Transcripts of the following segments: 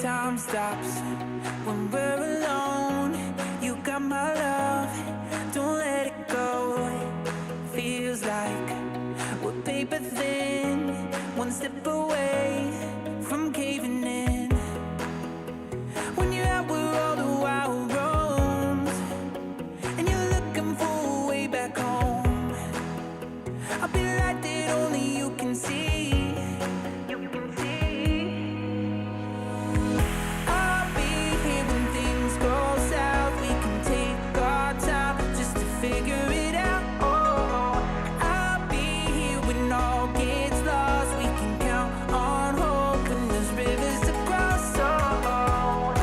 Time stops when we're alone. You got my love, don't let it go. Feels like we're paper thin, one step away from caving in. When you're out where all the wild roams, and you're looking for a way back home, I'll be the light that only you can see. Figure it out, oh, I'll be here when all gets lost. We can count on hope when there's rivers to cross, oh.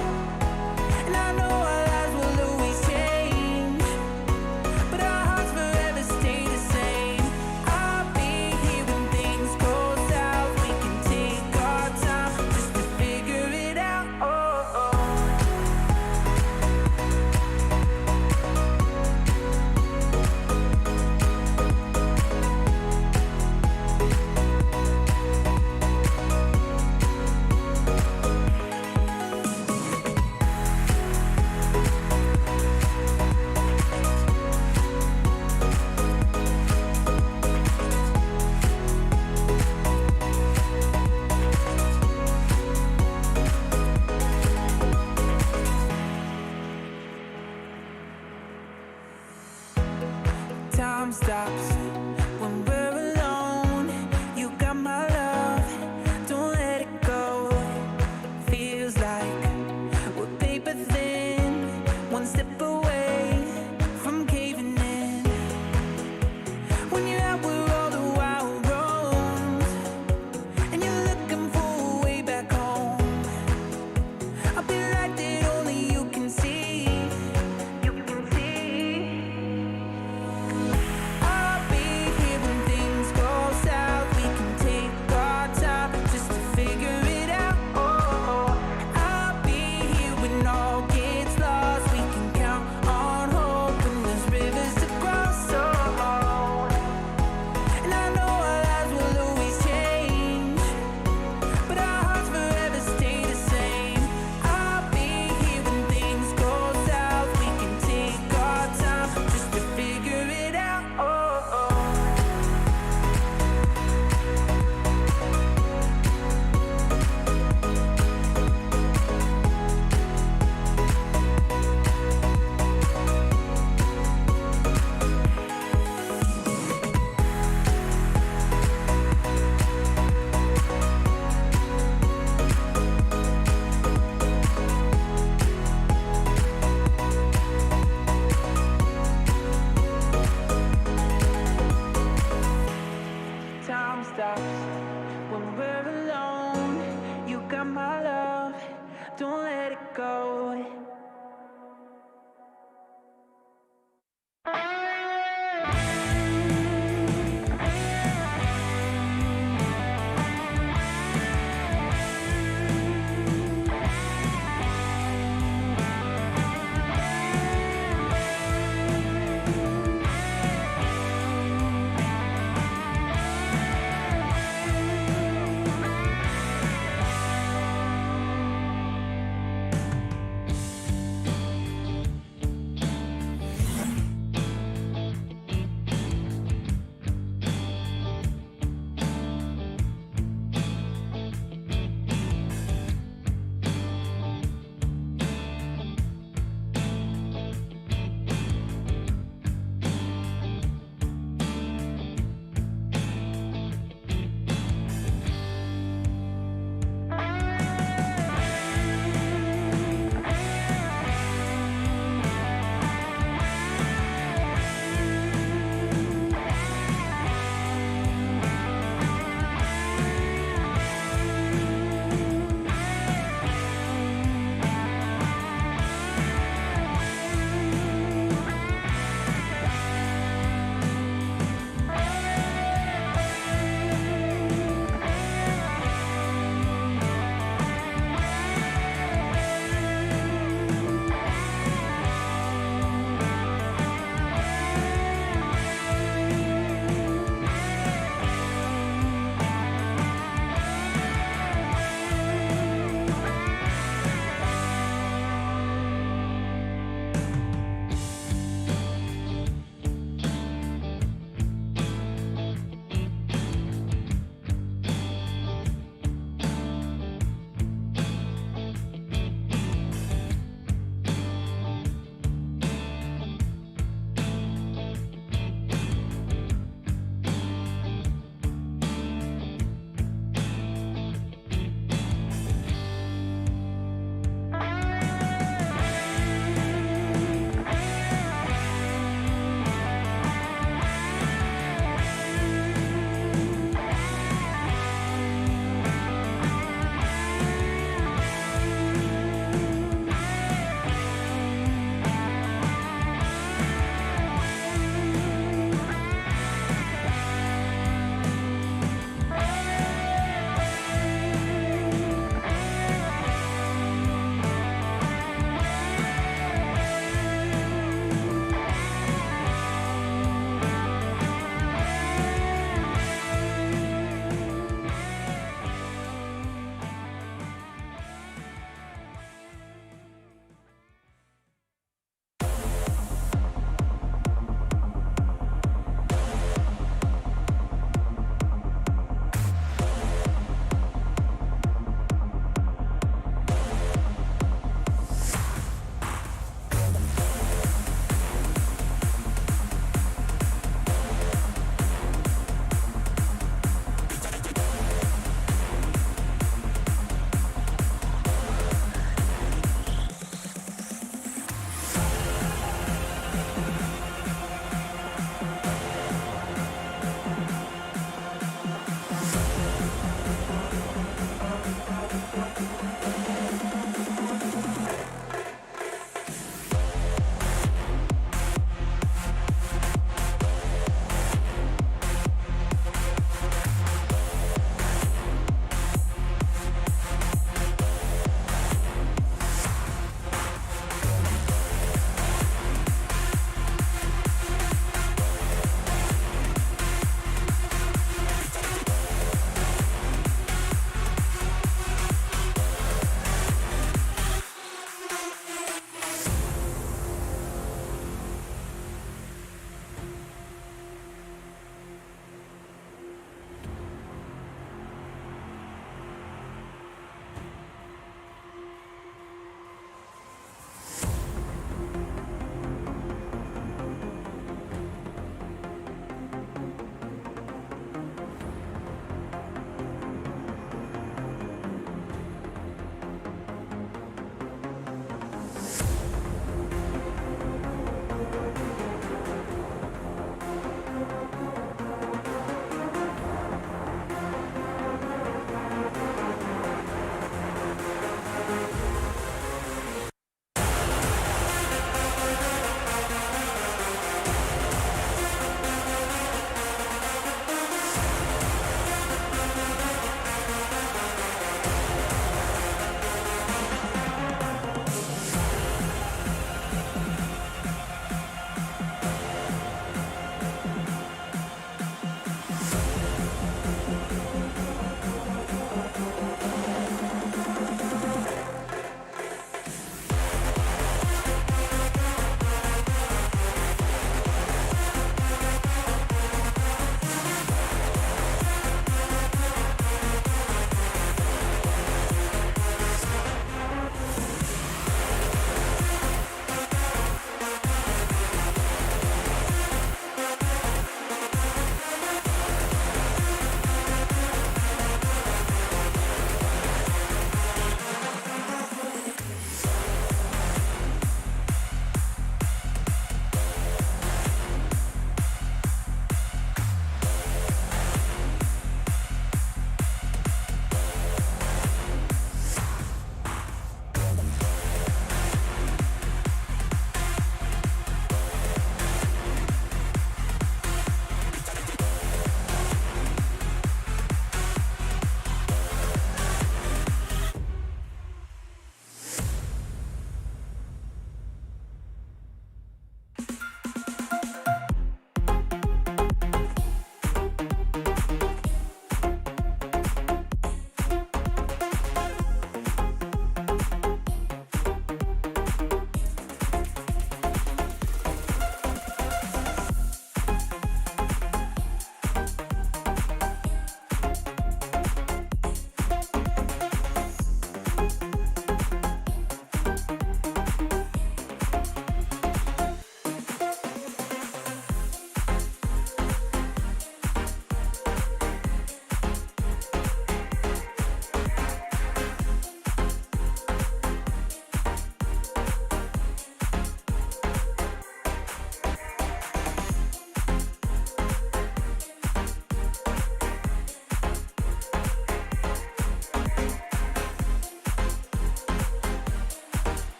And I know our lives will always change, but our hearts forever stay the same. I'll be here when things go south. We can take our time just to figure it out, oh, oh. Time stops when we're alone. You got my love, don't let it go. Feels like we're paper thin, one step away from caving in. When you're out where all the wild roams, and you're looking for a way back home, I'll be the light that only you can see. Time stops when we're alone. You got my love, don't let it go.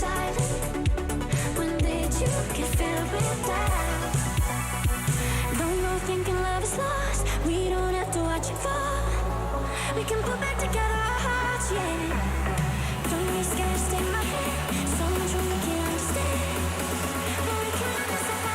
silent? When did you get filled with doubt? Don't go thinking love is lost. We don't have to watch it fall. We can put back together our hearts, yeah. Don't be scared, stay my hand. So much room we can't understand. But we can understand.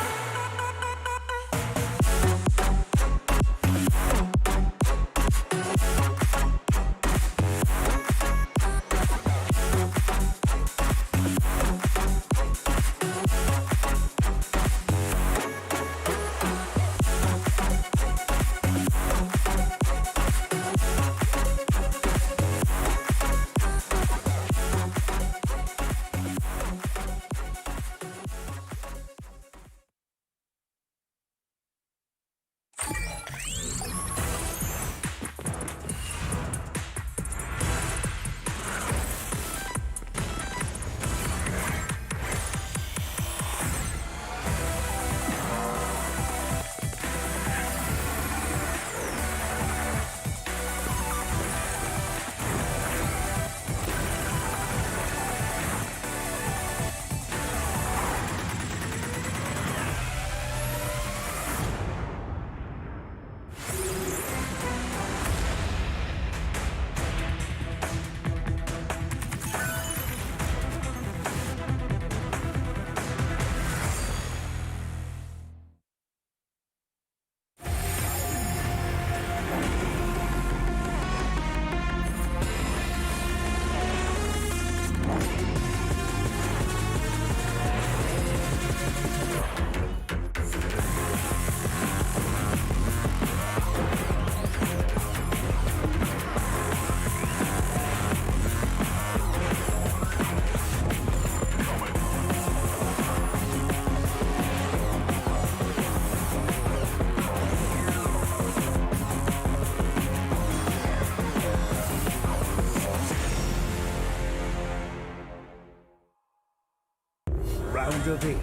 Round of 8.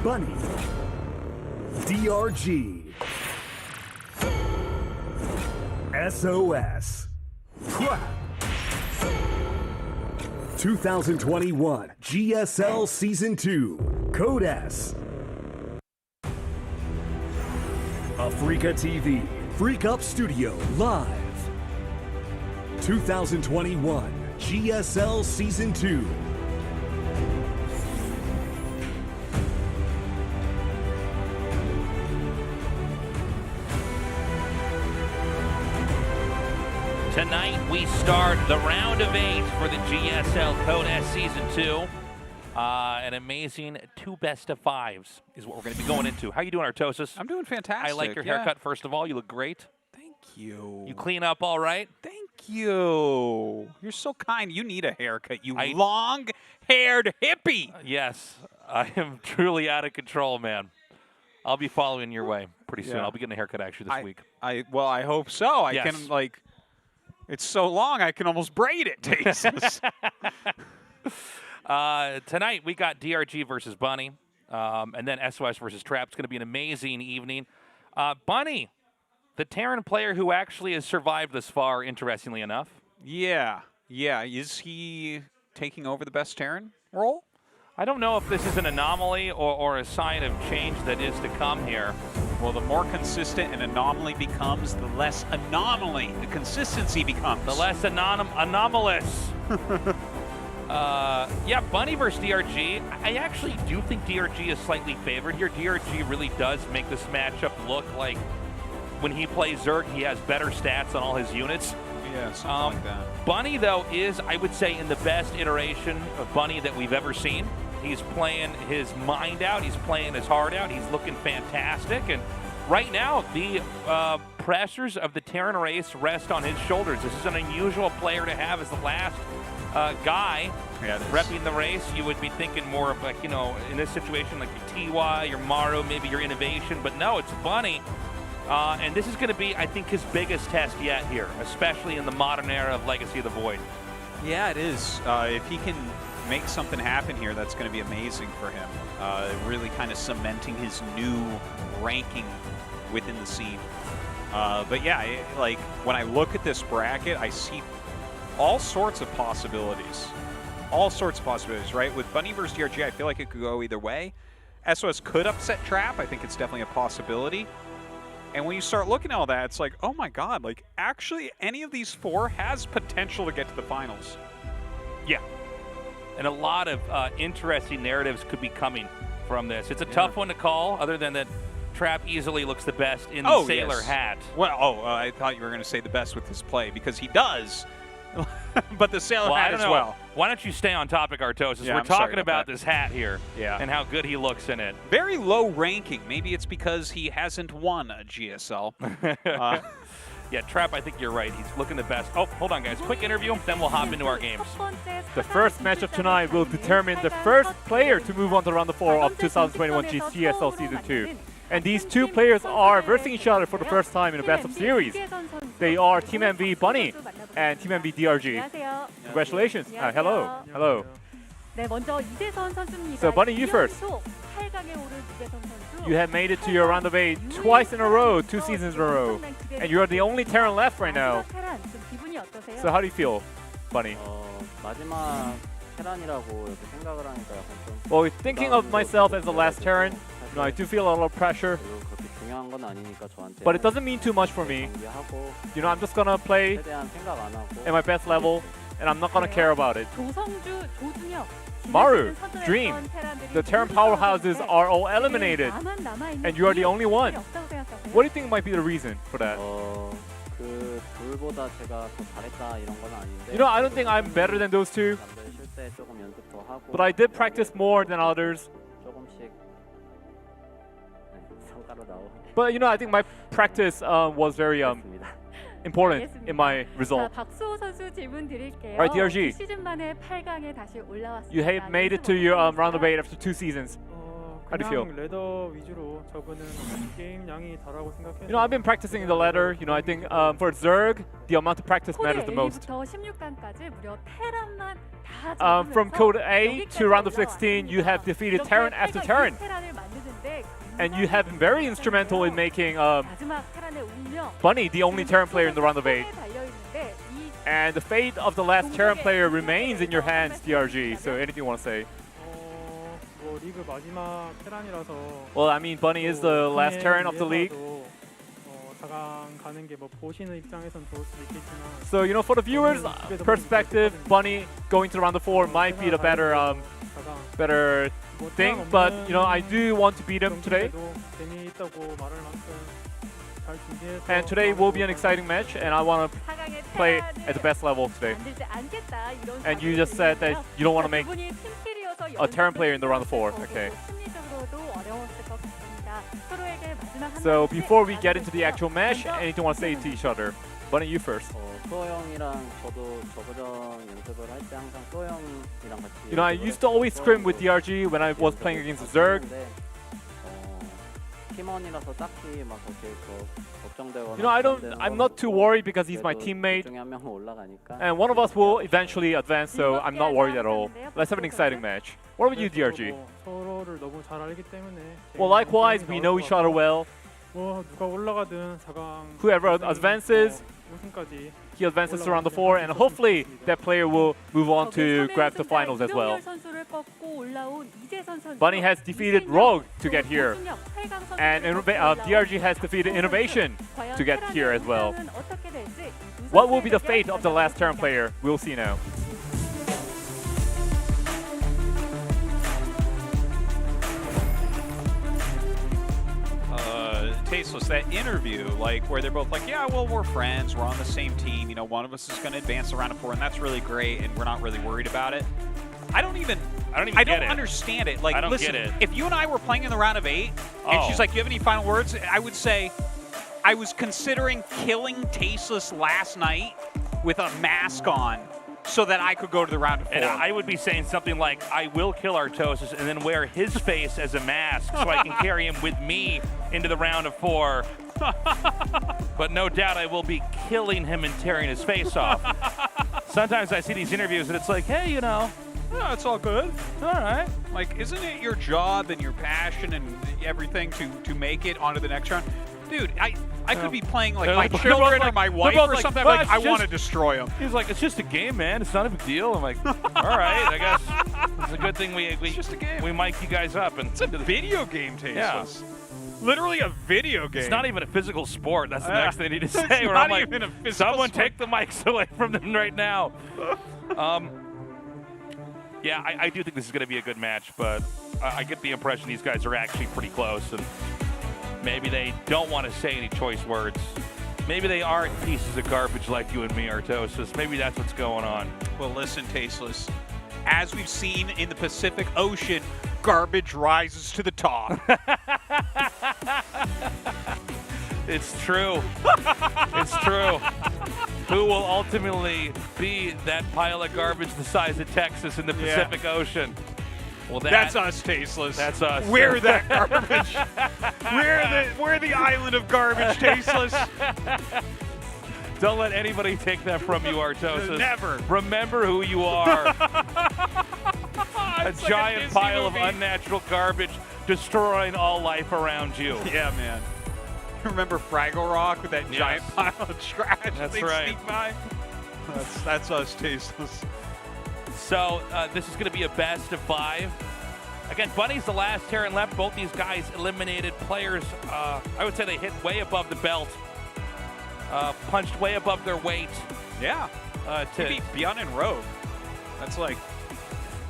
Bunny. DRG. SOS. Crap. 2021 GSL Season 2. Code S. Africa TV. Freak Up Studio Live. 2021 GSL Season 2. Tonight we start the round of 8 for the GSL Code S Season 2. An amazing 2 best-of-5s is what we're going to be going into. How you doing, Artosis? I'm doing fantastic. I like your haircut, first of all. You look great. Thank you. You clean up all right? Thank you. You're so kind. You need a haircut, you long-haired hippie. Yes. I am truly out of control, man. I'll be following your way pretty soon. Yeah. I'll be getting a haircut actually this week. Well, I hope so. I Yes. can, like, it's so long I can almost braid it, Jesus. Tonight we got DRG versus Bunny, and then SOS versus Trap. It's going to be an amazing evening. Bunny, the Terran player who actually has survived this far, interestingly enough. Yeah. Is he taking over the best Terran role? I don't know if this is an anomaly or a sign of change that is to come here. Well, the more consistent an anomaly becomes, the less anomaly the consistency becomes. The less anomalous. Yeah, Bunny versus DRG. I actually do think DRG is slightly favored here. DRG really does make this matchup look like when he plays Zerg, he has better stats on all his units. Yeah, something like that. Bunny, though, is, I would say, in the best iteration of Bunny that we've ever seen. He's playing his mind out. He's playing his heart out. He's looking fantastic. And right now, the pressures of the Terran race rest on his shoulders. This is an unusual player to have as the last guy repping the race. You would be thinking more of, like, you know, in this situation, like your TY, your Maru, maybe your Innovation. But no, it's Bunny. And this is going to be, I think, his biggest test yet here, especially in the modern era of Legacy of the Void. Yeah, it is. If he can make something happen here, that's going to be amazing for him. Really kind of cementing his new ranking within the scene. But yeah, like when I look at this bracket, I see all sorts of possibilities. all sorts of possibilities, right? With Bunny versus DRG, I feel like it could go either way. SOS could upset Trap. I think it's definitely a possibility. And when you start looking at all that, it's like, oh my god, like actually any of these four has potential to get to the finals. Yeah. And a lot of interesting narratives could be coming from this. It's a tough one to call, other than that Trap easily looks the best in the Sailor hat. Well, I thought you were going to say the best with his play, because he does. But the Sailor hat as well. Why don't you stay on topic, Artosis? Yeah, We're I'm sorry talking about this hat here and how good he looks in it. Very low ranking. Maybe it's because he hasn't won a GSL. Yeah, Trap, I think you're right. He's looking the best. Oh, hold on, guys. Quick interview, then we'll hop into our games. The first match of tonight will determine the first player to move on to round 4 of 2021 GSL Season 2. And these two players are versing each other for the first time in a best of series. They are Team MV Bunny and Team MV DRG. Congratulations. Hello. Hello. So Bunny, you first. You have made it to your round of 8 twice in a row, 2 seasons in a row. And you're the only Terran left right now. So how do you feel, Bunny? Well, thinking of myself as the last Terran, you know, I do feel a little pressure. But it doesn't mean too much for me. You know, I'm just gonna play at my best level, and I'm not gonna care about it. Maru, Dream, the Terran powerhouses are all eliminated, and you are the only one. What do you think might be the reason for that? You know, I don't think I'm better than those two, but I did practice more than others. But you know, I think my practice was very important in my result. Right, DRG. You have made it to your round of 8 after 2 seasons. How do you feel? You know, I've been practicing in the ladder. You know, I think for Zerg, the amount of practice matters the most. From Code A to round of 16, you have defeated Terran after Terran. And you have been very instrumental in making Bunny the only Terran player in the round of 8. And the fate of the last Terran player remains in your hands, DRG. So anything you want to say? Well, I mean, Bunny is the last Terran of the league. So, you know, for the viewers' perspective, Bunny going to round of 4 might be the better thing, but you know, I do want to beat him today. And today will be an exciting match, and I want to play at the best level today. And you just said that you don't want to make a Terran player in the round of 4. Okay. So before we get into the actual match, anything you want to say to each other? Bunny, you first. You know, I used to always scrim with DRG when I was playing against Zerg. You know, I'm not too worried because he's my teammate. And one of us will eventually advance, so I'm not worried at all. Let's have an exciting match. What about you, DRG? Well, likewise, we know each other well. Whoever advances, he advances to round of 4, and hopefully that player will move on to grab the finals as well. Bunny has defeated Rogue to get here, and DRG has defeated Innovation to get here as well. What will be the fate of the last Terran player? We'll see now. Tasteless, that interview, like where they're both like, yeah, well, we're friends, we're on the same team, you know, one of us is going to advance to round of 4, and that's really great, and we're not really worried about it. I don't understand it. Like, listen, if you and I were playing in the round of 8, and she's like, "Do you have any final words?" I would say, I was considering killing Tasteless last night with a mask on, so that I could go to the round of 4. And I would be saying something like, I will kill Artosis and then wear his face as a mask so I can carry him with me into the round of 4. But no doubt I will be killing him and tearing his face off. Sometimes I see these interviews and it's like, hey, you know, yeah, it's all good. All right. Like, isn't it your job and your passion and everything to make it onto the next round? Dude, I could be playing like They're my like- they're children both or my like- wife they're both or like, something. "Well, Like, it's I want to just-" destroy them. He's like, it's just a game, man. It's not a big deal. I'm like, all right, I guess it's a good thing we just a game. we mic you guys up and It's a video game, Tasteless. Yeah. Literally a video game. It's not even a physical sport. That's the next thing I need to say. It's where not I'm like, even a physical someone sport. take the mics away from them right now. Yeah, I do think this is going to be a good match, but I get the impression these guys are actually pretty close, and maybe they don't want to say any choice words. Maybe they aren't pieces of garbage like you and me, Artosis. Maybe that's what's going on. Well, listen, Tasteless. As we've seen in the Pacific Ocean, garbage rises to the top. It's true. It's true. Who will ultimately be that pile of garbage the size of Texas in the Pacific Ocean? Well, That's us, Tasteless. That's us. We're that garbage. we're the island of garbage, Tasteless. Don't let anybody take that from you, Artosis. Never. Remember who you are. A It's like giant Disney pile movie. of unnatural garbage destroying all life around you. Yeah, man. Remember Fraggle Rock with that Yes. giant pile of trash? That's They'd right. Sneak by? That's us, Tasteless. So this is going to be a best of 5. Again, Bunny's the last Terran left. Both these guys eliminated players. I would say they hit way above the belt, punched way above their weight. Yeah. To Maybe Beyond and Rogue. That's like,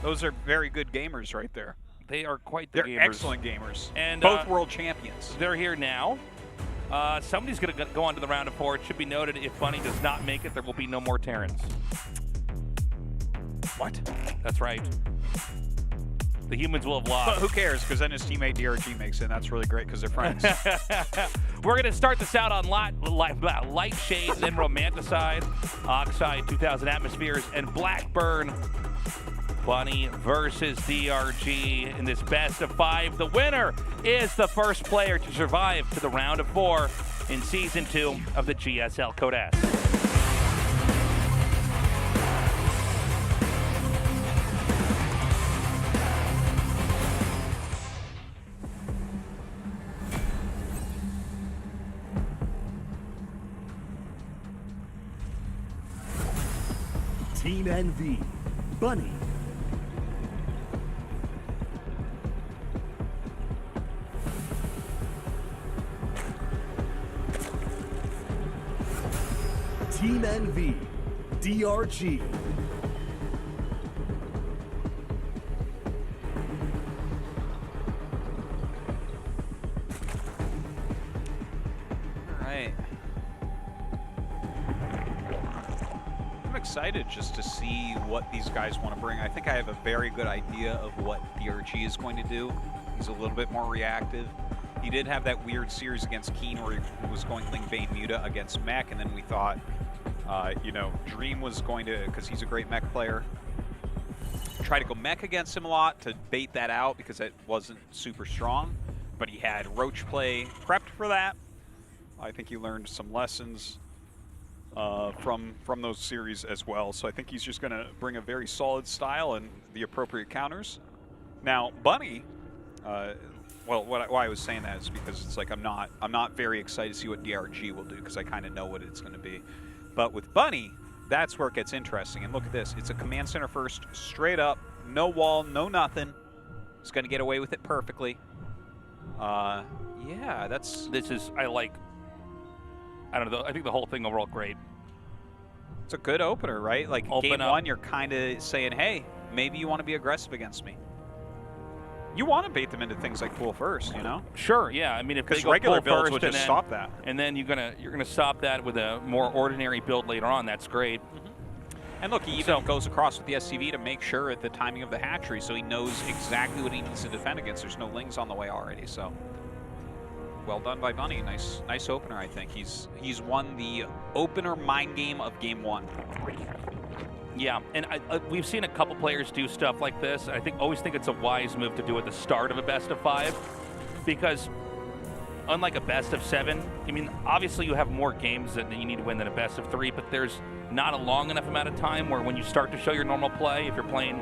those are very good gamers right there. they are quite the They're gamers. excellent gamers. And both world champions. They're here now. Somebody's going to go on to the round of 4. It should be noted if Bunny does not make it, there will be no more Terrans. What? That's right. The humans will have lost. But who cares? Because then his teammate DRG makes it, and that's really great because they're friends. We're going to start this out on Light Shade, then Romanticide, Oxide, 2000 Atmospheres, and Blackburn. Bunny versus DRG in this best of 5. The winner is the first player to survive to the round of 4 in Season 2 of the GSL Code S. Team NV, Bunny. Team NV, DRG. All right. I'm excited just to see what these guys want to bring. I think I have a very good idea of what DRG is going to do. He's a little bit more reactive. He did have that weird series against Keen where he was going Ling Bane Muta against Mech, and then we thought, you know, Dream was going to, because he's a great Mech player, try to go Mech against him a lot to bait that out because it wasn't super strong. But he had Roach play prepped for that. I think he learned some lessons from those series as well. So I think he's just going to bring a very solid style and the appropriate counters. Now, Bunny, well, why I was saying that is because it's like I'm not very excited to see what DRG will do because I kind of know what it's going to be. But with Bunny, that's where it gets interesting. And look at this. It's a command center first, straight up, no wall, no nothing. It's going to get away with it perfectly. Yeah, that's... This is, I don't know, I think the whole thing overall great. It's a good opener, right? Like Open game up. 1, you're kind of saying, hey, maybe you want to be aggressive against me. You want to bait them into things like pool first, you know? Sure, yeah. I mean, if they Because go regular full builds first would and just then, stop that. and then you're gonna stop that with a more ordinary build later on. That's great. And look, he even goes across with the SCV to make sure at the timing of the hatchery so he knows exactly what he needs to defend against. There's no lings on the way already, so well done by Bunny. Nice opener, I think. He's won the opener mind game of game 1. Yeah, and we've seen a couple players do stuff like this. I always think it's a wise move to do at the start of a best of 5, because unlike a best of 7, I mean, obviously you have more games that you need to win than a best of 3, but there's not a long enough amount of time where when you start to show your normal play, if you're playing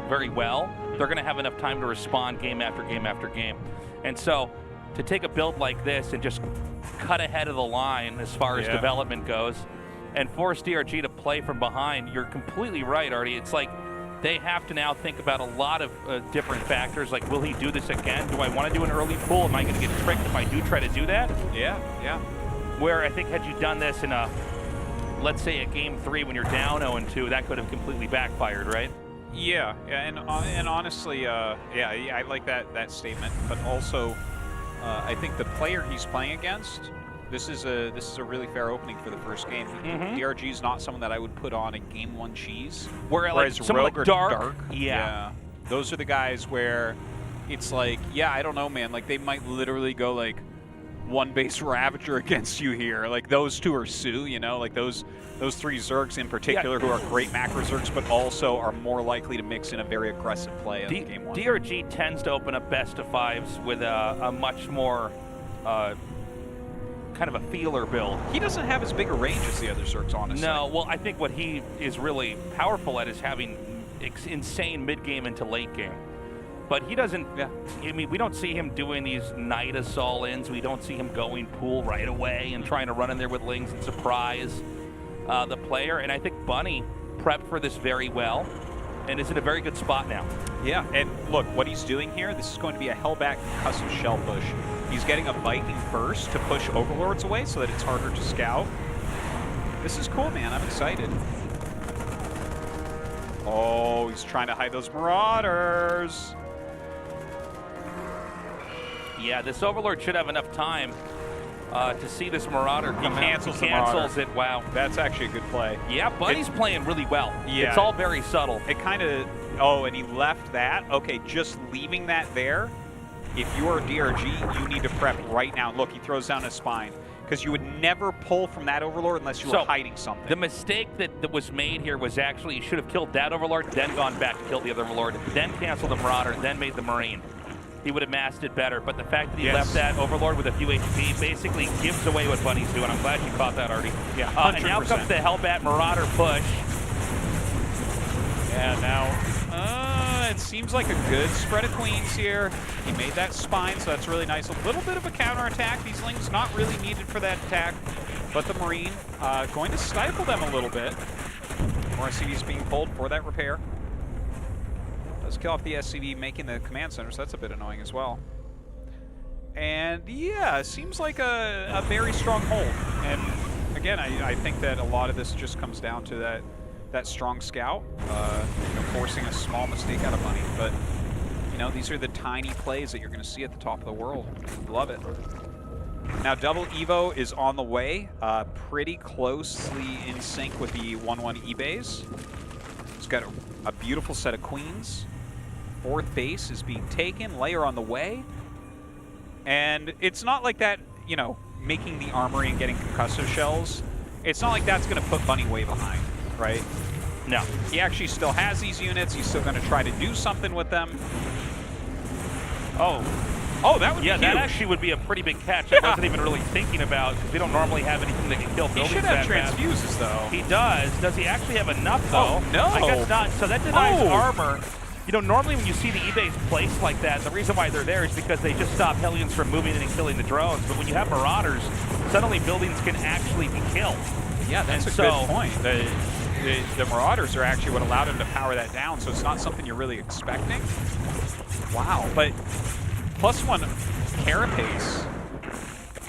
very well, they're going to have enough time to respond game after game after game. And so to take a build like this and just cut ahead of the line as far as development goes and force DRG to play from behind, you're completely right, Artie. It's like they have to now think about a lot of different factors, like will he do this again? Do I want to do an early pull? Am I going to get tricked if I do try to do that? Yeah. Where I think had you done this in a, let's say a game 3 when you're down 0-2, that could have completely backfired, right? Yeah, and honestly, I like that statement. But also, I think the player he's playing against, this is a really fair opening for the first game. DRG is not someone that I would put on a game 1 cheese. Whereas someone Rogue like or Dark, yeah, those are the guys where it's like, yeah, I don't know, man. Like they might literally go like 1 base Ravager against you here. Like those 2 are Sue, you know, like those 3 Zergs in particular who are great macro Zergs, but also are more likely to mix in a very aggressive play in game 1. DRG tends to open up best of 5s with a much more kind of a feeler build. He doesn't have as big a range as the other Zergs, honestly. No, well, I think what he is really powerful at is having insane mid-game into late game. But he doesn't, I mean, we don't see him doing these night assault-ins. We don't see him going pool right away and trying to run in there with Lings and surprise the player. And I think Bunny prepped for this very well and is in a very good spot now. Yeah, and look, what he's doing here, this is going to be a hellback custom shell push. He's getting a Viking first to push Overlords away so that it's harder to scout. This is cool, man. I'm excited. Oh, he's trying to hide those Marauders. Yeah, this Overlord should have enough time to see this Marauder come out. He cancels it. Wow. That's actually a good play. Yeah, Bunny's playing really well. Yeah. It's all very subtle. It kind of, oh, and he left that. Okay, just leaving that there. If you are DRG, you need to prep right now. Look, he throws down his spine. Because you would never pull from that Overlord unless you were hiding something. The mistake that was made here was actually you should have killed that Overlord, then gone back to kill the other Overlord, then canceled the Marauder, then made the Marine. He would have masked it better, but the fact that he left that Overlord with a few HP basically gives away what Bunny's doing. I'm glad you caught that, Artie. Yeah, and now comes the Hellbat Marauder push. Yeah, now it seems like a good spread of queens here. He made that spine, so that's really nice. A little bit of a counterattack. These Lings not really needed for that attack, but the Marine going to stifle them a little bit. More SCVs being pulled for that repair. Does kill off the SCV, making the command center, so that's a bit annoying as well. And yeah, seems like a very strong hold. And again, I think that a lot of this just comes down to that strong scout, you know, forcing a small mistake out of Bunny. But you know, these are the tiny plays that you're going to see at the top of the world. Love it. Now, double Evo is on the way, pretty closely in sync with the 1-1 E-Bays. It's got a beautiful set of queens. 4th base is being taken, layer on the way. And it's not like that, you know, making the armory and getting concussive shells. It's not like that's going to put Bunny way behind, right? No. He actually still has these units. He's still going to try to do something with them. Oh, that would be huge. that actually would be a pretty big catch. I wasn't even really thinking about, because we don't normally have anything that can kill buildings. He should have transfuses, though. He does. Does he actually have enough, though? Oh, no. I guess not. So that denies armor. You know, normally when you see the E-Base placed like that, the reason why they're there is because they just stop Hellions from moving in and killing the drones. But when you have Marauders, suddenly buildings can actually be killed. Yeah, that's a good point. The Marauders are actually what allowed him to power that down, so it's not something you're really expecting. Wow, but +1 carapace.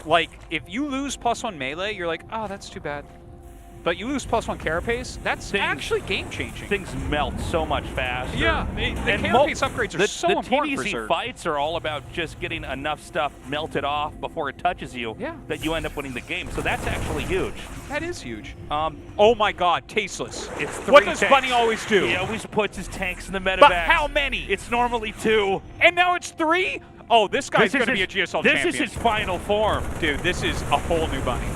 Like, if you lose +1 melee, you're like, oh, that's too bad. But you lose +1 carapace, that's actually game-changing. Things melt so much faster. Yeah, the carapace upgrades are so important for The Zerg. fights are all about just getting enough stuff melted off before it touches you that you end up winning the game. So that's actually huge. That is huge. Oh my god, tasteless. It's 3 what does tanks. Bunny always do? He always puts his tanks in the medevac. But how many? It's normally 2. And now it's 3? Oh, this guy's going to be a GSL champion. This is his final form. Dude, this is a whole new Bunny.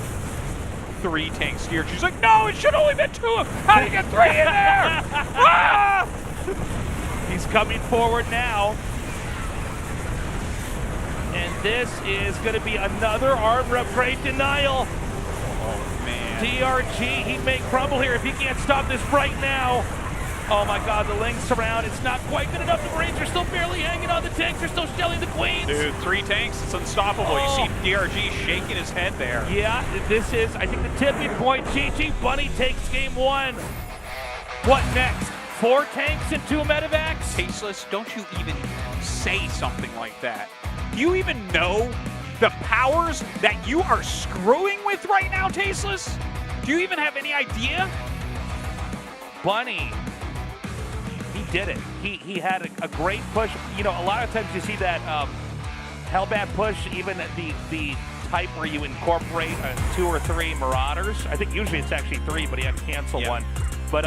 3 tanks here. She's like, no, it should only be 2. How do you get 3 in there? Ah! He's coming forward now. And this is going to be another armor upgrade denial. Oh, man. DRG, he may crumble here if he can't stop this right now. Oh my God, the Lings surround. It's not quite good enough. The Marines are still barely hanging on. The tanks are still shelling the Queens. Dude, 3 tanks, it's unstoppable. Oh. You see DRG shaking his head there. Yeah, this is, I think, the tipping point. GG, Bunny takes game 1. What next? 4 tanks and 2 medevacs? Tasteless, don't you even say something like that. Do you even know the powers that you are screwing with right now, Tasteless? Do you even have any idea? Bunny, he did it. He had a great push. You know, a lot of times you see that Hellbat push, even the type where you incorporate 2 or 3 Marauders. I think usually it's actually 3, but he had to cancel one. But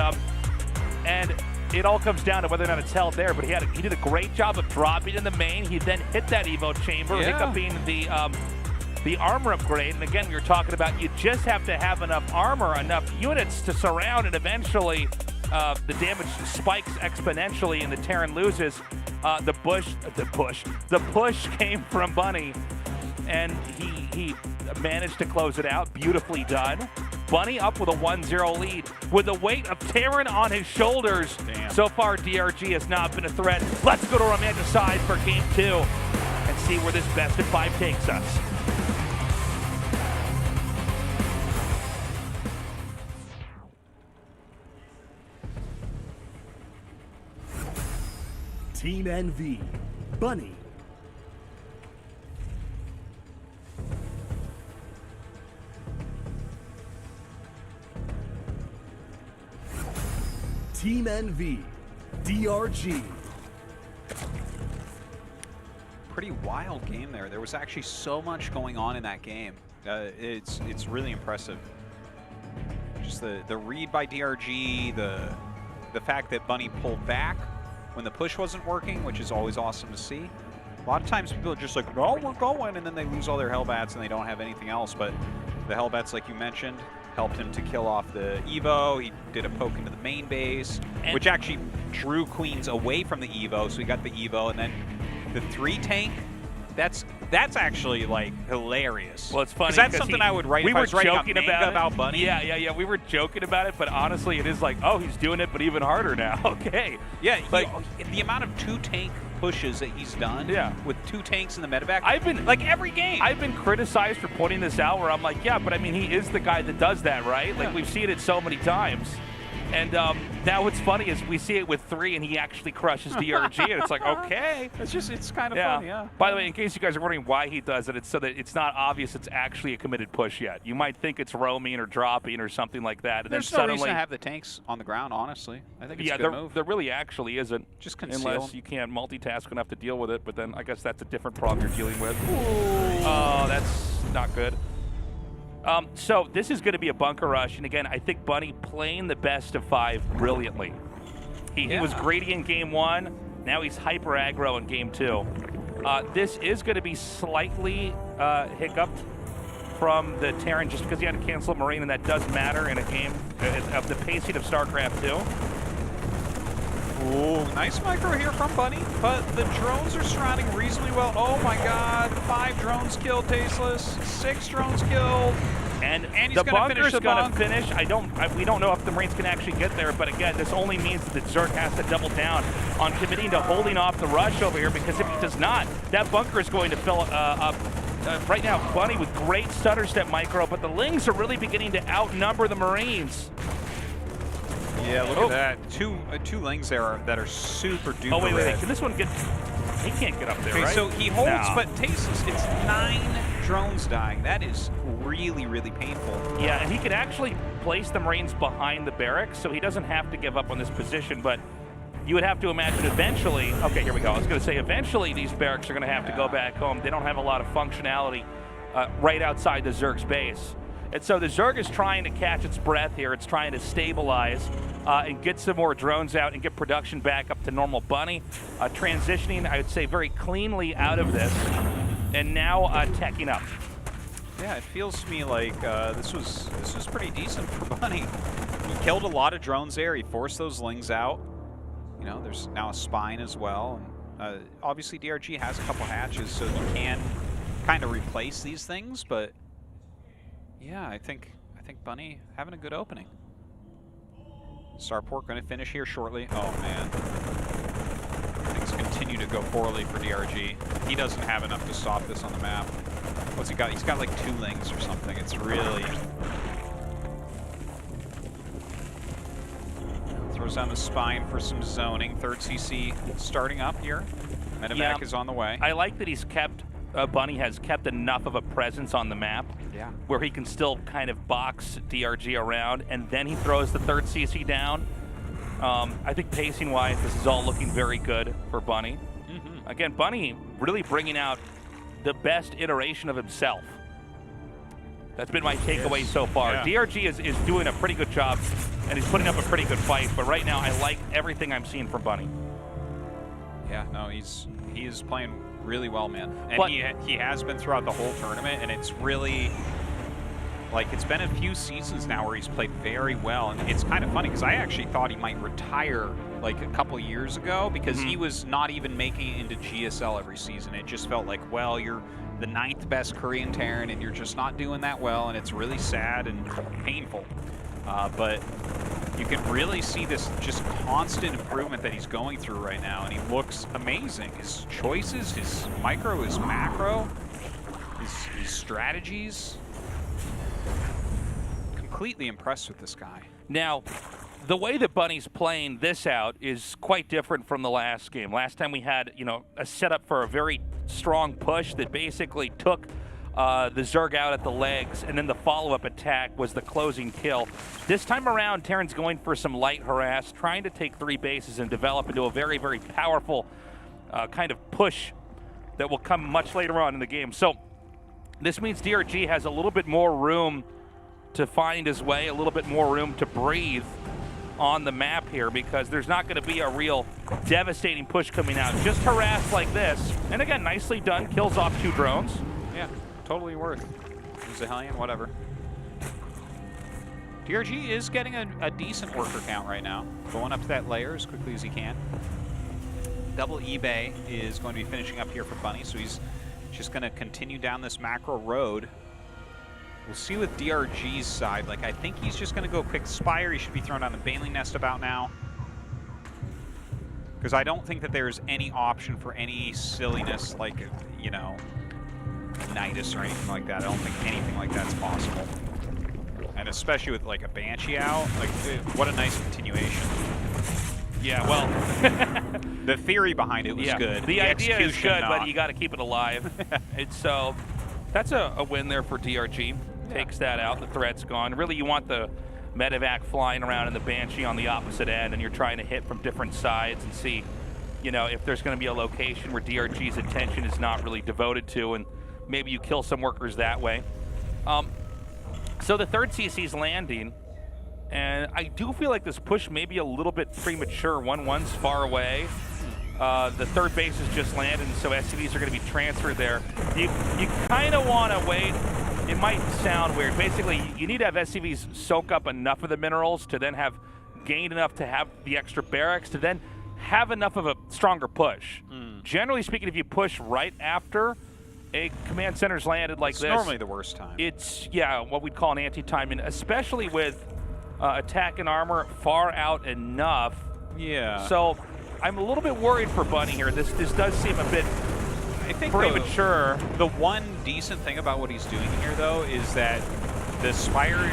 and it all comes down to whether or not it's held there. But he did a great job of dropping in the main. He then hit that Evo chamber, hiccuping the armor upgrade. And again, you're talking about you just have to have enough armor, enough units to surround, and eventually the damage spikes exponentially and the Terran loses. The push came from Bunny, and he managed to close it out. Beautifully done. Bunny up with a 1-0 lead with the weight of Terran on his shoulders. Damn. So far, DRG has not been a threat. Let's go to Romanticize for game 2 and see where this best of 5 takes us. Team NV, Bunny. Team NV, DRG. Pretty wild game there. There was actually so much going on in that game. It's really impressive. Just the read by DRG, the fact that Bunny pulled back when the push wasn't working, which is always awesome to see. A lot of times people are just like, no, we're going, and then they lose all their Hellbats and they don't have anything else. But the Hellbats, like you mentioned, helped him to kill off the Evo. He did a poke into the main base, which actually drew Queens away from the Evo, so he got the Evo, and then the 3 tank, that's actually like hilarious. Well, it's funny. That's something I would write if I was writing about Bunny. Yeah. We were joking about it, but honestly, it is like, oh, he's doing it, but even harder now. Okay. Yeah, like the amount of 2 tank pushes that he's done. Yeah. With 2 tanks in the medevac. I've been like every game. I've been criticized for pointing this out, where I'm like, yeah, but I mean, he is the guy that does that, right? Yeah. Like we've seen it so many times. And now what's funny is we see it with 3, and he actually crushes DRG, and it's like, okay. It's kind of fun, yeah. By the way, in case you guys are wondering why he does it, it's so that it's not obvious it's actually a committed push yet. You might think it's roaming or dropping or something like that, and There's then no suddenly reason to have the tanks on the ground, honestly. I think it's a good move. There really actually isn't. Just conceal. Unless you can't multitask enough to deal with it, but then I guess that's a different problem you're dealing with. Ooh. Oh, that's not good. So this is going to be a bunker rush, and again, I think Bunny playing the best of 5 brilliantly. He was greedy in game 1. Now he's hyper aggro in game 2. This is going to be slightly hiccuped from the Terran just because he had to cancel a Marine, and that does matter in a game of the pacing of StarCraft 2. Ooh, nice micro here from Bunny, but the drones are surrounding reasonably well. Oh my God, 5 drones killed, Tasteless, 6 drones killed. And he's the gonna finish bunker's the bunk. gonna finish. We don't know if the Marines can actually get there, but again, this only means that the Zerg has to double down on committing to holding off the rush over here, because if he does not, that bunker is going to fill up. Right now, Bunny with great stutter step micro, but the Lings are really beginning to outnumber the Marines. Yeah, look at that. Two Lings there that are super duper. Oh, wait. red. Can this one get... He can't get up there, Okay, right? so he holds, No. but Tasteless, it's 9 drones dying. That is really, really painful. Yeah, and he can actually place the Marines behind the barracks, so he doesn't have to give up on this position, but you would have to imagine eventually... Okay, here we go. I was going to say eventually these barracks are going to have to go back home. They don't have a lot of functionality right outside the Zerg's base. And so the Zerg is trying to catch its breath here. It's trying to stabilize and get some more drones out and get production back up to normal. Bunny transitioning, I would say, very cleanly out of this, and now teching up. Yeah, it feels to me like this was pretty decent for Bunny. He killed a lot of drones there. He forced those Lings out. You know, there's now a spine as well. And obviously, DRG has a couple hatches, so he can kind of replace these things. But yeah, I think Bunny having a good opening. Starport going to finish here shortly. Oh, man. Things continue to go poorly for DRG. He doesn't have enough to stop this on the map. What's he got? He's got like 2 lings or something. It's really... Throws down the spine for some zoning. 3rd CC starting up here. Medevac is on the way. I like that he's kept, Bunny has kept enough of a presence on the map where he can still kind of box DRG around, and then he throws the 3rd CC down. I think pacing-wise, this is all looking very good for Bunny. Again, Bunny really bringing out the best iteration of himself. That's been my takeaway so far. DRG is doing a pretty good job, and he's putting up a pretty good fight, but right now I like everything I'm seeing from Bunny. Yeah, no, he is playing really well, man. And but he has been throughout the whole tournament, and it's really, like, it's been a few seasons now where he's played very well, and it's kind of funny because I actually thought he might retire like a couple years ago because he was not even making it into GSL every season. It just felt like, well, you're the 9th best Korean Terran and you're just not doing that well, and it's really sad and painful. But you can really see this just constant improvement that he's going through right now, and he looks amazing. His choices, his micro, his macro, his strategies. Completely impressed with this guy. Now, the way that Bunny's playing this out is quite different from the last game. Last time we had, you know, a setup for a very strong push that basically took the Zerg out at the legs, and then the follow-up attack was the closing kill. This time around, Terran's going for some light harass, trying to take 3 bases and develop into a very, very powerful kind of push that will come much later on in the game. So this means DRG has a little bit more room to find his way, a little bit more room to breathe on the map here, because there's not going to be a real devastating push coming out. Just harass like this. And again, nicely done. Kills off 2 drones. Yeah, totally worth. Use a Hellion, whatever. DRG is getting a decent worker count right now. Going up to that layer as quickly as he can. Double eBay is going to be finishing up here for Bunny, so he's just going to continue down this macro road. We'll see with DRG's side. Like, I think he's just going to go quick Spire. He should be thrown down the Baneling Nest about now. Because I don't think that there's any option for any silliness like, you know, Nidus or anything like that. I don't think anything like that's possible. And especially with, like, a Banshee out, like, what a nice continuation. Yeah, well, the theory behind it was good. The idea is good, but you got to keep it alive. It's so that's a win there for DRG. Takes that out. The threat's gone. Really, you want the medevac flying around in the Banshee on the opposite end, and you're trying to hit from different sides and see, you know, if there's going to be a location where DRG's attention is not really devoted to, and maybe you kill some workers that way. So the 3rd CC's landing, and I do feel like this push may be a little bit premature. 1-1's far away. The 3rd base is just landed, so SCVs are going to be transferred there. You kind of want to wait. It might sound weird. Basically, you need to have SCVs soak up enough of the minerals to then have gained enough to have the extra barracks to then have enough of a stronger push. Generally speaking, if you push right after a command center's landed like this, it's normally the worst time. It's, yeah, what we'd call an anti-time, and especially with attack and armor far out enough. Yeah. So I'm a little bit worried for Bunny here. This does seem a bit premature. The one decent thing about what he's doing here, though, is that the Spire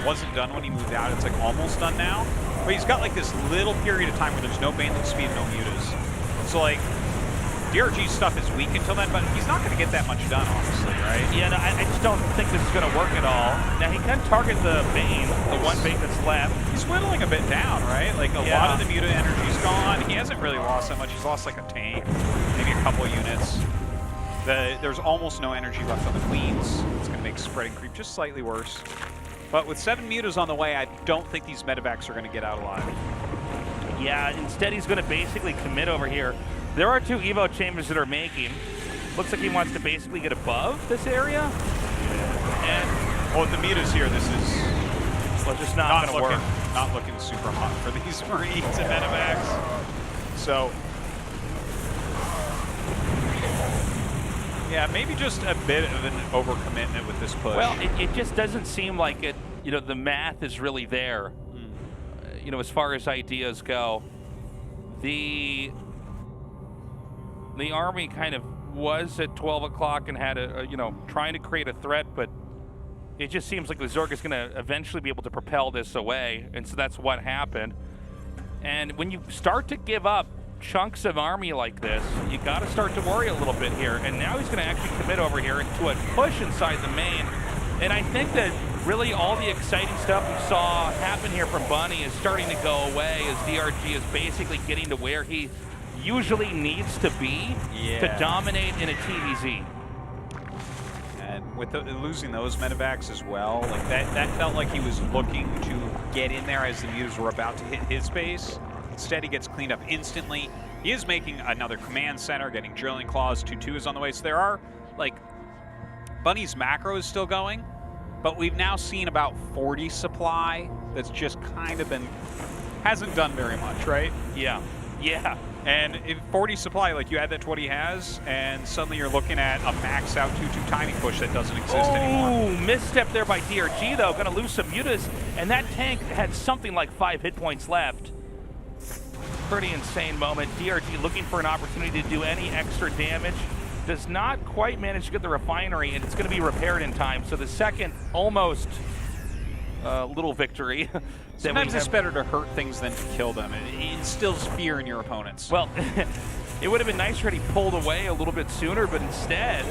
wasn't done when he moved out. It's like almost done now. But he's got like this little period of time where there's no Baneling speed, no mutas. So like, DRG's stuff is weak until then, but he's not going to get that much done, honestly, right? Yeah, no, I just don't think this is going to work at all. Now, he can target the Bane, the one Bane that's left. He's whittling a bit down, right? Like, a lot of the muta energy's gone. He hasn't really lost that much. He's lost, like, a tank, maybe a couple of units. There's almost no energy left on the Queens. It's going to make spreading creep just slightly worse. But with 7 mutas on the way, I don't think these medevacs are going to get out alive. Yeah, instead he's going to basically commit over here. There are 2 Evo chambers that are making. Looks like he wants to basically get above this area. And well, with the mutas here, this is just not going to work. Not looking super hot for these Marines and medevacs. So, yeah, maybe just a bit of an overcommitment with this push. Well, it just doesn't seem like it. You know, the math is really there. you know, as far as ideas go, the Army kind of was at 12 o'clock and had you know, trying to create a threat, but it just seems like the Zerg is going to eventually be able to propel this away, and so that's what happened. And when you start to give up chunks of Army like this, you got to start to worry a little bit here. And now he's going to actually commit over here to a push inside the main. And I think that really all the exciting stuff we saw happen here from Bunny is starting to go away as DRG is basically getting to where he usually needs to be to dominate in a TVZ. And with losing those medevacs as well, like that felt like he was looking to get in there as the mutas were about to hit his base. Instead, he gets cleaned up instantly. He is making another command center, getting drilling claws. 2-2 is on the way. So there are, like, Bunny's macro is still going, but we've now seen about 40 supply that's just kind of been, hasn't done very much, right? Yeah. Yeah. And if 40 supply, like, you add that to what he has, and suddenly you're looking at a max out 2-2 timing push that doesn't exist anymore. Ooh, misstep there by DRG, though. Going to lose some mutas, and that tank had something like 5 hit points left. Pretty insane moment. DRG looking for an opportunity to do any extra damage. Does not quite manage to get the refinery, and it's going to be repaired in time. So the second almost little victory. Sometimes it's better to hurt things than to kill them. It instills fear in your opponents. Well, it would have been nicer had he pulled away a little bit sooner, but instead,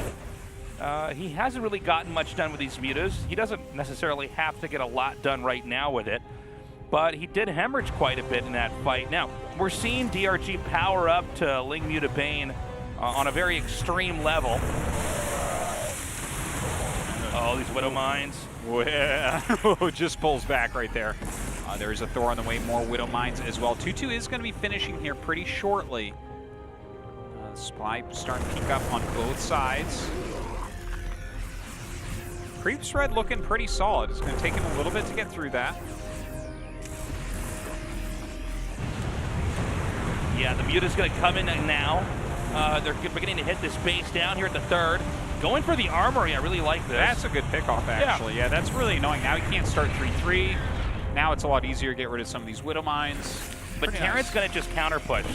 he hasn't really gotten much done with these mutas. He doesn't necessarily have to get a lot done right now with it, but he did hemorrhage quite a bit in that fight. Now, we're seeing DRG power up to Ling Muta Bane on a very extreme level. Oh, these Widow Mines. Well, just pulls back right there. There's a Thor on the way, more Widow Mines as well. 2-2 is going to be finishing here pretty shortly. Supply starting to peak up on both sides. Creep Shred looking pretty solid. It's going to take him a little bit to get through that. Yeah, the Muta's going to come in now. They're beginning to hit this base down here at the third. Going for the armory, I really like this. That's a good pickoff, actually. Yeah, that's really annoying. Now he can't start 3-3. Now it's a lot easier to get rid of some of these Widow Mines. But Terran's going to just counter push,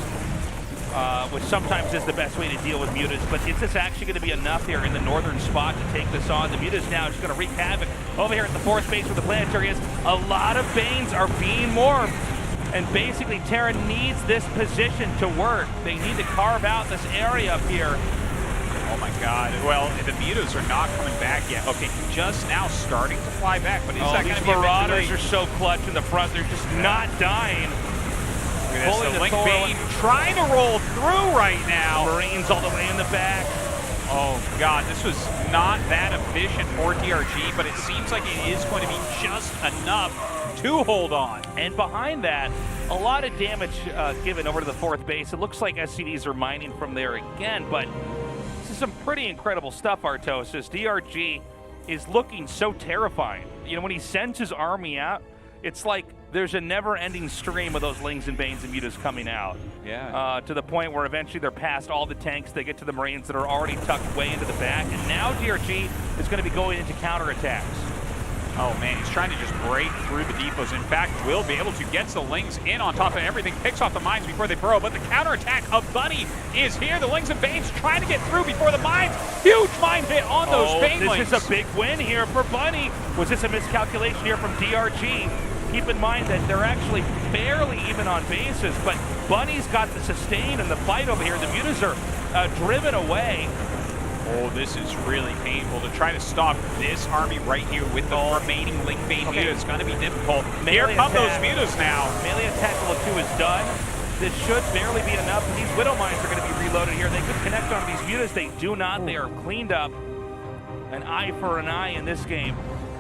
which sometimes is the best way to deal with mutas. But is this actually going to be enough here in the northern spot to take this on? The mutas now just going to wreak havoc over here at the fourth base where the planetary is. A lot of Banes are being morphed. And basically, Terran needs this position to work. They need to carve out this area up here. Oh my God. Well, the mutas are not coming back yet. Okay, just now starting to fly back, but is that going to be Marauders are so clutch in the front. They're just not dying. Pulling the Link Bane trying to roll through right now. Marines all the way in the back. Oh God, this was not that efficient for DRG, but it seems like it is going to be just enough to hold on. And behind that, a lot of damage given over to the fourth base. It looks like SCVs are mining from there again, but this is some pretty incredible stuff, Artosis. DRG is looking so terrifying. You know, when he sends his army out, it's like there's a never-ending stream of those Lings and Banes and Mutas coming out. Yeah. To the point where eventually they're past all the tanks. They get to the Marines that are already tucked way into the back. And now DRG is going to be going into counterattacks. Oh man, he's trying to just break through the depots. In fact, will be able to get the Lings in on top of everything, picks off the mines before they burrow, but the counterattack of Bunny is here. The Lings and Banes trying to get through before the mines. Huge mine hit on those Banelings. This is a big win here for Bunny. Was this a miscalculation here from DRG? Keep in mind that they're actually barely even on bases, but Bunny's got the sustain in the fight over here. The Mutas are driven away. Oh, this is really painful to try to stop this army right here with the remaining Link Bane Muta. It's going to be difficult. Here come those Mutas now. Melee attack level 2 is done. This should barely be enough. These Widow Mines are going to be reloaded here. They could connect on these Mutas. They do not. They are cleaned up. An eye for an eye in this game.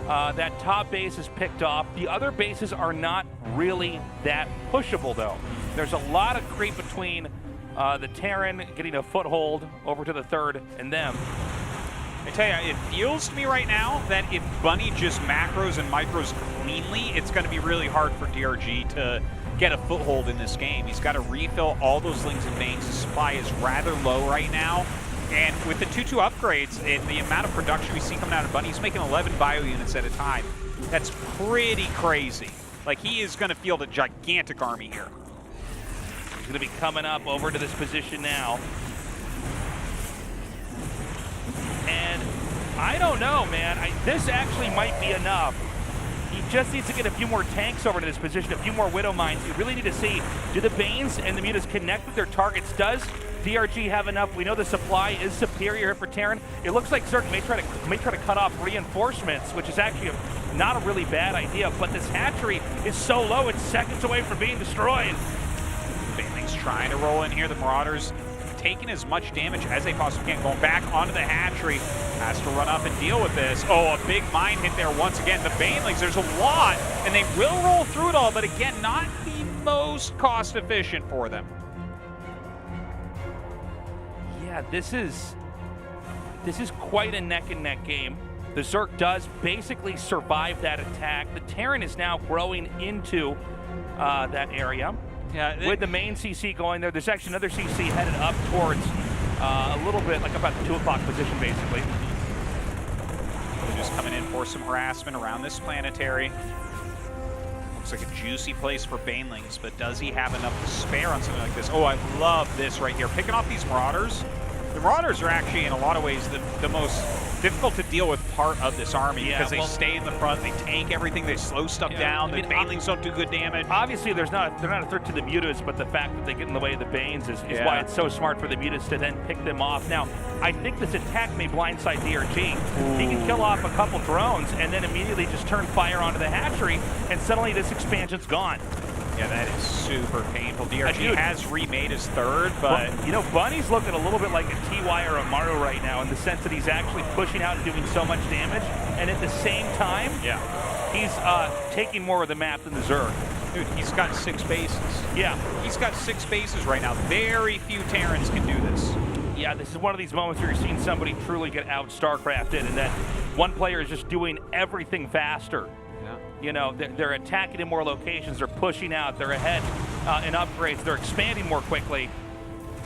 That top base is picked off. The other bases are not really that pushable, though. There's a lot of creep between the Terran getting a foothold over to the third and them. I tell you, it feels to me right now that if Bunny just macros and micros cleanly, it's going to be really hard for DRG to get a foothold in this game. He's got to refill all those Lings and Banes. The supply is rather low right now. And with the 2-2 upgrades and the amount of production we see coming out of Bunny, he's making 11 bio units at a time. That's pretty crazy. Like, he is going to field a gigantic army here. He's going to be coming up over to this position now. And I don't know, man. This actually might be enough. He just needs to get a few more tanks over to this position, a few more Widow Mines. You really need to see, do the Banes and the Mutas connect with their targets? Does DRG have enough? We know the supply is superior here for Terran. It looks like Zerg may try to cut off reinforcements, which is actually not a really bad idea, but this hatchery is so low, it's seconds away from being destroyed. Baneling's trying to roll in here. The Marauders taking as much damage as they possibly can. Going back onto the hatchery. Has to run up and deal with this. Oh, a big mine hit there once again. The Banelings, there's a lot, and they will roll through it all, but again, not the most cost efficient for them. Yeah, this is quite a neck and neck game. The Zerg does basically survive that attack. The Terran is now growing into that area. Yeah, with the main CC going there, there's actually another CC headed up towards a little bit, like about the 2 o'clock position, basically. They're just coming in for some harassment around this planetary. Looks like a juicy place for Banelings, but does he have enough to spare on something like this? Oh, I love this right here. Picking off these Marauders. The Marauders are actually, in a lot of ways, the most difficult to deal with part of this army, because they stay in the front, they tank everything, they slow stuff down. The Banelings don't do good damage. Obviously, they're not a threat to the Mutas, but the fact that they get in the way of the Banes is why it's so smart for the Mutas to then pick them off. Now, I think this attack may blindside DRG. He can kill off a couple drones and then immediately just turn fire onto the hatchery, and suddenly this expansion's gone. Yeah, that is super painful. DRG has remade his third, but... Well, you know, Bunny's looking a little bit like a TY or a Maru right now, in the sense that he's actually pushing out and doing so much damage, and at the same time, he's taking more of the map than the Zerg. Dude, he's got 6 bases. Yeah. He's got 6 bases right now. Very few Terrans can do this. Yeah, this is one of these moments where you're seeing somebody truly get out StarCrafted, and that one player is just doing everything faster. You know, they're attacking in more locations, they're pushing out, they're ahead in upgrades, they're expanding more quickly.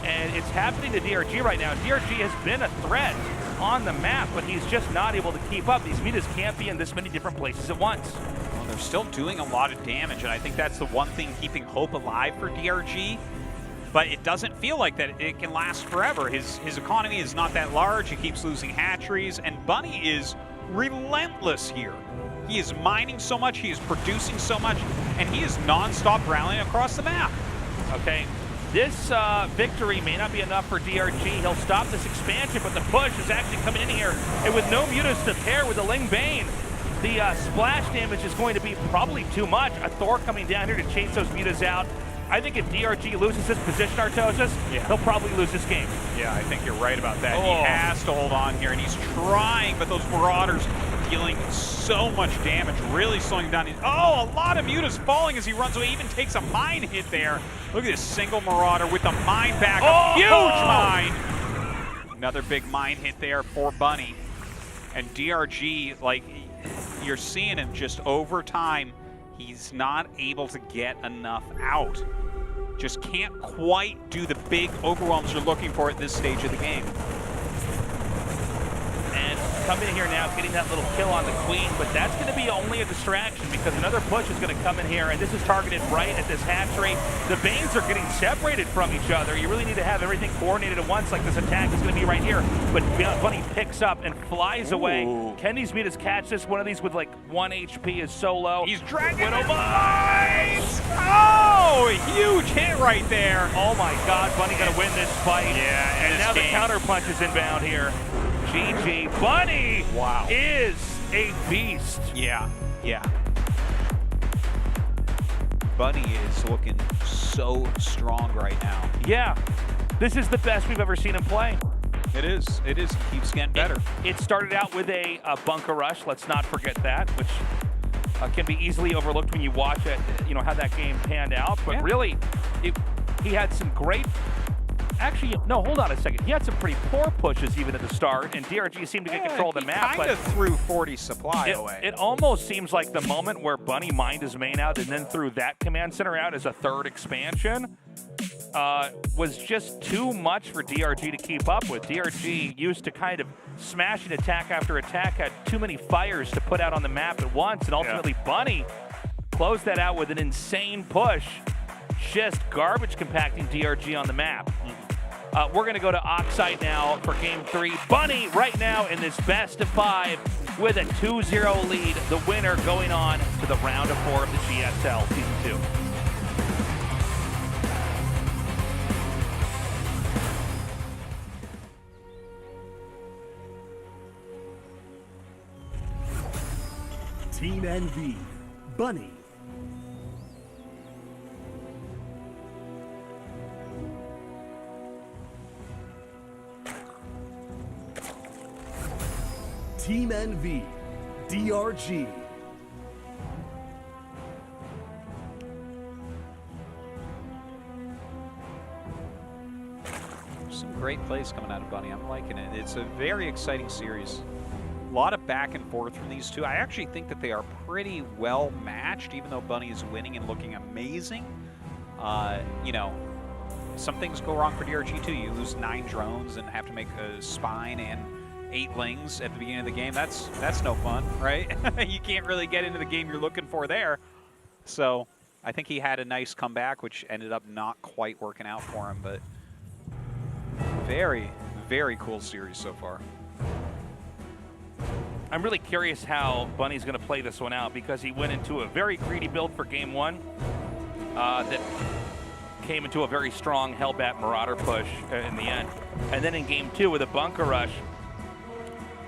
And it's happening to DRG right now. DRG has been a threat on the map, but he's just not able to keep up. These Mutas can't be in this many different places at once. Well, they're still doing a lot of damage, and I think that's the one thing keeping hope alive for DRG. But it doesn't feel like that it can last forever. His economy is not that large, he keeps losing hatcheries, and Bunny is relentless here. He is mining so much, he is producing so much, and he is non-stop rallying across the map. Okay, this victory may not be enough for DRG. He'll stop this expansion, but the push is actually coming in here. And with no Mutas to pair with the Ling Bane, the splash damage is going to be probably too much. A Thor coming down here to chase those Mutas out. I think if DRG loses this position, Artosis, he'll probably lose this game. Yeah, I think you're right about that. He has to hold on here, and he's trying, but those Marauders dealing so much damage, really slowing him down. Oh, a lot of Mutas falling as he runs away, even takes a mine hit there. Look at this single Marauder with the mine back, a huge mine. Another big mine hit there for Bunny. And DRG, like, you're seeing him just over time, he's not able to get enough out. Just can't quite do the big overwhelms you're looking for at this stage of the game. And coming in here now, getting that little kill on the Queen, but that's going to be only a distraction because another push is going to come in here, and this is targeted right at this hatchery. The Banes are getting separated from each other. You really need to have everything coordinated at once, like this attack is going to be right here. But Bunny picks up and flies away. Can these Mutas catch this? One of these with like 1 HP is so low. He's dragging Widow Mines! Oh, huge hit right there. Oh my God, Bunny going to win this fight. Yeah, and now the counter punch is inbound here. GG. Bunny is a beast. Yeah. Bunny is looking so strong right now. Yeah. This is the best we've ever seen him play. It is. It keeps getting better. It started out with a bunker rush. Let's not forget that, which can be easily overlooked when you watch it, you know, how that game panned out. But really, he had some great... Actually, no, hold on a second. He had some pretty poor pushes even at the start, and DRG seemed to get control of the map. He kind of threw 40 supply away. It almost seems like the moment where Bunny mined his main out and then threw that command center out as a third expansion was just too much for DRG to keep up with. DRG used to kind of smashing attack after attack, had too many fires to put out on the map at once, and ultimately Bunny close that out with an insane push. Just garbage compacting DRG on the map. We're going to go to Oxide now for Game 3. Bunny right now in this best of 5 with a 2-0 lead. The winner going on to the round of 4 of the GSL Season 2. Team NV, Bunny. Team NV, DRG. Some great plays coming out of Bunny. I'm liking it. It's a very exciting series. A lot of back and forth from these two. I actually think that they are pretty well matched, even though Bunny is winning and looking amazing. You know, some things go wrong for DRG too. You lose 9 drones and have to make a spine and 8 lings at the beginning of the game. That's no fun, right? You can't really get into the game you're looking for there. So I think he had a nice comeback, which ended up not quite working out for him, but very, very cool series so far. I'm really curious how Bunny's going to play this one out, because he went into a very greedy build for Game 1 that came into a very strong Hellbat Marauder push in the end. And then in Game 2 with a bunker rush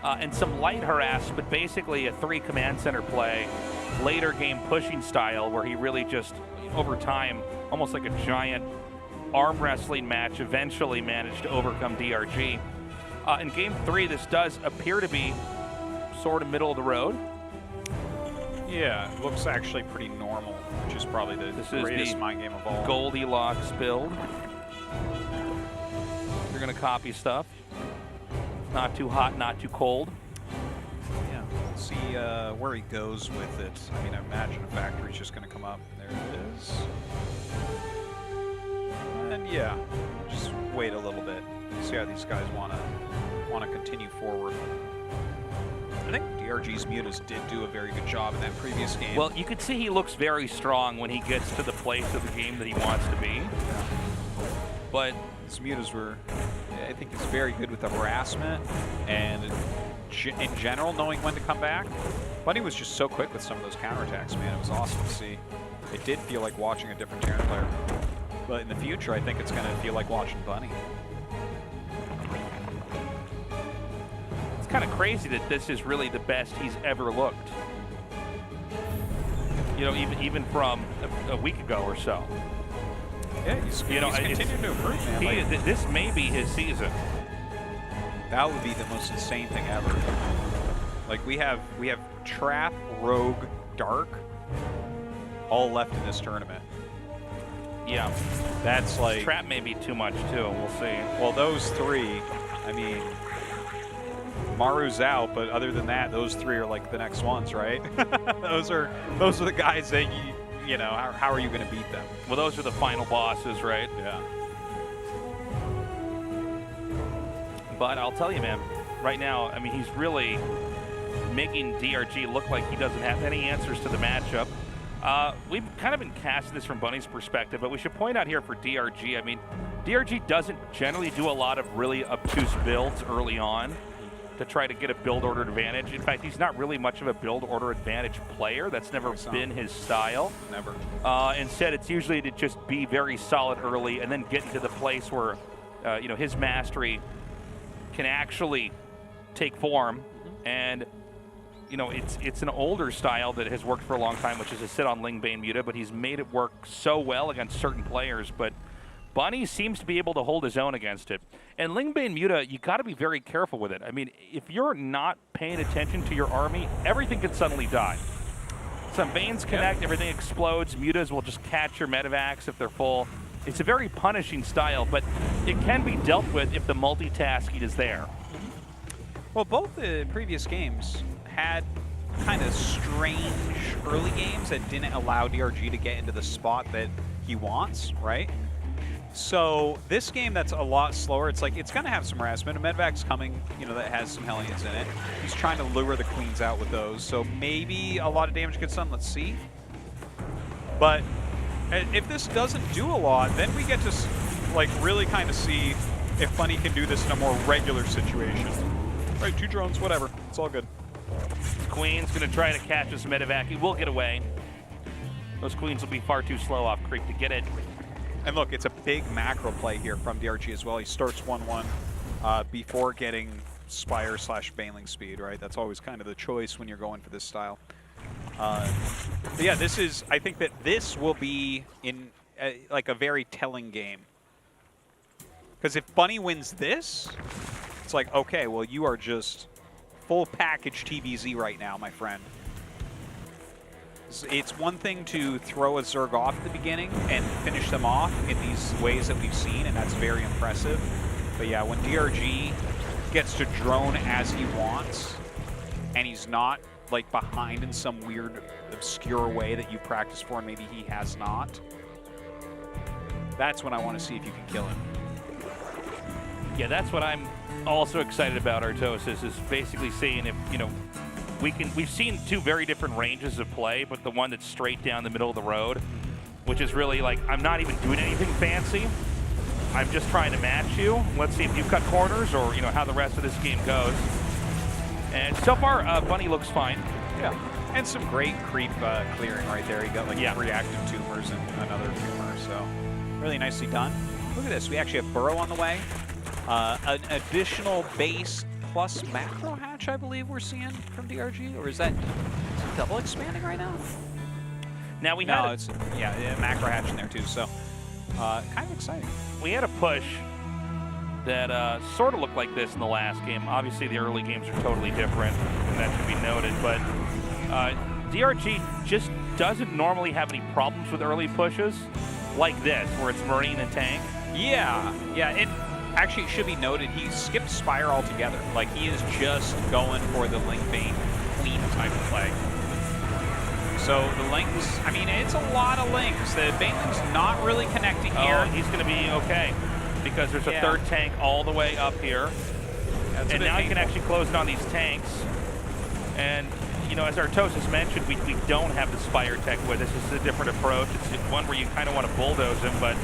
and some light harass, but basically a 3 command center play, later game pushing style, where he really just, over time, almost like a giant arm wrestling match, eventually managed to overcome DRG. In Game 3, this does appear to be sort of middle of the road. Yeah, it looks actually pretty normal, which is probably the greatest mind game of all. Goldilocks build. You're going to copy stuff. Not too hot, not too cold. Yeah, let's see where he goes with it. I mean, I imagine a factory's just going to come up. There it is. And yeah, just wait a little bit. See how these guys want to continue forward. I think DRG's Mutas did do a very good job in that previous game. Well, you could see he looks very strong when he gets to the place of the game that he wants to be. Yeah. But his Mutas were, I think he's very good with the harassment and in general knowing when to come back. Bunny was just so quick with some of those counterattacks, man. It was awesome to see. It did feel like watching a different Terran player. But in the future, I think it's going to feel like watching Bunny. it's kind of crazy that this is really the best he's ever looked. You know, even from a week ago or so. Yeah, he's continuing to improve, man. This may be his season. That would be the most insane thing ever. Like we have Trap, Rogue, Dark, all left in this tournament. Yeah, that's like Trap may be too much too. We'll see. Well, those 3, I mean, Maru's out, but other than that, those 3 are like the next ones, right? those are the guys that you know. How are you going to beat them? Well, those are the final bosses, right? Yeah. But I'll tell you, man, right now, I mean, he's really making DRG look like he doesn't have any answers to the matchup. We've kind of been casting this from Bunny's perspective, but we should point out here for DRG, I mean, DRG doesn't generally do a lot of really obtuse builds early on to try to get a build order advantage. In fact, he's not really much of a build order advantage player. That's never been his style. Never. Instead, it's usually to just be very solid early and then get into the place where, you know, his mastery can actually take form. And you know, it's an older style that has worked for a long time, which is to sit on Lingbane Muta, but he's made it work so well against certain players. But Bunny seems to be able to hold his own against it. And Lingbane Muta, you got to be very careful with it. I mean, if you're not paying attention to your army, everything can suddenly die. Some veins connect, everything explodes. Mutas will just catch your medevacs if they're full. It's a very punishing style, but it can be dealt with if the multitasking is there. Well, both the previous games had kind of strange early games that didn't allow DRG to get into the spot that he wants, right? So this game that's a lot slower, it's like it's going to have some harassment. A medevac's coming, you know, that has some Hellions in it. He's trying to lure the queens out with those, so maybe a lot of damage gets done. Let's see. But if this doesn't do a lot, then we get to like really kind of see if Bunny can do this in a more regular situation. Right, 2 drones, whatever. It's all good. Queen's going to try to catch this medevac. He will get away. Those Queens will be far too slow off creep to get it. And look, it's a big macro play here from DRG as well. He starts 1-1 before getting Spire / Baneling speed, right? That's always kind of the choice when you're going for this style. But yeah, this is, I think that this will be in like a very telling game. Because if Bunny wins this, it's like, okay, well, you are just full package TVZ right now, my friend. It's one thing to throw a Zerg off at the beginning and finish them off in these ways that we've seen, and that's very impressive. But yeah, when DRG gets to drone as he wants, and he's not like behind in some weird, obscure way that you practice for and maybe he has not, that's when I want to see if you can kill him. Yeah, that's what I'm also excited about, Artosis, is basically seeing if, you know, we've seen 2 very different ranges of play, but the one that's straight down the middle of the road, which is really like, I'm not even doing anything fancy. I'm just trying to match you. Let's see if you cut corners or, you know, how the rest of this game goes. And so far, Bunny looks fine. Yeah, and some great creep clearing right there. He got like 3 active tumors and another tumor, so really nicely done. Look at this, we actually have Burrow on the way. An additional base plus macro hatch, I believe we're seeing from DRG, or is it double expanding right now? Now we had macro hatch in there too, so kind of exciting. We had a push that sort of looked like this in the last game. Obviously, the early games are totally different, and that should be noted, but DRG just doesn't normally have any problems with early pushes like this, where it's Marine and Tank. Yeah, it actually should be noted, he skipped Spire altogether. Like, he is just going for the Link Bane Queen type of play. So the Links, I mean, it's a lot of Links. The Baneling's not really connecting here. Oh, he's going to be okay, because there's a 3rd tank all the way up here. And now he can actually close in on these tanks. And, you know, as Artosis mentioned, we don't have the Spire tech with us. This is a different approach. It's one where you kind of want to bulldoze him, but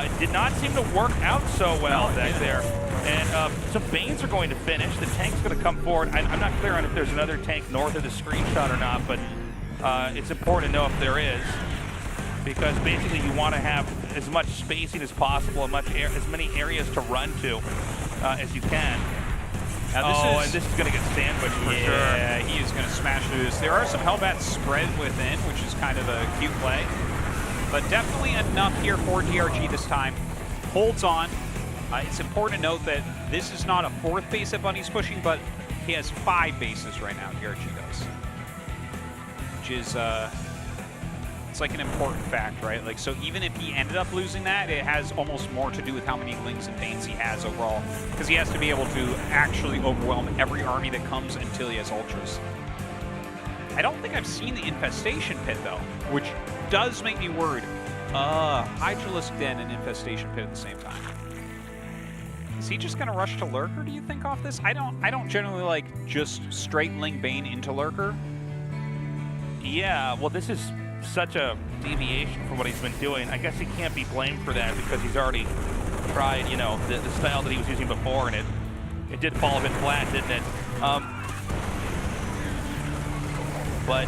it did not seem to work out so well back there. And so Banes are going to finish. The tank's going to come forward. I'm not clear on if there's another tank north of the screenshot or not, but it's important to know if there is, because basically you want to have as much spacing as possible, as many areas to run to as you can. Now and this is going to get sandwiched for sure. Yeah, he is going to smash through this. There are some Hellbats spread within, which is kind of a cute play. But definitely enough here for DRG this time. Holds on. It's important to note that this is not a 4th base that Bunny's pushing, but he has 5 bases right now, DRG does. Which is, it's like an important fact, right? Like, so even if he ended up losing that, it has almost more to do with how many Lings and Banes he has overall. Because he has to be able to actually overwhelm every army that comes until he has Ultras. I don't think I've seen the Infestation Pit, though, which does make me worried. Hydralisk Den and Infestation Pit at the same time. Is he just gonna rush to Lurker, do you think, off this? I don't generally like just straight Ling Bane into Lurker. Yeah, well, this is such a deviation from what he's been doing. I guess he can't be blamed for that because he's already tried, you know, the style that he was using before, and it did fall a bit flat, didn't it? But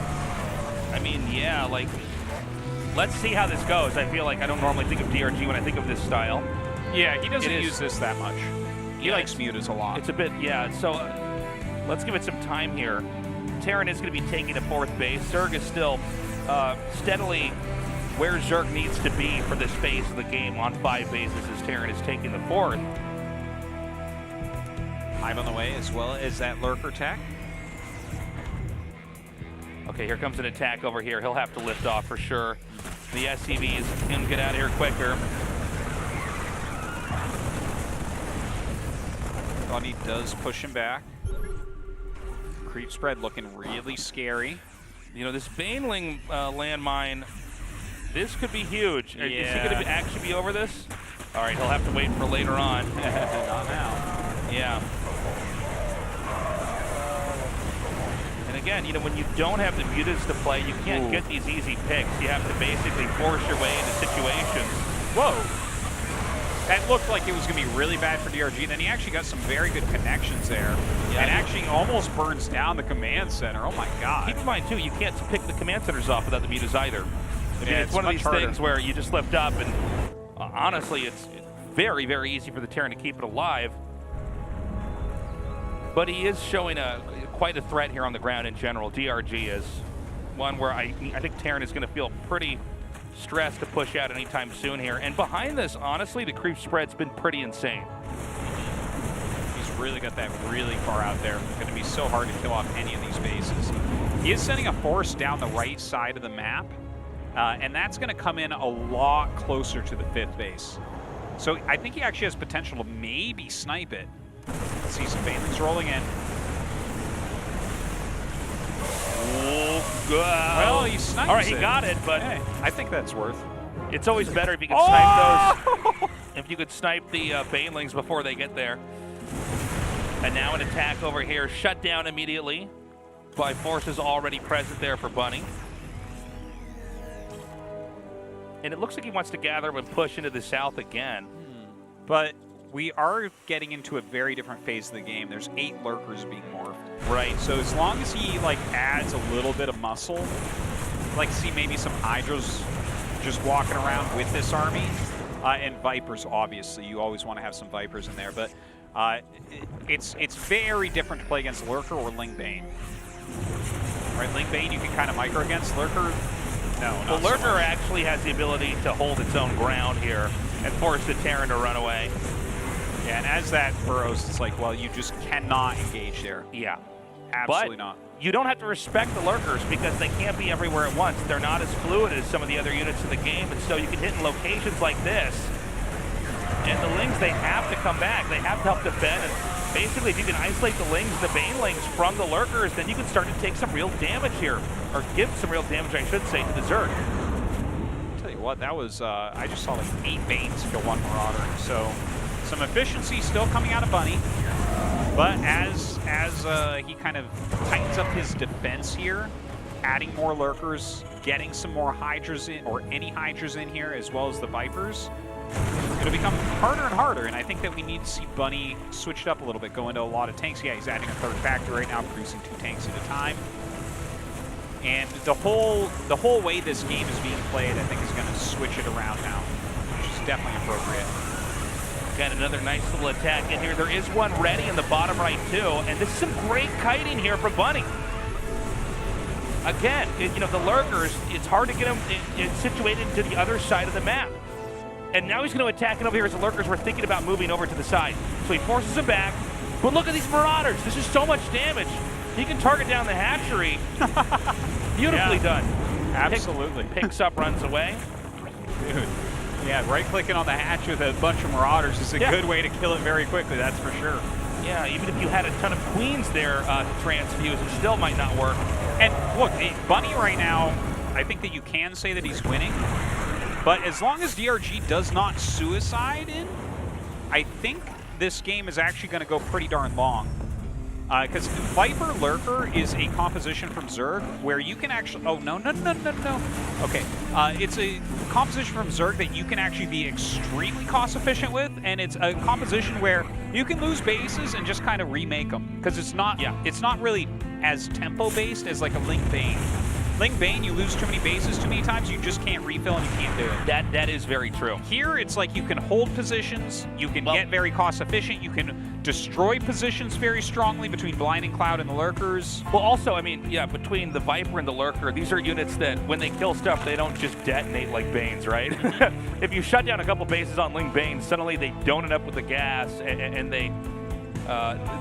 I mean, yeah, like, let's see how this goes. I feel like I don't normally think of DRG when I think of this style. Yeah, he doesn't use this that much. He likes mutas a lot. It's a bit, yeah. So let's give it some time here. Terran is going to be taking a 4th base. Zerg is still steadily where Zerg needs to be for this phase of the game on 5 bases as Terran is taking the 4th. 5 on the way, as well as that Lurker tech. Okay, here comes an attack over here. He'll have to lift off for sure. The SCVs can get out of here quicker. Bunny does push him back. Creep spread looking really scary. You know, this Baneling landmine, this could be huge. Yeah. Is he going to actually be over this? All right, he'll have to wait for later on. Not now. Yeah. And again, you know, when you don't have the mutants to play, you can't get these easy picks. You have to basically force your way into situations. Whoa. That looked like it was going to be really bad for DRG. Then he actually got some very good connections there. Yeah. And actually almost burns down the command center. Oh my god. Keep in mind, too, you can't pick the command centers off without the mutants either. I mean, Yeah, it's one of much these harder. things where you just lift up, and honestly, it's very, very easy for the Terran to keep it alive. But he is showing quite a threat here on the ground in general. DRG is one where I think Terran is going to feel pretty stressed to push out anytime soon here. And behind this, honestly, the creep spread's been pretty insane. He's really got that really far out there. Going to be so hard to kill off any of these bases. He is sending a force down the right side of the map, and that's going to come in a lot closer to the 5th base. So I think he actually has potential to maybe snipe it. Let's see some banelings rolling in. Oh, good. Well, he snipes All right, he it. got it, but Hey, I think that's worth. it's always better if you can snipe those. If you could snipe the banelings before they get there. And now an attack over here, shut down immediately by forces already present there for Bunny. And it looks like he wants to gather and push into the south again. But we are getting into a very different phase of the game. There's 8 lurkers being morphed. Right. So as long as he like adds a little bit of muscle, like see maybe some Hydras just walking around with this army, and Vipers obviously. You always want to have some Vipers in there, but it's very different to play against Lurker or Ling Bane. Right, Ling Bane you can kind of micro against. Lurker, no. Well, Not so Lurker much. actually has the ability to hold its own ground here and force the Terran to run away. Yeah, and as that burrows, it's like, well, you just cannot engage there. Yeah. Absolutely But not. you don't have to respect the Lurkers because they can't be everywhere at once. They're not as fluid as some of the other units in the game, and so you can hit in locations like this. And the Lings, they have to come back. They have to help defend. And basically, if you can isolate the Lings, the Banelings from the Lurkers, then you can start to take some real damage here. Or give some real damage, I should say, to the Zerg. Tell you what, that was, I just saw like 8 Banes kill 1 Marauder. So some efficiency still coming out of Bunny. But as he kind of tightens up his defense here, adding more Lurkers, getting some more Hydras in, or any Hydras in here, as well as the Vipers, it'll become harder and harder, and I think that we need to see Bunny switched up a little bit, go into a lot of tanks. Yeah, he's adding a 3rd factor right now, producing 2 tanks at a time. And the whole way this game is being played, I think, is going to switch it around now, which is definitely appropriate. Got another nice little attack in here. There is one ready in the bottom right, too. And this is some great kiting here for Bunny. Again, you know, the Lurkers, it's hard to get them situated to the other side of the map. And now he's going to attack it over here as the Lurkers were thinking about moving over to the side. So he forces them back. But look at these Marauders. This is so much damage. He can target down the hatchery. Beautifully done. Absolutely. Picks up, runs away. Dude. Yeah, right-clicking on the hatch with a bunch of Marauders is a good way to kill it very quickly, that's for sure. Yeah, even if you had a ton of Queens there to transfuse, it still might not work. And look, Bunny right now, I think that you can say that he's winning, but as long as DRG does not suicide in, I think this game is actually going to go pretty darn long. Because Viper Lurker is a composition from Zerg where you can actually... Oh, no. Okay. It's a composition from Zerg that you can actually be extremely cost efficient with, and it's a composition where you can lose bases and just kind of remake them. Because it's not really as tempo-based as like a Ling Bane. Ling Bane, you lose too many bases too many times, you just can't refill and you can't do it. That is very true. Here, it's like you can hold positions, you can get very cost efficient, you can destroy positions very strongly between Blinding Cloud and the Lurkers. Well, also, I mean, yeah, between the Viper and the Lurker, these are units that when they kill stuff, they don't just detonate like Banes, right? If you shut down a couple bases on Ling Bane, suddenly they don't end up with the gas, and they...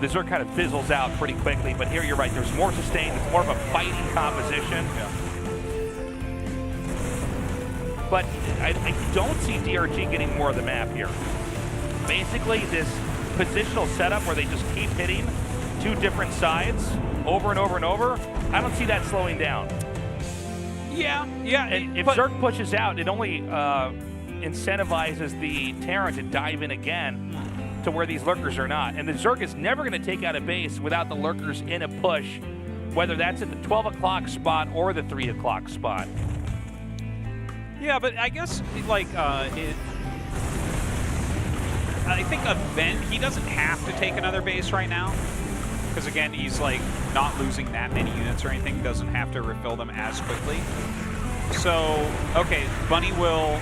the Zerg kind of fizzles out pretty quickly, but here you're right, there's more sustain, it's more of a fighting composition. Yeah. But I don't see DRG getting more of the map here. Basically, this positional setup where they just keep hitting 2 different sides over and over and over, I don't see that slowing down. Yeah. And if Zerg pushes out, it only incentivizes the Terran to dive in again to where these Lurkers are not. And the Zerg is never going to take out a base without the Lurkers in a push whether that's at the 12 o'clock spot or the 3 o'clock spot. Yeah, but I guess like I think Event, he doesn't have to take another base right now. Because again, he's like not losing that many units or anything, doesn't have to refill them as quickly. So, okay, Bunny will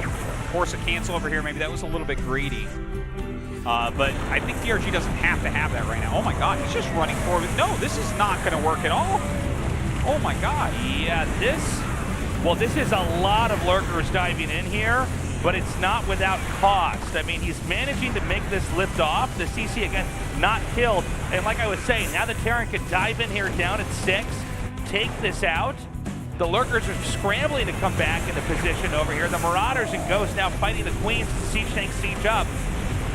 force a cancel over here. Maybe that was a little bit greedy. But I think DRG doesn't have to have that right now. Oh my god, he's just running forward. No, this is not going to work at all. Oh my god. Yeah, this is a lot of lurkers diving in here, but it's not without cost. I mean, he's managing to make this lift off. The CC, again, not killed. And like I was saying, now the Terran can dive in here down at 6, take this out. The lurkers are scrambling to come back into position over here. The Marauders and Ghosts now fighting the Queens. The siege tanks siege up.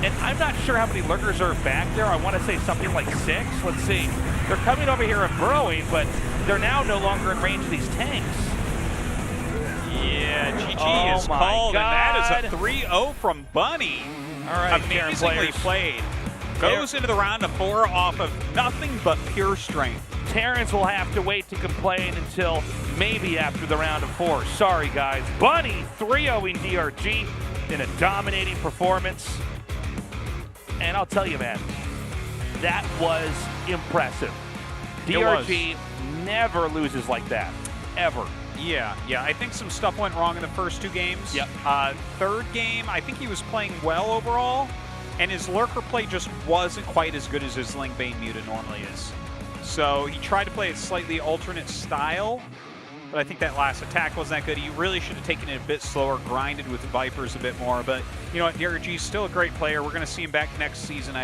And I'm not sure how many lurkers are back there. I want to say something like 6. Let's see. They're coming over here and burrowing, but they're now no longer in range of these tanks. Yeah, GG is called, and that is a 3-0 from Bunny. All right, amazingly played. Goes into the round of 4 off of nothing but pure strength. Terrans will have to wait to complain until maybe after the round of 4. Sorry, guys. Bunny 3-0ing DRG in a dominating performance. And I'll tell you, man, that was impressive. DRG never loses like that, ever. Yeah, I think some stuff went wrong in the first 2 games. Yep. Third game, I think he was playing well overall, and his lurker play just wasn't quite as good as his Ling Bane Muta normally is. So he tried to play a slightly alternate style, but I think that last attack wasn't that good. He really should have taken it a bit slower, grinded with the Vipers a bit more. But you know what, DRG's still a great player. We're going to see him back next season.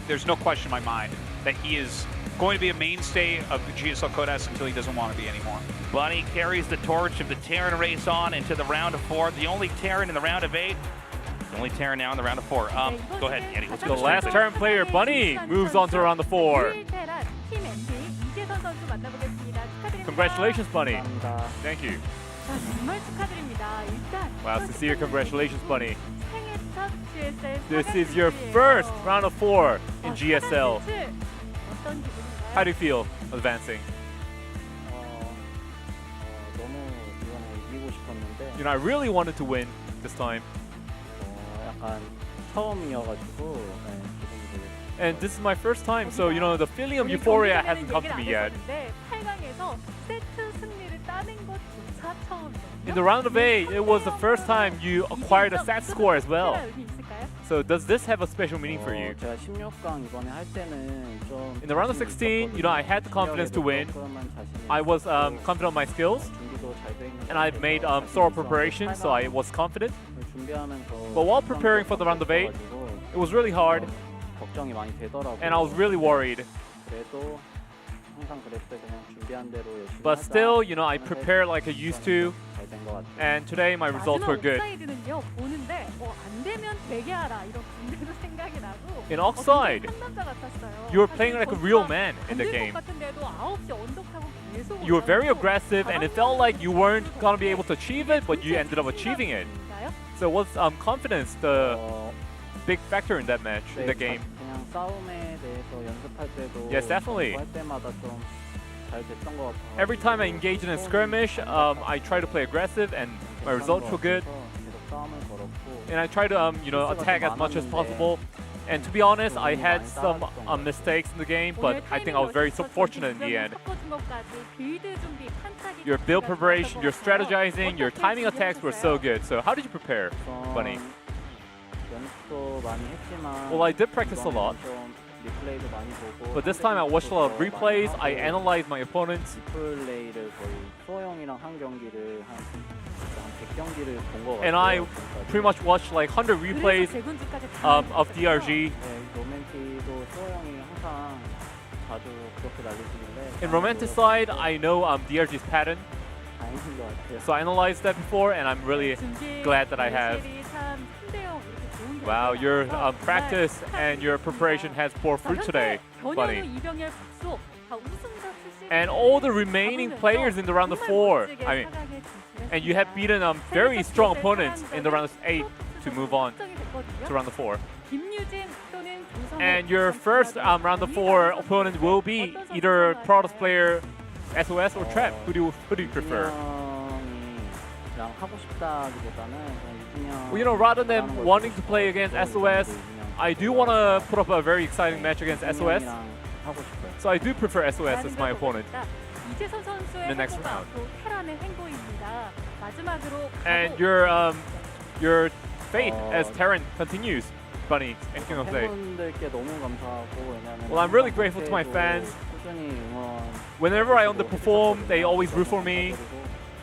There's no question in my mind that he is going to be a mainstay of the GSL Codas until he doesn't want to be anymore. Bunny carries the torch of the Terran race on into the round of 4. The only Terran in the round of 8. The only Terran now in the round of 4. Go ahead, Andy. Let's go. The last Terran player, Bunny, moves on to round of 4. Congratulations, Bunny. Thank you. Wow, sincere congratulations, Bunny. This is your first round of 4 in GSL. How do you feel advancing? You know, I really wanted to win this time. And this is my first time, so you know, the feeling of euphoria hasn't come to me yet. In the round of 8, it was the first time you acquired a set score as well. So does this have a special meaning for you? In the round of 16, you know, I had the confidence to win. I was confident on my skills, and I made thorough preparation, so I was confident. But while preparing for the round of 8, it was really hard, and I was really worried. But still, you know, I prepared like I used to, and today my results were good. In Oxide, you were playing like a real man in the game. You were very aggressive, and it felt like you weren't going to be able to achieve it, but you ended up achieving it. So was confidence the big factor in that match, in the game? Yes, definitely. Every time I engage in a skirmish, I try to play aggressive, and my results were good. And I try to, you know, attack as much as possible. And to be honest, I had some mistakes in the game, but I think I was very fortunate in the end. Your build preparation, your strategizing, your timing attacks were so good. So how did you prepare, Bunny? Well, I did practice a lot. But this time I watched a lot of replays, I analyzed my opponents. And I pretty much watched like 100 replays of DRG. In Romanticide, I know DRG's pattern. So I analyzed that before, and I'm really glad that I have. Wow, your practice and your preparation has bore fruit today, Bunny. And all the remaining players in the round of 4, I mean, and you have beaten very strong opponents in the round of 8 to move on to round of 4. And your first round of 4 opponent will be either Protoss player SOS or Trap? Who do you prefer? 그냥 하고 싶다기보다는 그냥 Well, you know, rather than wanting to play against SOS, I do want to put up a very exciting match against SOS. 하고 싶어요. So I do prefer SOS as my opponent. 이재선 선수의 the next 행보가 round. 앞으로 테란의 행보입니다. 마지막으로 And 가고 your fate as Terran continues, Bunny and King of Day. 팬분들께 너무 감사하고 왜냐면 Well, I'm really grateful to my fans. 꾸준히 응원. Whenever I underperform, they always root for me.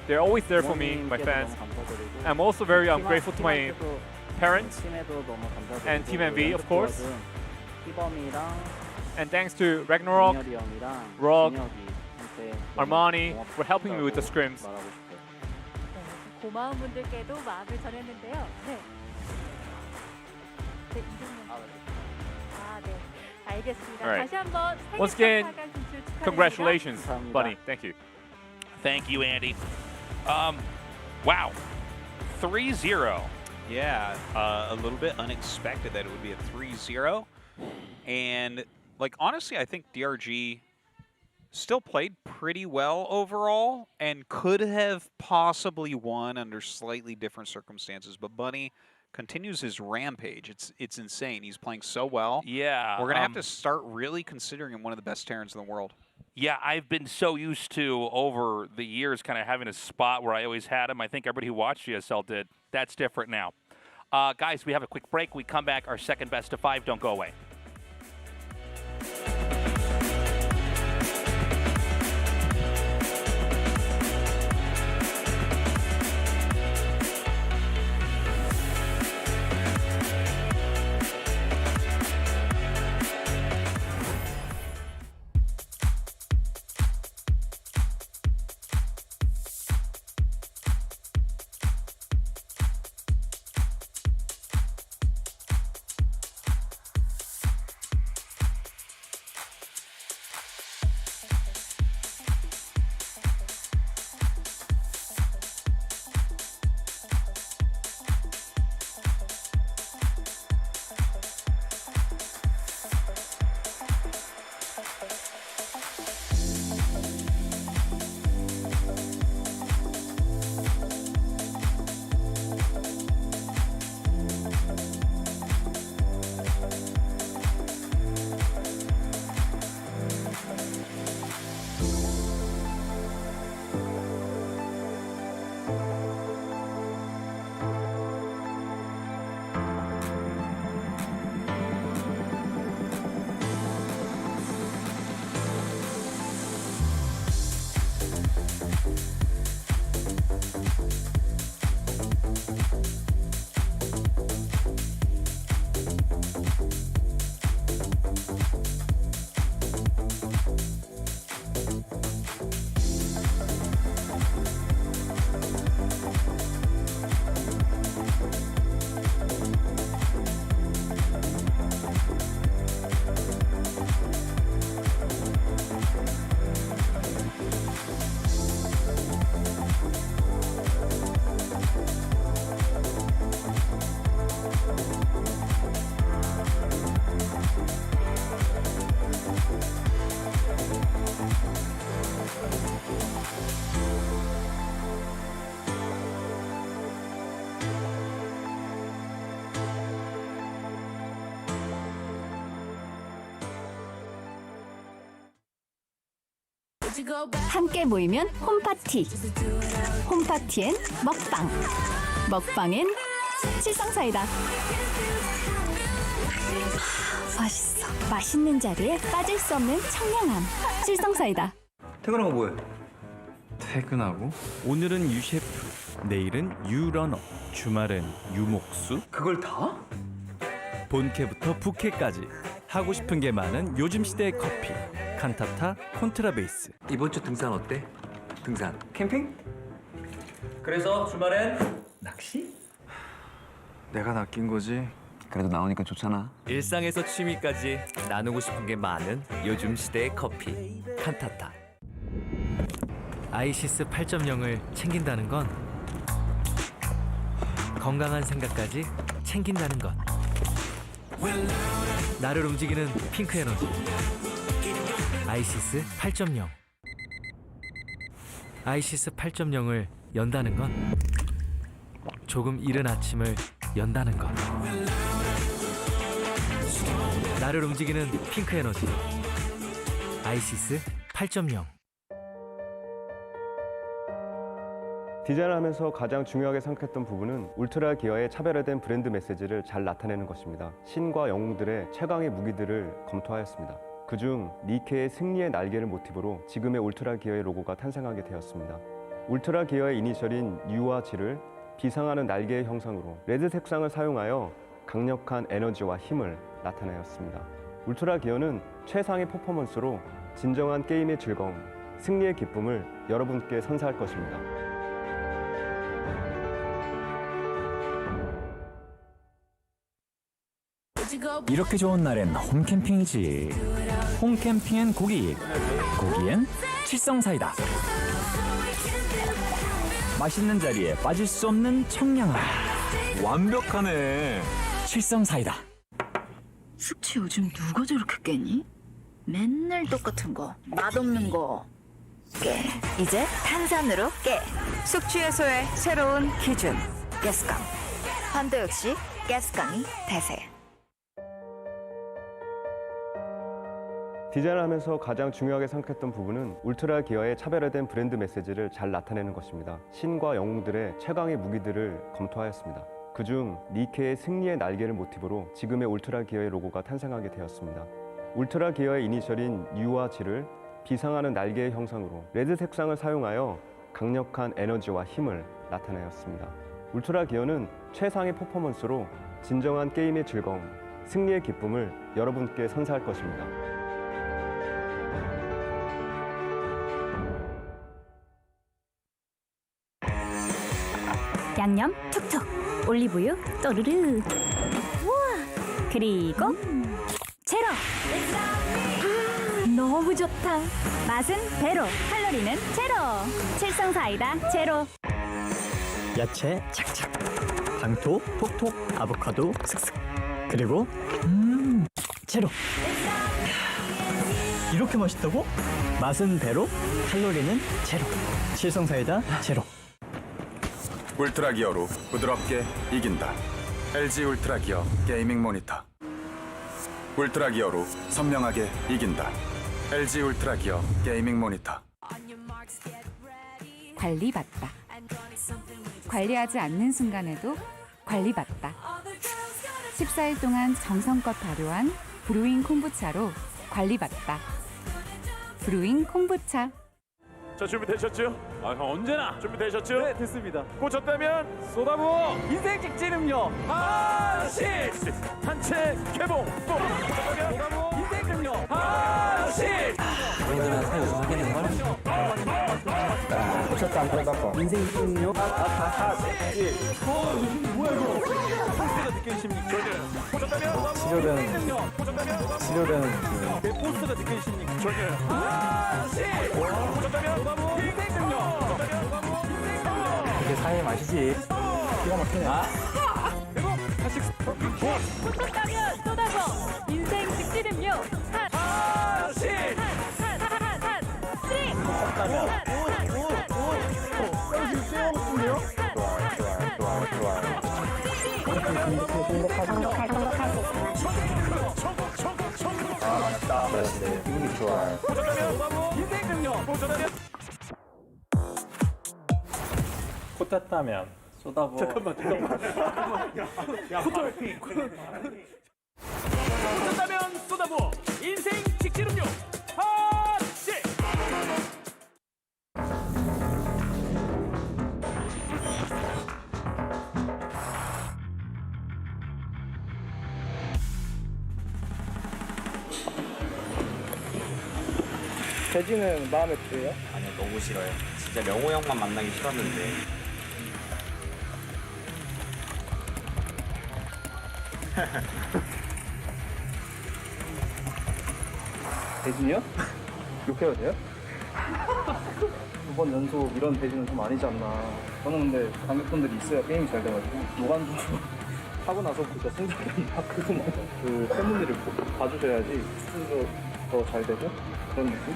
They're always there for me, my 부모님께도 fans. 너무 감사드리고, I'm also very grateful to my 팀한테도, parents. 팀에도 너무 감사드리고, and Team NV, of course. 희범이랑 And thanks to Ragnarok, 민열이 형이랑 Rock, 진혁이한테 너무 Armani 고맙다고 for helping me with the scrims. 말하고 싶어요. 고마운 분들께도 마음을 전했는데요. 네. 네, 네. 알겠습니다. Alright. 다시 한번 Once again, 4강 진출 축하드립니다. Congratulations, 감사합니다. Bunny. Thank you. Thank you, Andy. Wow. 3-0. Yeah, a little bit unexpected that it would be a 3-0. And, like, honestly, I think DRG still played pretty well overall and could have possibly won under slightly different circumstances. But Bunny continues his rampage. It's insane. He's playing so well. Yeah. We're going to have to start really considering him one of the best Terrans in the world. Yeah, I've been so used to, over the years, kind of having a spot where I always had him. I think everybody who watched GSL did. That's different now. Guys, we have a quick break. We come back, our second best of 5. Don't go away. 함께 모이면 홈파티. 홈파티엔 먹방. 먹방엔 칠성사이다. 맛있어. 맛있는 자리에 빠질 수 없는 청량함. 칠성사이다. 퇴근하고 뭐해? 퇴근하고 오늘은 유 셰프, 내일은 유러너, 주말엔 유목수. 그걸 다? 본캐부터 부캐까지 하고 싶은 게 많은 요즘 시대의 커피. 칸타타 콘트라베이스. 이번 주 등산 어때? 등산, 캠핑? 그래서 주말엔 낚시? 내가 낚인 거지. 그래도 나오니까 좋잖아. 일상에서 취미까지 나누고 싶은 게 많은 요즘 시대의 커피 칸타타. 아이시스 8.0을 챙긴다는 건 건강한 생각까지 챙긴다는 것. 나를 움직이는 핑크 에너지 아이시스 8.0. 아이시스 8.0을 연다는 건 조금 이른 아침을 연다는 것. 나를 움직이는 핑크 에너지 아이시스 8.0. 디자인을 하면서 가장 중요하게 생각했던 부분은 울트라 기어의 차별화된 브랜드 메시지를 잘 나타내는 것입니다. 신과 영웅들의 최강의 무기들을 검토하였습니다. 그중 니케의 승리의 날개를 모티브로 지금의 울트라 기어의 로고가 탄생하게 되었습니다. 울트라 기어의 이니셜인 U와 G를 비상하는 날개의 형상으로 레드 색상을 사용하여 강력한 에너지와 힘을 나타내었습니다. 울트라 기어는 최상의 퍼포먼스로 진정한 게임의 즐거움, 승리의 기쁨을 여러분께 선사할 것입니다. 이렇게 좋은 날엔 홈캠핑이지. 홈캠핑엔 고기, 고기엔 칠성사이다. 맛있는 자리에 빠질 수 없는 청량함. 완벽하네. 칠성사이다. 숙취 요즘 누가 저렇게 깨니? 맨날 똑같은 거, 맛없는 거 깨. 이제 탄산으로 깨. 숙취 해소의 새로운 기준. 가스강. 환도 역시 가스강이 대세. 디자인을 하면서 가장 중요하게 생각했던 부분은 울트라 기어의 차별화된 브랜드 메시지를 잘 나타내는 것입니다. 신과 영웅들의 최강의 무기들을 검토하였습니다. 그중 니케의 승리의 날개를 모티브로 지금의 울트라 기어의 로고가 탄생하게 되었습니다. 울트라 기어의 이니셜인 U와 G를 비상하는 날개의 형상으로 레드 색상을 사용하여 강력한 에너지와 힘을 나타내었습니다. 울트라 기어는 최상의 퍼포먼스로 진정한 게임의 즐거움, 승리의 기쁨을 여러분께 선사할 것입니다. 양념 툭툭, 올리브유 또르르. 우와, 그리고 제로. 너무 좋다. 맛은 배로, 칼로리는 제로. 칠성사이다 제로. 야채 착착, 당토 톡톡, 아보카도 슥슥. 그리고 제로. 이렇게 맛있다고? 맛은 배로, 칼로리는 제로. 칠성사이다 제로. 울트라 기어로 부드럽게 이긴다. LG 울트라 기어 게이밍 모니터. 울트라 기어로 선명하게 이긴다. LG 울트라 기어 게이밍 모니터. 관리받다. 관리하지 않는 순간에도 관리받다. 14일 동안 정성껏 발효한 브루잉 콤부차로 관리받다. 브루잉 콤부차. 자, 준비되셨죠? 아, 언제나 준비되셨죠? 네, 됐습니다. 꽂혔다면 쏟아부어. 인생 직진 음료 하나씩 단체 개봉. 또 쏟아부어. 인생 음료 하나씩. 너희들은 새 우승 하겠는 걸? 꽂혔다 안 꽂았고. 인생 음료. 뭐야 이거? 포스가 느껴지십니까? 꽂혔다면 치료된 포스가 느껴지십니까? 전혀. 하나씩. 꽂혔다면 인생 음료. 이게 사의 맛이지. 기가 막히네. 꽂혔다면 쏟아서 인생 직진 음료. 하나씩. 기분이 좋아요. 인생 음료. 꽂혔다면. 꽂혔다면 쏟아부어. 잠깐만. 꽂혔다면 쏟아부어. 인생 직진 음료. 하나씩. 돼지는 마음에 들어요? 아니요, 너무 싫어요. 진짜 명호 형만 만나기 싫었는데. 돼지요? 욕해도 돼요? 두 번 연속 이런 돼지는 좀 아니지 않나. 저는 근데 관객분들이 있어야 게임이 잘 돼가지고 노관중 하고 나서부터 생각이 막 그만 그 팬분들이 봐주셔야지 수준도 더 잘 되고 그런 느낌?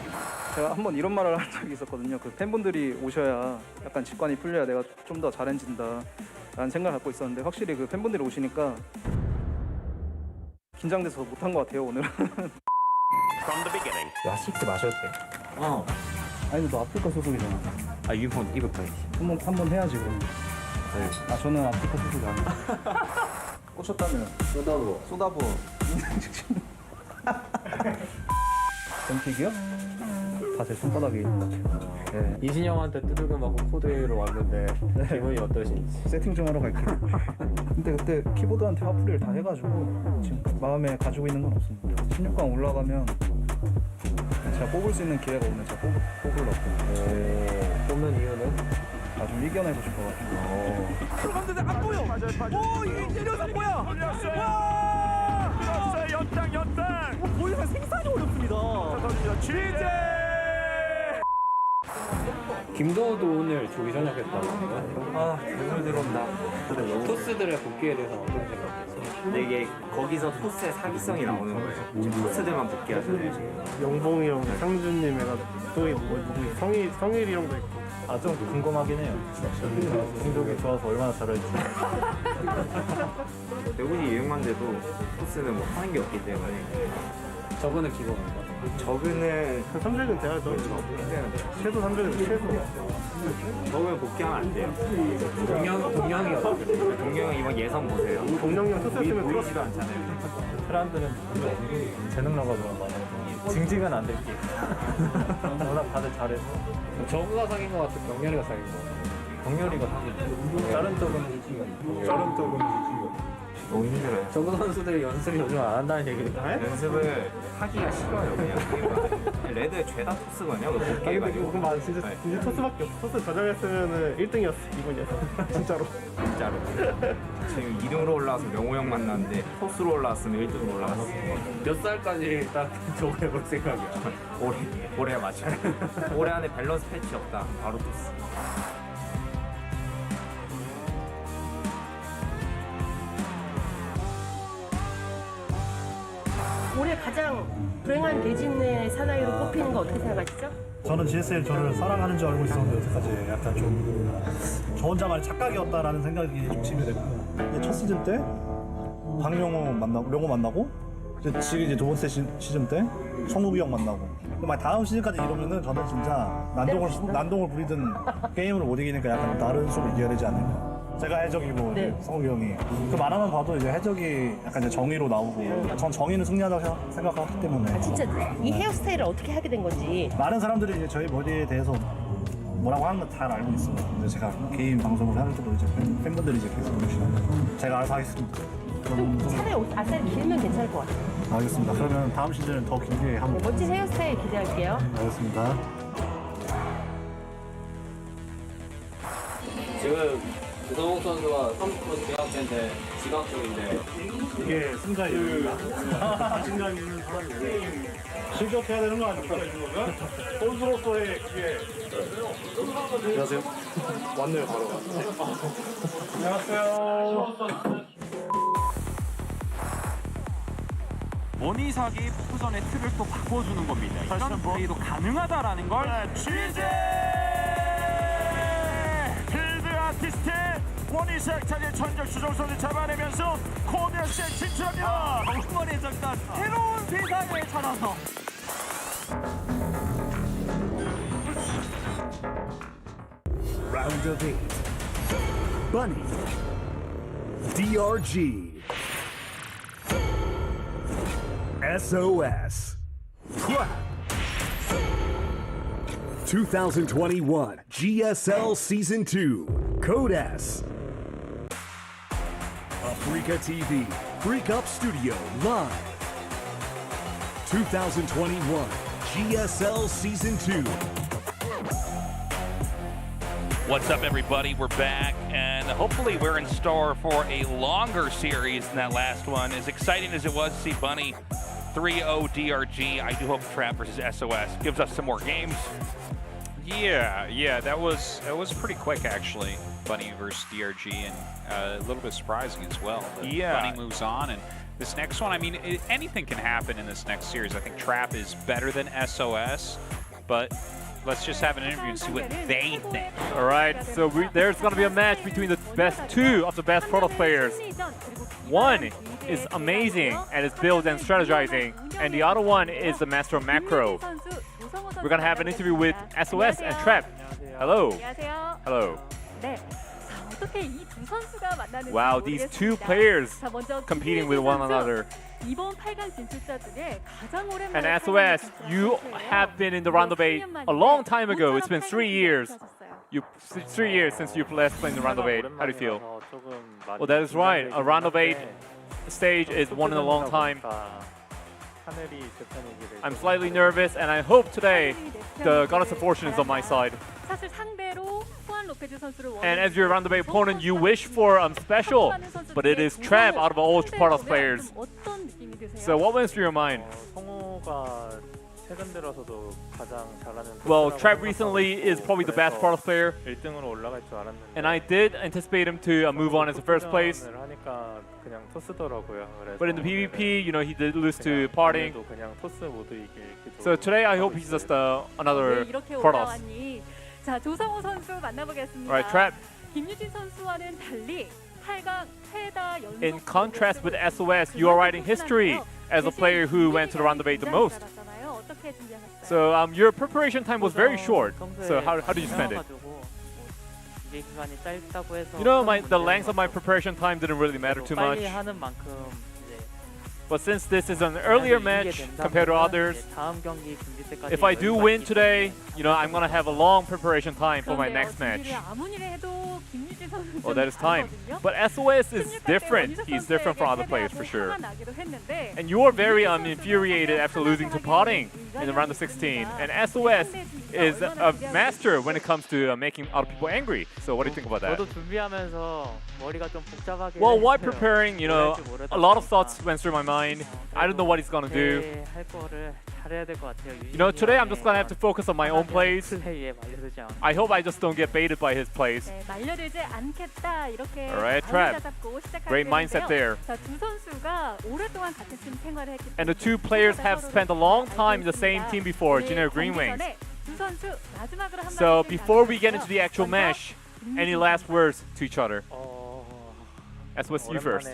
제가 한번 이런 말을 한 적이 있었거든요. 그 팬분들이 오셔야 약간 직관이 풀려야 내가 좀 더 잘해진다라는 생각을 갖고 있었는데 확실히 그 팬분들이 오시니까 긴장돼서 못한 것 같아요 오늘은. 야, 식스 마셔도 돼. 아니 너 아프리카 소속이잖아. 아, 유니폼 입을 거야. 한번 해야지 그럼. 아 저는 아프리카 소속이 아니에요. 꽂혔다면 쏟아부어. 뱀픽이요? 다 제 손바닥에 있는 것 같아요. 네. 이진이 형한테 두들겨 맞고 코드로 왔는데 기분이 어떠신지? 세팅 좀 하러 갈게요. 근데 그때 키보드한테 화풀이를 다 해가지고 지금 마음에 가지고 있는 건 없습니다. 16강 올라가면 제가 뽑을 수 있는 기회가 오면 제가 뽑으려고. 뽑는 이유는? 좀 이겨내고 싶어가지고. 들어갔는데 안 보여. 오, 이게 때려서 뭐야? 와! 들었어요. 연땅. 보이가 생산이 어렵습니다. 취재. 김도호도 오늘 조기 전역했다고 하네요. 눈물 들어온다. 토스들의 복귀에 대해서 어떤 생각이세요? 근데 이게 거기서 토스의 사기성이 나오는 거예요. 지금 토스들만 복귀하잖아요. 영봉이 형, 상준님 해가지고 또 성일이 형도 있고. 좀 궁금하긴 해요. 성적이 좋아서 얼마나 잘할지. 대군이 유행만 돼도 토스는 뭐 하는 게 없기 때문에. 저거는 기본인가? 저그는 300은 돼야죠. 최소 300은 최소. 저그는 복귀하면 안 돼요. 동영이 어떻게 돼요? 동영이 이번 예선 보세요. 동영이 형 토스였으면 보이지도 않잖아요. 사람들은 재능 나가더만 많아요. 징징은 안 될게. 워낙 다들 잘해서. 저그가 사귄 것 같아? 경렬이가 사귄 것 같아? 경렬이가 사귄 것 같아. 다른 쪽은 너무 힘들어요. 저그 선수들이 연습을 요즘 안 한다는 얘기를 연습을 하기가 싫어요. 그냥 레드에 죄다 토스거든요. 복귀해가지고. 그건 진짜 토스밖에 없어. 토스 저장했으면 1등이었어 이번이었어. 진짜로. 지금 2등으로 올라와서 명호 형 만났는데 토스로 올라왔으면 1등으로 올라왔어. 몇 살까지 딱 저거 해볼 생각이야? 올해 맞죠. 올해 안에 밸런스 패치 없다. 바로 토스. 올해 가장 불행한 대진의 사나이로 꼽히는 거 어떻게 생각하시죠? 저는 GSL 저를 사랑하는 줄 알고 있었는데 여태까지 약간 좀 저 혼자만의 착각이었다라는 생각이 좀 지게 됐고요. 첫 시즌 때 박명호 만나고 지금 이제 두 번째 시즌 때 성욱이 형 만나고 막 다음 시즌까지 이러면은 저는 진짜 난동을 부리든 게임을 못 이기니까 약간 다른 수로 이겨야 되지 않을까. 제가 해적이고 성욱이 형이 그 말하면 봐도 이제 해적이 약간 이제 정의로 나오고 전 정의는 승리하다고 생각하기 때문에 진짜 이 헤어스타일을 어떻게 하게 된 건지 많은 사람들이 이제 저희 머리에 대해서 뭐라고 하는 거 잘 알고 있어요. 근데 제가 개인 방송을 할 때도 이제 팬분들이 이제 계속 보시면 제가 알아서 하겠습니다. 차라리 아싸리 길면 괜찮을 것 같아요. 알겠습니다. 그러면 다음 시즌은 더 길게 한번 멋진 헤어스타일 기대할게요. 알겠습니다. 지금 구성욱 선수가 3프로 계약된데 지각 중인데 이게 승자예요. 자신감 있는 사람이 실격해야 되는 거 아닙니까? 선수로서의 그게 안녕하세요. 왔네요 바로. 안녕하세요. 머니 사기 포전의 틀을 또 바꿔주는 겁니다. 이런 플레이도 가능하다라는 걸 취재! 필드 아티스트 원희색 차례 천적 수정선을 잡아내면서 코드스에 진출합니다. 엉머리의 적단 새로운 세상을 찾아서 Round of 8. Bunny. DRG. SOS. Crap. 2021 GSL Season 2. Code S. Africa TV. Freak Up Studio Live. 2021 GSL Season 2. What's up, everybody? We're back, and hopefully we're in store for a longer series than that last one. As exciting as it was to see Bunny 3-0 DRG, I do hope Trap versus SOS gives us some more games. Yeah, that was pretty quick actually. Bunny versus DRG, and a little bit surprising as well. Yeah. Bunny moves on, and this next one, I mean, anything can happen in this next series. I think Trap is better than SOS, but let's just have an interview and see what they think. All right, so there's going to be a match between the best two of the best Protoss players. One is amazing and is build and strategizing, and the other one is the master of macro. We're going to have an interview with SOS and Trap. Hello. Hello. Wow, these two players competing with one another. And SOS, you have been in the round of 8 a long time ago. It's been 3 years. 3 years since you've last played in the round of 8. How do you feel? Well, that is right. A round of 8 stage is one in a long time. I'm slightly nervous, and I hope today the Goddess of Fortune is on my side. And as your round of 8 opponent, you wish for special, but it is Trap out of all Protoss players. So what went through your mind? Well, Trap recently is probably the best Protoss player, and I did anticipate him to move on as a first place. But in the PvP, you know, he did lose to Parting. So today I hope he's just another Protoss. Alright, Trap. In contrast with SOS, you are writing history as a player who went to the round of 8 the most. So your preparation time was very short. So how did you spend it? You know, the length of my preparation time didn't really matter too much. But since this is an earlier match compared to others, if I do win today, you know, I'm going to have a long preparation time for my next match. Well, that is time. But SOS is different. He's different from other players for sure. And you are very infuriated after losing to Potting in the round of 16. And SOS is a master when it comes to making other people angry. So what do you think about that? Well, while preparing, you know, a lot of thoughts went through my mind. I don't know what he's gonna do. You know, today I'm just gonna have to focus on my own plays. I hope I just don't get baited by his plays. Alright, Trap. Great mindset there. And the two players have spent a long time in the same team before, generic Green Wings. So before we get into the actual match, any last words to each other? SOS, you first.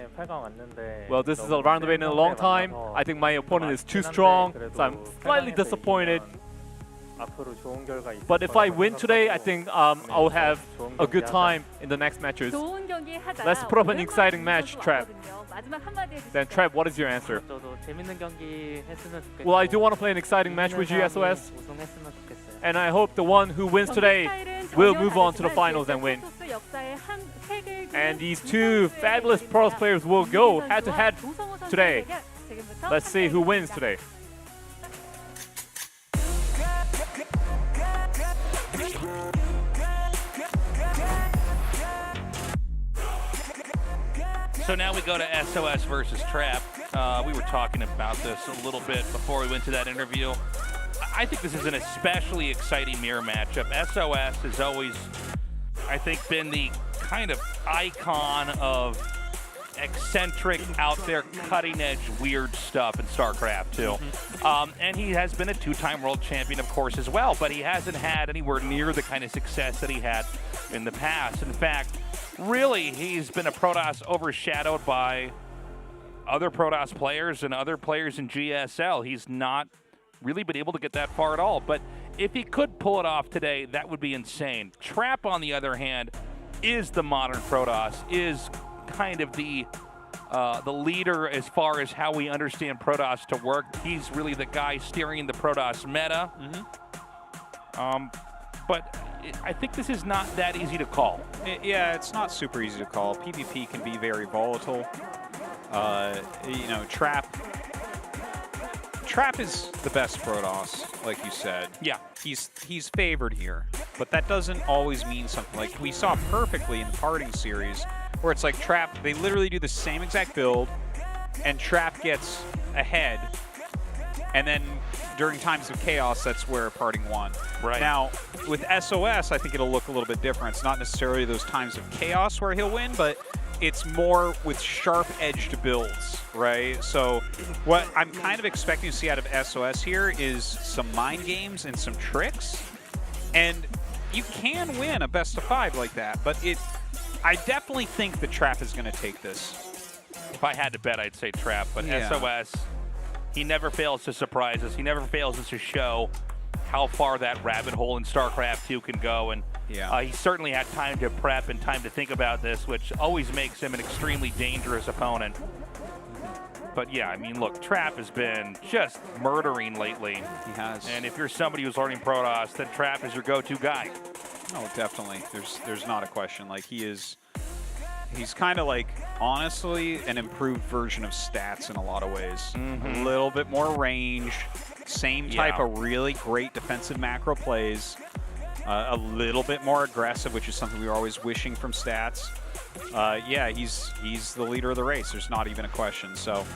Well, this is a round of 8 in a long time. I think my opponent is too strong, so I'm slightly disappointed. But if I win today, I think I'll have a good time in the next matches. Let's put up an exciting match, Trap. Then Trap, what is your answer? Well, I do want to play an exciting match with you, SOS. And I hope the one who wins today will move on to the finals and win. And these two fabulous Protoss players will go head-to-head today. Let's see who wins today. So now we go to SOS versus Trap. We were talking about this a little bit before we went to that interview. I think this is an especially exciting mirror matchup. SOS has always, I think, been the kind of icon of eccentric, out there, cutting-edge, weird stuff in StarCraft, too. And he has been a two-time world champion, of course, as well, but he hasn't had anywhere near the kind of success that he had in the past. In fact, really, he's been a Protoss overshadowed by other Protoss players and other players in GSL. He's not really been able to get that far at all. But if he could pull it off today, that would be insane. Trap, on the other hand, is the modern Protoss, is kind of the leader as far as how we understand Protoss to work. He's really the guy steering the Protoss meta. But I think this is not that easy to call. Yeah, it's not super easy to call. PvP can be very volatile. You know, Trap is the best Protoss, like you said. Yeah. He's favored here, but that doesn't always mean something. Like we saw perfectly in the Parting series, where it's like Trap, they literally do the same exact build, and Trap gets ahead, and then during times of chaos, that's where Parting won. Right. Now, with SOS, I think it'll look a little bit different. It's not necessarily those times of chaos where he'll win, but it's more with sharp-edged builds, right? So what I'm kind of expecting to see out of SOS here is some mind games and some tricks. And you can win a best of 5 like that, but I definitely think the Trap is going to take this. If I had to bet, I'd say Trap, but Yeah. SOS, he never fails to surprise us. He never fails us to show how far that rabbit hole in StarCraft 2 can go, and he certainly had time to prep and time to think about this, which always makes him an extremely dangerous opponent. But yeah, I mean, look, Trap has been just murdering lately. He has. And if you're somebody who's learning Protoss, then Trap is your go-to guy. Oh, definitely. There's not a question. Like, he's kind of like, honestly, an improved version of Stats in a lot of ways. A little bit more range, same type of really great defensive macro plays, a little bit more aggressive, which is something we were always wishing from Stats. Yeah, he's the leader of the race. There's not even a question. So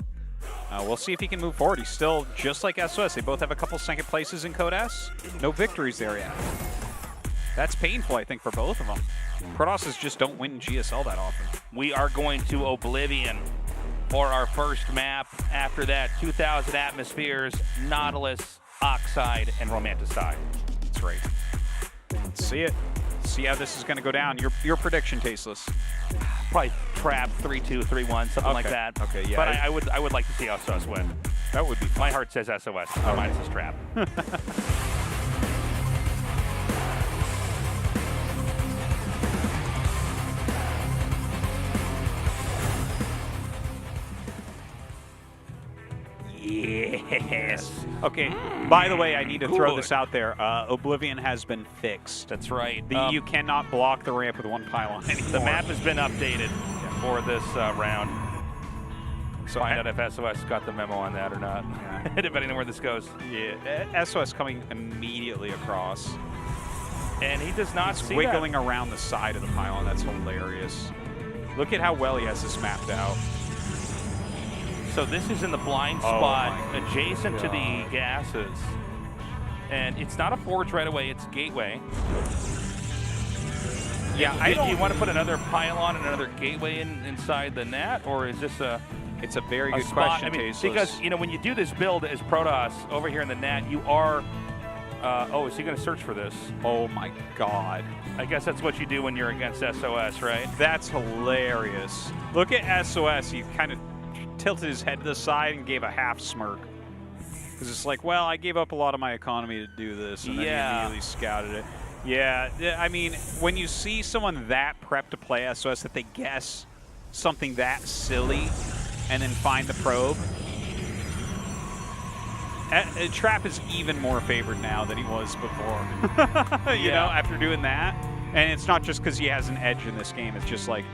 we'll see if he can move forward. He's still just like SOS. They both have a couple second places in Code S. No victories there yet. That's painful, I think, for both of them. Protosses just don't win GSL that often. We are going to Oblivion for our first map. After that, 2,000 atmospheres, Nautilus, Oxide, and Romanticide. That's right. Let's see it. See how this is going to go down. Your prediction, Tasteless. Probably Trap 3-2, 3-1, something like that. Okay, yeah. But I would like to see SOS win. That would be fun. My heart says SOS. Mine says Trap. Yes. Okay, by the way, I need to throw this out there. Oblivion has been fixed. That's right. You cannot block the ramp with one pylon anymore. The map has been updated for this round. So find out if SOS got the memo on that or not, depending on where this goes. Yeah, SOS coming immediately across. And he does not see wiggling around the side of the pylon. That's hilarious. Look at how well he has this mapped out. So this is in the blind spot adjacent to the gases. And it's not a forge right away, it's gateway. Yeah, do you want to put another pylon and another gateway inside the net, or is this a... It's a very good question, I mean, Tasteless. because, you know, when you do this build as Protoss over here in the net, you are... oh, is he going to search for this? Oh my God. I guess that's what you do when you're against SOS, right? That's hilarious. Look at SOS. He kind of tilted his head to the side and gave a half smirk. Because it's like, well, I gave up a lot of my economy to do this, and then he immediately scouted it. Yeah, I mean, when you see someone that prepped to play SOS, that they guess something that silly and then find the probe, Trap is even more favored now than he was before. You know, after doing that. And it's not just because he has an edge in this game. It's just like,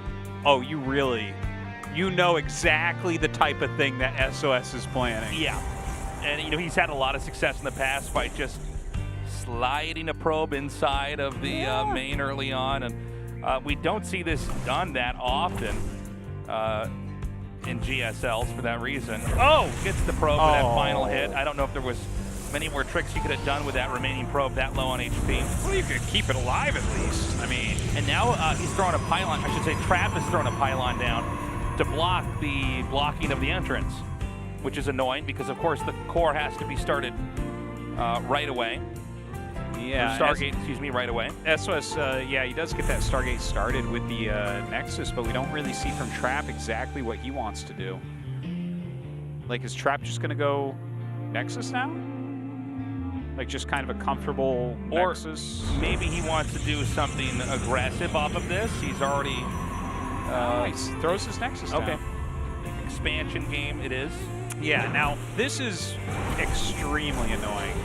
oh, you know exactly the type of thing that SOS is planning. Yeah. And, you know, he's had a lot of success in the past by just sliding a probe inside of the main early on. And we don't see this done that often in GSLs for that reason. Oh, gets the probe for that final hit. I don't know if there was many more tricks you could have done with that remaining probe that low on HP. Well, you could keep it alive at least. I mean, and now he's throwing a pylon. I should say Trap is throwing a pylon down to block the blocking of the entrance, which is annoying because, of course, the core has to be started right away. Yeah, Stargate, excuse me, right away. SOS, yeah, he does get that Stargate started with the Nexus, but we don't really see from Trap exactly what he wants to do. Like, is Trap just going to go Nexus now? Like, just kind of a comfortable Nexus? Or maybe he wants to do something aggressive off of this. He's already... nice. Throws his Nexus down. Okay. Expansion game it is. Yeah, now, this is extremely annoying.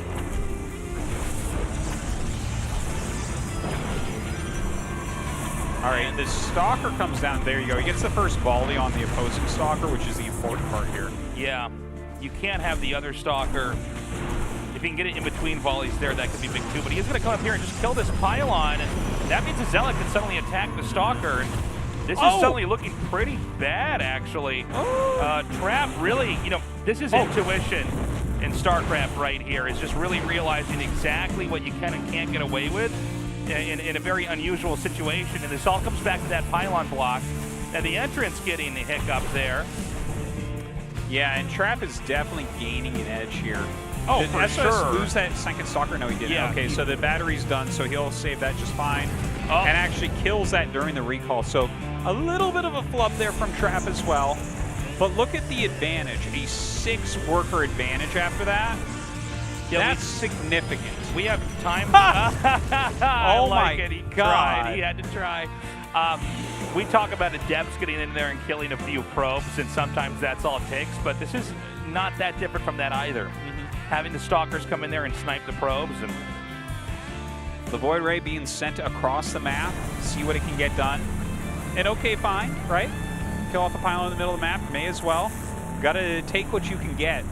All right, the Stalker comes down. There you go. He gets the first volley on the opposing Stalker, which is the important part here. Yeah, you can't have the other Stalker. If you can get it in between volleys there, that could be big too. But he's going to come up here and just kill this pylon. And that means the Zealot can suddenly attack the Stalker. And this is suddenly looking pretty bad, actually. Trap really, you know, this is intuition in StarCraft right here. Is just really realizing exactly what you can and can't get away with in a very unusual situation. And this all comes back to that pylon block. And the entrance getting the hiccup there. Yeah, and Trap is definitely gaining an edge here. Oh, Did for SOS sure. lose that second stalker? No, he didn't. Yeah, Okay, so the battery's done, so he'll save that just fine. Oh. And actually kills that during the recall. So a little bit of a flub there from Trap as well. But look at the advantage. A 6-worker advantage after that. Yeah, That's significant. We have time. Oh like my it. He God. tried. He had to try. We talk about adepts getting in there and killing a few probes, and sometimes that's all it takes. But this is not that different from that either. Having the stalkers come in there and snipe the probes, and The Void Ray being sent across the map, see what it can get done. And okay, fine, right? Kill off the pylon in the middle of the map, may as well. Gotta take what you can get.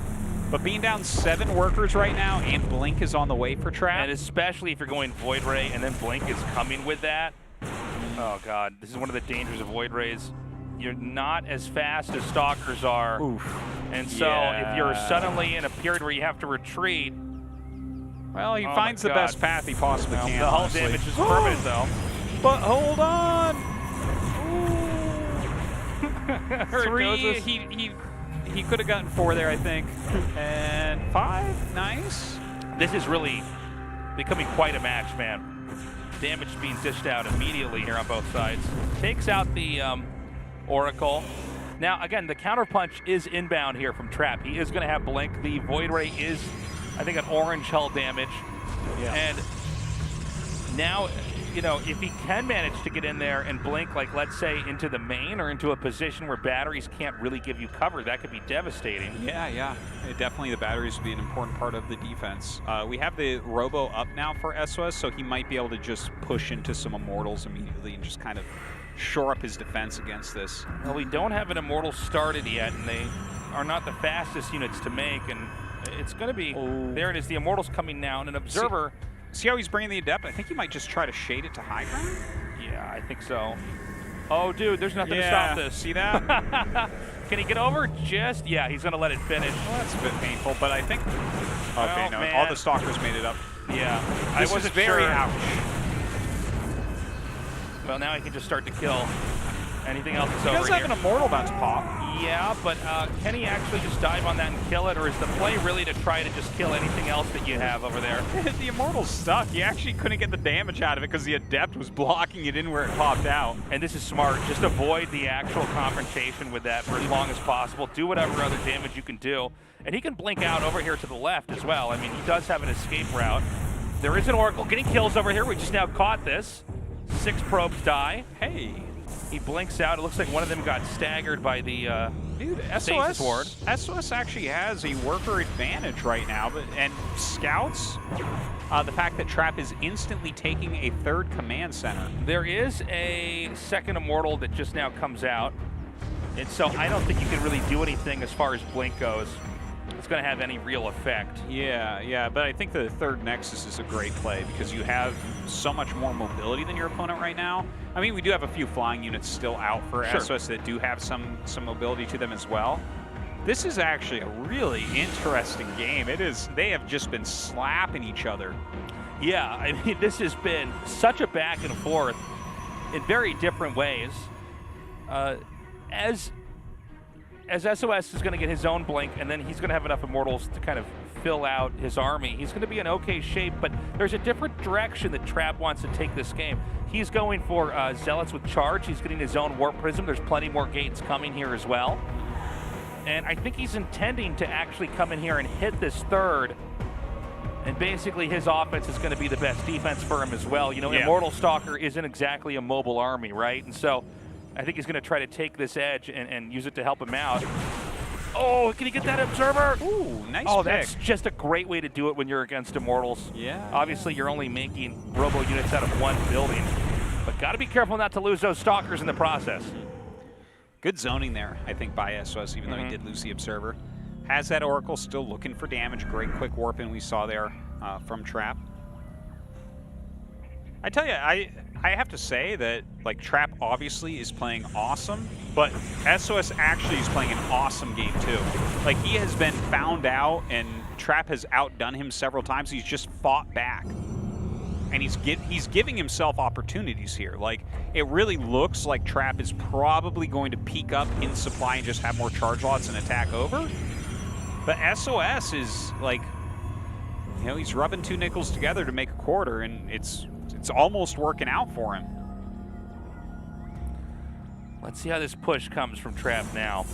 But being down 7 workers right now, and Blink is on the way for Trap. and especially if you're going Void Ray and then Blink is coming with that. Oh God, this is one of the dangers of Void Rays. You're not as fast as stalkers are. Oof. And so if you're suddenly in a period where you have to retreat. Well, he Oh finds my the God. best path he possibly can. The hull honestly. damage is permanent though. But hold on! There it 3, goes. he could have gotten 4 there, I think. And 5, nice. This is really becoming quite a match, man. Damage being dished out immediately here on both sides. Takes out the Oracle. Now, again, the counterpunch is inbound here from Trap. He is going to have Blink. The Void Ray is, I think, an orange hull damage. Yeah. And now, you know, if he can manage to get in there and Blink, like, let's say, into the main or into a position where batteries can't really give you cover, that could be devastating. Yeah. Definitely the batteries would be an important part of the defense. We have the Robo up now for SOS, so he might be able to just push into some Immortals immediately and just kind of shore up his defense against this. Well, we don't have an Immortal started yet, and they are not the fastest units to make, and it's going to be... There it is, the Immortal's coming now, and an Observer... See how he's bringing the Adept? I think he might just try to shade it to high ground. Yeah, I think so. Oh, dude, there's nothing to Yeah, stop this. see that? Can he get over? Just... Yeah, he's going to let it finish. Well, that's a bit painful, but I think... Okay, no, man. all the Stalkers made it up. Yeah, This I wasn't is very sure. ouch. Well, now he can just start to kill anything else that's He over does here. have an Immortal about to pop. Yeah, but can he actually just dive on that and kill it, or is the play really to try to just kill anything else that you have over there? The Immortal's stuck. He actually couldn't get the damage out of it because the Adept was blocking it in where it popped out. And this is smart. Just avoid the actual confrontation with that for as long as possible. Do whatever other damage you can do. And he can blink out over here to the left as well. I mean, he does have an escape route. There is an Oracle getting kills over here. We just now caught this. 6 probes die. Hey. He blinks out. It looks like one of them got staggered by the Stasis Ward. SOS actually has a worker advantage right now, and Scouts, the fact that Trap is instantly taking a 3rd command center. There is a 2nd Immortal that just now comes out. And so I don't think you can really do anything as far as Blink goes. It's going to have any real effect. Yeah, but I think the 3rd Nexus is a great play because you have so much more mobility than your opponent right now. I mean, we do have a few flying units still out for SOS that do have some mobility to them as well. This is actually a really interesting game. It is. They have just been slapping each other. Yeah, I mean, this has been such a back and forth in very different ways. As SOS is going to get his own Blink, and then he's going to have enough Immortals to kind of fill out his army. He's going to be in okay shape, but there's a different direction that Trap wants to take this game. He's going for Zealots with Charge. He's getting his own Warp Prism. There's plenty more gates coming here as well. And I think he's intending to actually come in here and hit this 3rd. And basically his offense is going to be the best defense for him as well. You know, Immortal Stalker isn't exactly a mobile army, right? And so I think he's going to try to take this edge and use it to help him out. Oh, can he get that Observer? Ooh, nice Oh, pick. that's just a great way to do it when you're against Immortals. Yeah. Obviously, you're only making Robo units out of 1 building. But got to be careful not to lose those Stalkers in the process. Good zoning there, I think, by SOS, even though he did lose the Observer. Has that Oracle, still looking for damage. Great quick warp in we saw there from Trap. I tell you, I have to say that, like, Trap obviously is playing awesome, but SOS actually is playing an awesome game too. Like, he has been found out, and Trap has outdone him several times. He's just fought back. and he's giving himself opportunities here. Like, it really looks like Trap is probably going to peak up in supply and just have more charge lots and attack over. But SOS is like, you know, he's rubbing 2 nickels together to make a quarter, and it's almost working out for him. Let's see how this push comes from Trap now.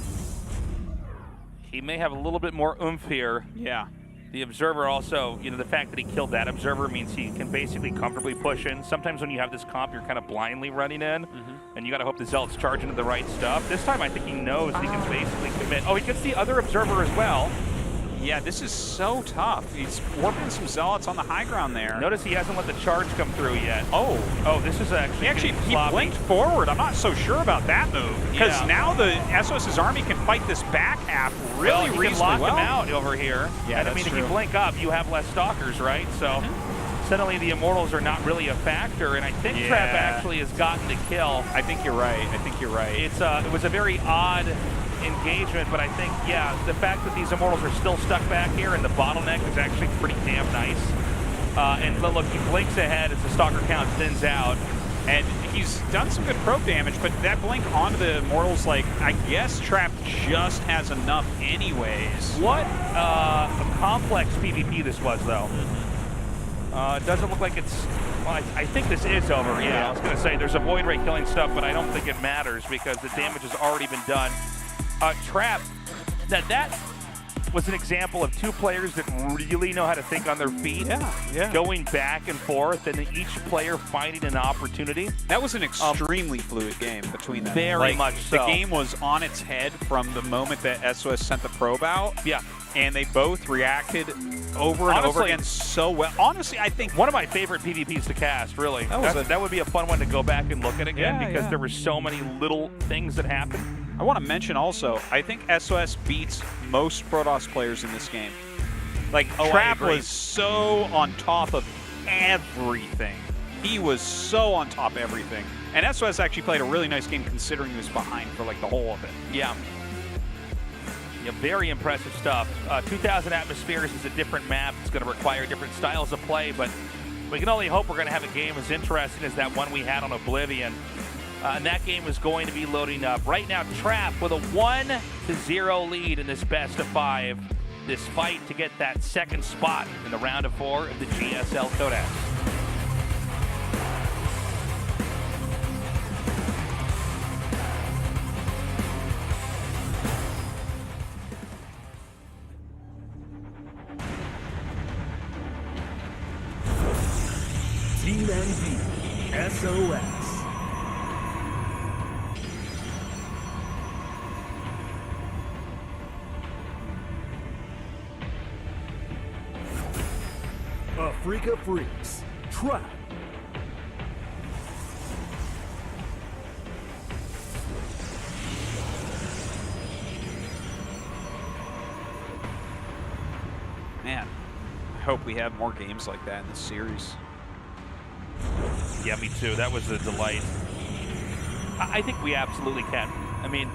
He may have a little bit more oomph here. Yeah. The Observer also, you know, the fact that he killed that Observer means he can basically comfortably push in. Sometimes when you have this comp, you're kind of blindly running in, and you got to hope the Zealot's charging to the right stuff. This time I think he knows he can basically commit. Oh, he gets the other Observer as well. Yeah, this is so tough. He's warping some Zealots on the high ground there. Notice he hasn't let the charge come through yet. Oh, this is actually he blinked forward. I'm not so sure about that move, because now the SOS's army can fight this back half really he can lock him out over here. Yeah, and I mean, if you blink up, you have less Stalkers, right? So suddenly the Immortals are not really a factor, and I think Trap actually has gotten the kill. I think you're right. It's it was a very odd engagement, but I think, yeah, the fact that these Immortals are still stuck back here and the bottleneck is actually pretty damn nice. And look, he blinks ahead as the Stalker count thins out. And he's done some good probe damage, but that blink onto the Immortals, like, I guess Trap just has enough anyways. What a complex PvP this was, though. It doesn't look like it's... Well, I think this is over, yeah. I was going to say, there's a Void Ray killing stuff, but I don't think it matters because the damage has already been done. Trap, that was an example of 2 players that really know how to think on their feet. Going back and forth, and each player finding an opportunity. That was an extremely fluid game between them. Very much so. The game was on its head from the moment that SOS sent the probe out. Yeah. And they both reacted over and over again so well. Honestly, I think one of my favorite PvPs to cast, really. That would be a fun one to go back and look at again because there were so many little things that happened. I want to mention also, I think SOS beats most Protoss players in this game. Like, Trap was so on top of everything. He was so on top of everything. And SOS actually played a really nice game considering he was behind for, like, the whole of it. Yeah, very impressive stuff. 2,000 Atmospheres is a different map. It's going to require different styles of play, but we can only hope we're going to have a game as interesting as that one we had on Oblivion. And that game is going to be loading up. Right now, Trap with a 1-0 lead in this best of 5. This fight to get that second spot in the round of 4 of the GSL Codex. Team NG, SOS. Africa Freaks, Trap. Man, I hope we have more games like that in this series. Yeah, me too. That was a delight. I think we absolutely can. I mean,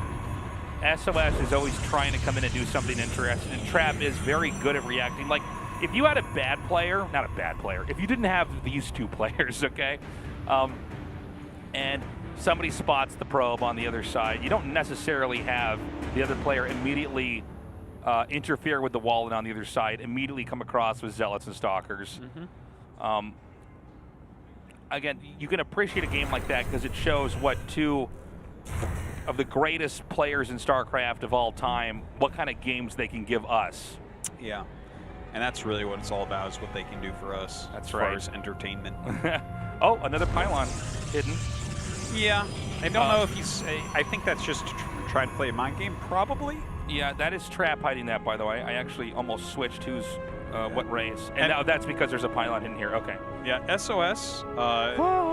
SOS is always trying to come in and do something interesting, and Trap is very good at reacting. Like, if you had a bad player, not a bad player, if you didn't have these 2 players, okay, and somebody spots the probe on the other side, you don't necessarily have the other player immediately interfere with the wall and on the other side, immediately come across with Zealots and Stalkers. Again, you can appreciate a game like that because it shows what 2 of the greatest players in StarCraft of all time, what kind of games they can give us. Yeah. And that's really what it's all about, is what they can do for us as far as entertainment. Oh, another pylon hidden. Yeah. I don't know if he's... I think that's just to try to play a mind game, probably. Yeah, that is Trap hiding that, by the way. I actually almost switched who's what race. And now that's because there's a pylon in here. Okay. Yeah, SOS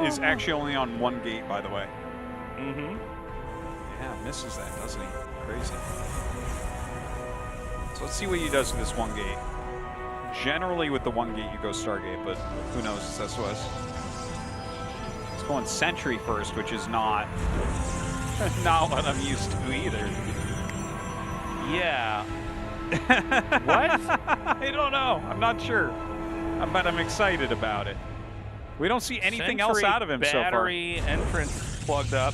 is actually only on 1 gate, by the way. Yeah, misses that, doesn't he? Crazy. So let's see what he does with this 1 gate. Generally, with the 1 gate, you go Stargate, but who knows? It's SOS. It's going Sentry first, which is not what I'm used to either. Yeah. What? I don't know. I'm not sure. But I'm excited about it. We don't see anything else out of him so far. Battery entrance plugged up.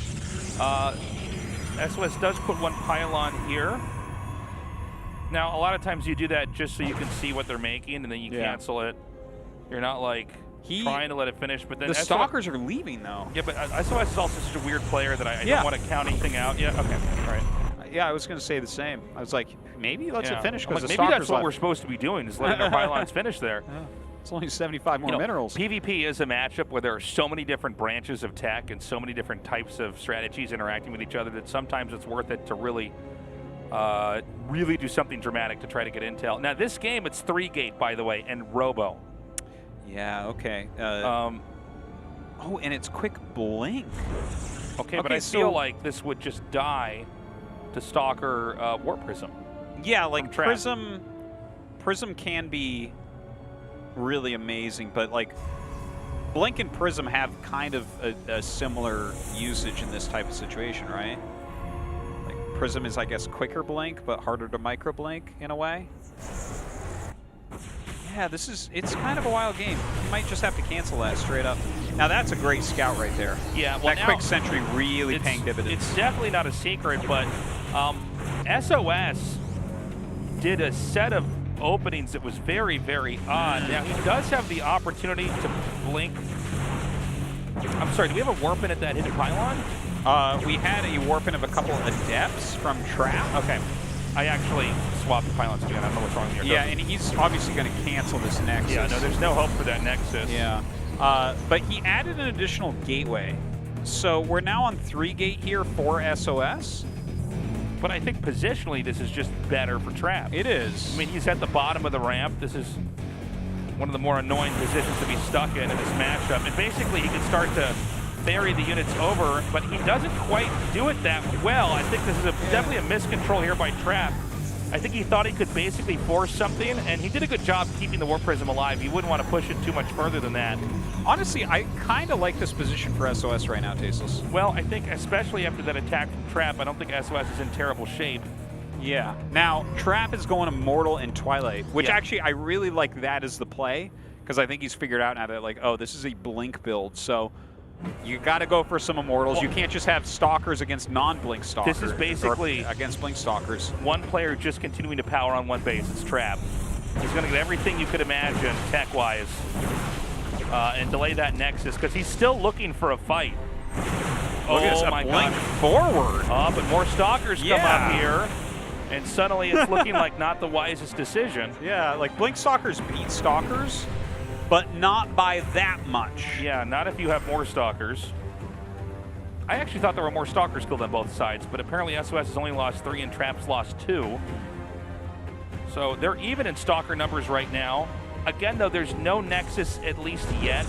SOS does put one pylon here. Now, a lot of times you do that just so you can see what they're making, and then you cancel it. You're not like trying to let it finish, but then the Stalkers are leaving though. Yeah, but SOS is also such a weird player that I don't want to count anything out. Yeah, okay, right. Yeah, I was going to say the same. I was like, maybe let's it finish because maybe that's what we're supposed to be doing, is letting our pylons finish there. It's only 75 more minerals. PvP is a matchup where there are so many different branches of tech and so many different types of strategies interacting with each other that sometimes it's worth it to really do something dramatic to try to get intel. Now, this game, it's 3-gate, by the way, and Robo. Yeah, okay. Oh, and it's quick blink. Okay, but I feel like this would just die to Stalker Warp Prism. Yeah, like Prism can be really amazing, but like Blink and Prism have kind of a similar usage in this type of situation, right? Like Prism is, I guess, quicker blink, but harder to micro blink in a way. Yeah, it's kind of a wild game. You might just have to cancel that straight up. Now that's a great scout right there. Yeah, well, that quick sentry really paying dividends. It's definitely not a secret, but SOS did a set of openings that was very, very odd. Now, he does have the opportunity to blink. I'm sorry, do we have a warp in at that hidden pylon? We had a warp in of a couple of adepts from Trap. Okay. I actually swapped the pylons again. I don't know what's wrong here. Yeah, and he's obviously going to cancel this Nexus. Yeah, no, there's no hope for that Nexus. Yeah. But he added an additional gateway. So we're now on 3-gate here for SOS. But I think positionally, this is just better for Trap. It is. I mean, he's at the bottom of the ramp. This is one of the more annoying positions to be stuck in this matchup. And basically, he can start to ferry the units over, but he doesn't quite do it that well. I think this is definitely a miscontrol here by Trap. I think he thought he could basically force something, and he did a good job keeping the Warp Prism alive. You wouldn't want to push it too much further than that. Honestly, I kind of like this position for SOS right now, Tasteless. Well, I think especially after that attack from Trap, I don't think SOS is in terrible shape. Yeah. Now, Trap is going Immortal and Twilight, which actually I really like that as the play, because I think he's figured out now that, like, oh, this is a Blink build, so you got to go for some Immortals. You can't just have Stalkers against non-Blink Stalkers. This is basically against Blink Stalkers. One player just continuing to power on one base. It's Trap. He's going to get everything you could imagine tech-wise and delay that Nexus because he's still looking for a fight. Oh my God! Forward. But more Stalkers come up here, and suddenly it's looking like not the wisest decision. Yeah, like Blink Stalkers beat Stalkers, but not by that much. Yeah, not if you have more Stalkers. I actually thought there were more Stalkers killed on both sides, but apparently SOS has only lost 3 and Trap's lost 2. So they're even in Stalker numbers right now. Again, though, there's no Nexus at least yet,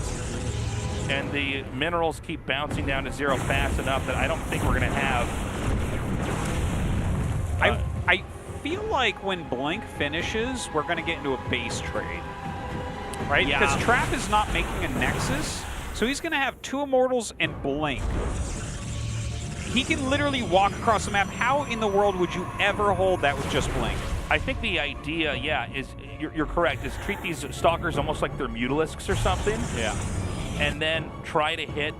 and the minerals keep bouncing down to 0 fast enough that I don't think we're going to have. I feel like when Blink finishes, we're going to get into a base trade. Right? Yeah. Because Trap is not making a Nexus, so he's going to have 2 Immortals and Blink. He can literally walk across the map. How in the world would you ever hold that with just Blink? I think the idea, is you're correct, is treat these Stalkers almost like they're Mutalisks or something. Yeah. And then try to hit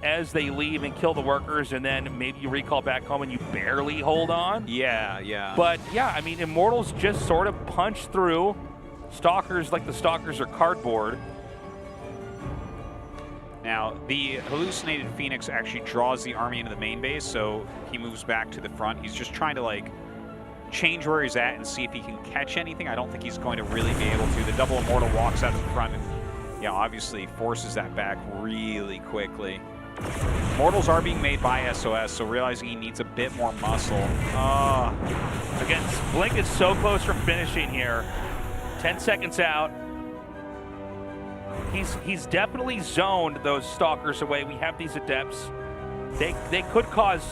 as they leave and kill the workers, and then maybe you recall back home and you barely hold on. Yeah, yeah. But yeah, I mean, Immortals just sort of punch through. Stalkers, like the Stalkers, are cardboard. Now, the hallucinated Phoenix actually draws the army into the main base, so he moves back to the front. He's just trying to, like, change where he's at and see if he can catch anything. I don't think he's going to really be able to. The double Immortal walks out to the front and, yeah, obviously forces that back really quickly. Immortals are being made by SOS, so realizing he needs a bit more muscle. Again, Blink is so close from finishing here. 10 seconds out. He's definitely zoned those Stalkers away. We have these Adepts. They could cause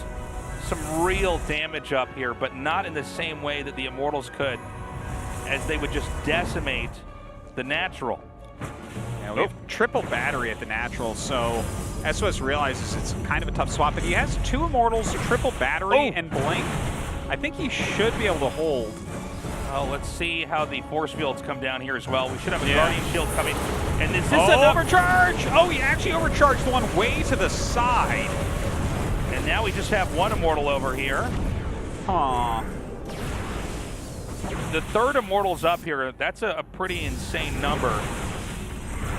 some real damage up here, but not in the same way that the Immortals could, as they would just decimate the Natural. Yeah, we have triple battery at the Natural, so SOS realizes it's kind of a tough swap, but he has 2 Immortals, triple battery, and Blink. I think he should be able to hold. Let's see how the force fields come down here as well. We should have a Guardian Shield coming. And this is an overcharge. Oh, he actually overcharged the one way to the side. And now we just have one Immortal over here. Huh. The third Immortal's up here. That's a pretty insane number.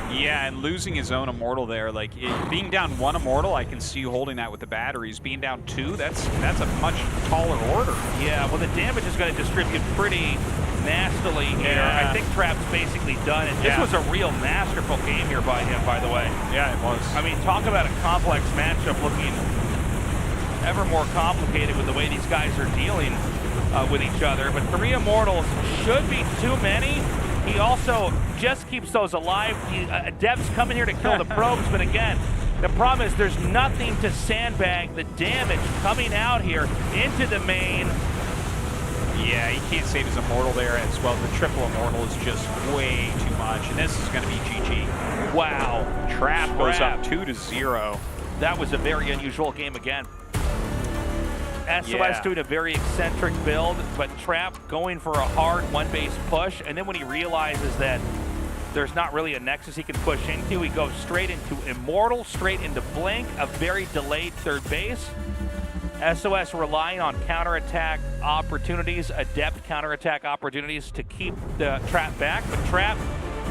Yeah, and losing his own Immortal there, like being down one Immortal, I can see you holding that with the batteries. Being down two, that's a much taller order. Yeah, well, the damage is going to distribute pretty nastily here. Yeah. I think Trap's basically done it. This was a real masterful game here by him, by the way. Yeah, it was. I mean, talk about a complex matchup looking ever more complicated with the way these guys are dealing with each other. But 3 Immortals should be too many. He also just keeps those alive. Adepts coming here to kill the probes, but again, the problem is there's nothing to sandbag the damage coming out here into the main. Yeah, he can't save his Immortal there as well. The triple Immortal is just way too much, and this is going to be GG. Wow. Trap goes up 2-0. That was a very unusual game again. SOS doing a very eccentric build, but Trap going for a hard one-base push, and then when he realizes that there's not really a nexus he can push into, he goes straight into Immortal, straight into Blink, a very delayed third base. SOS relying on counterattack opportunities, adept counterattack opportunities to keep the Trap back, but Trap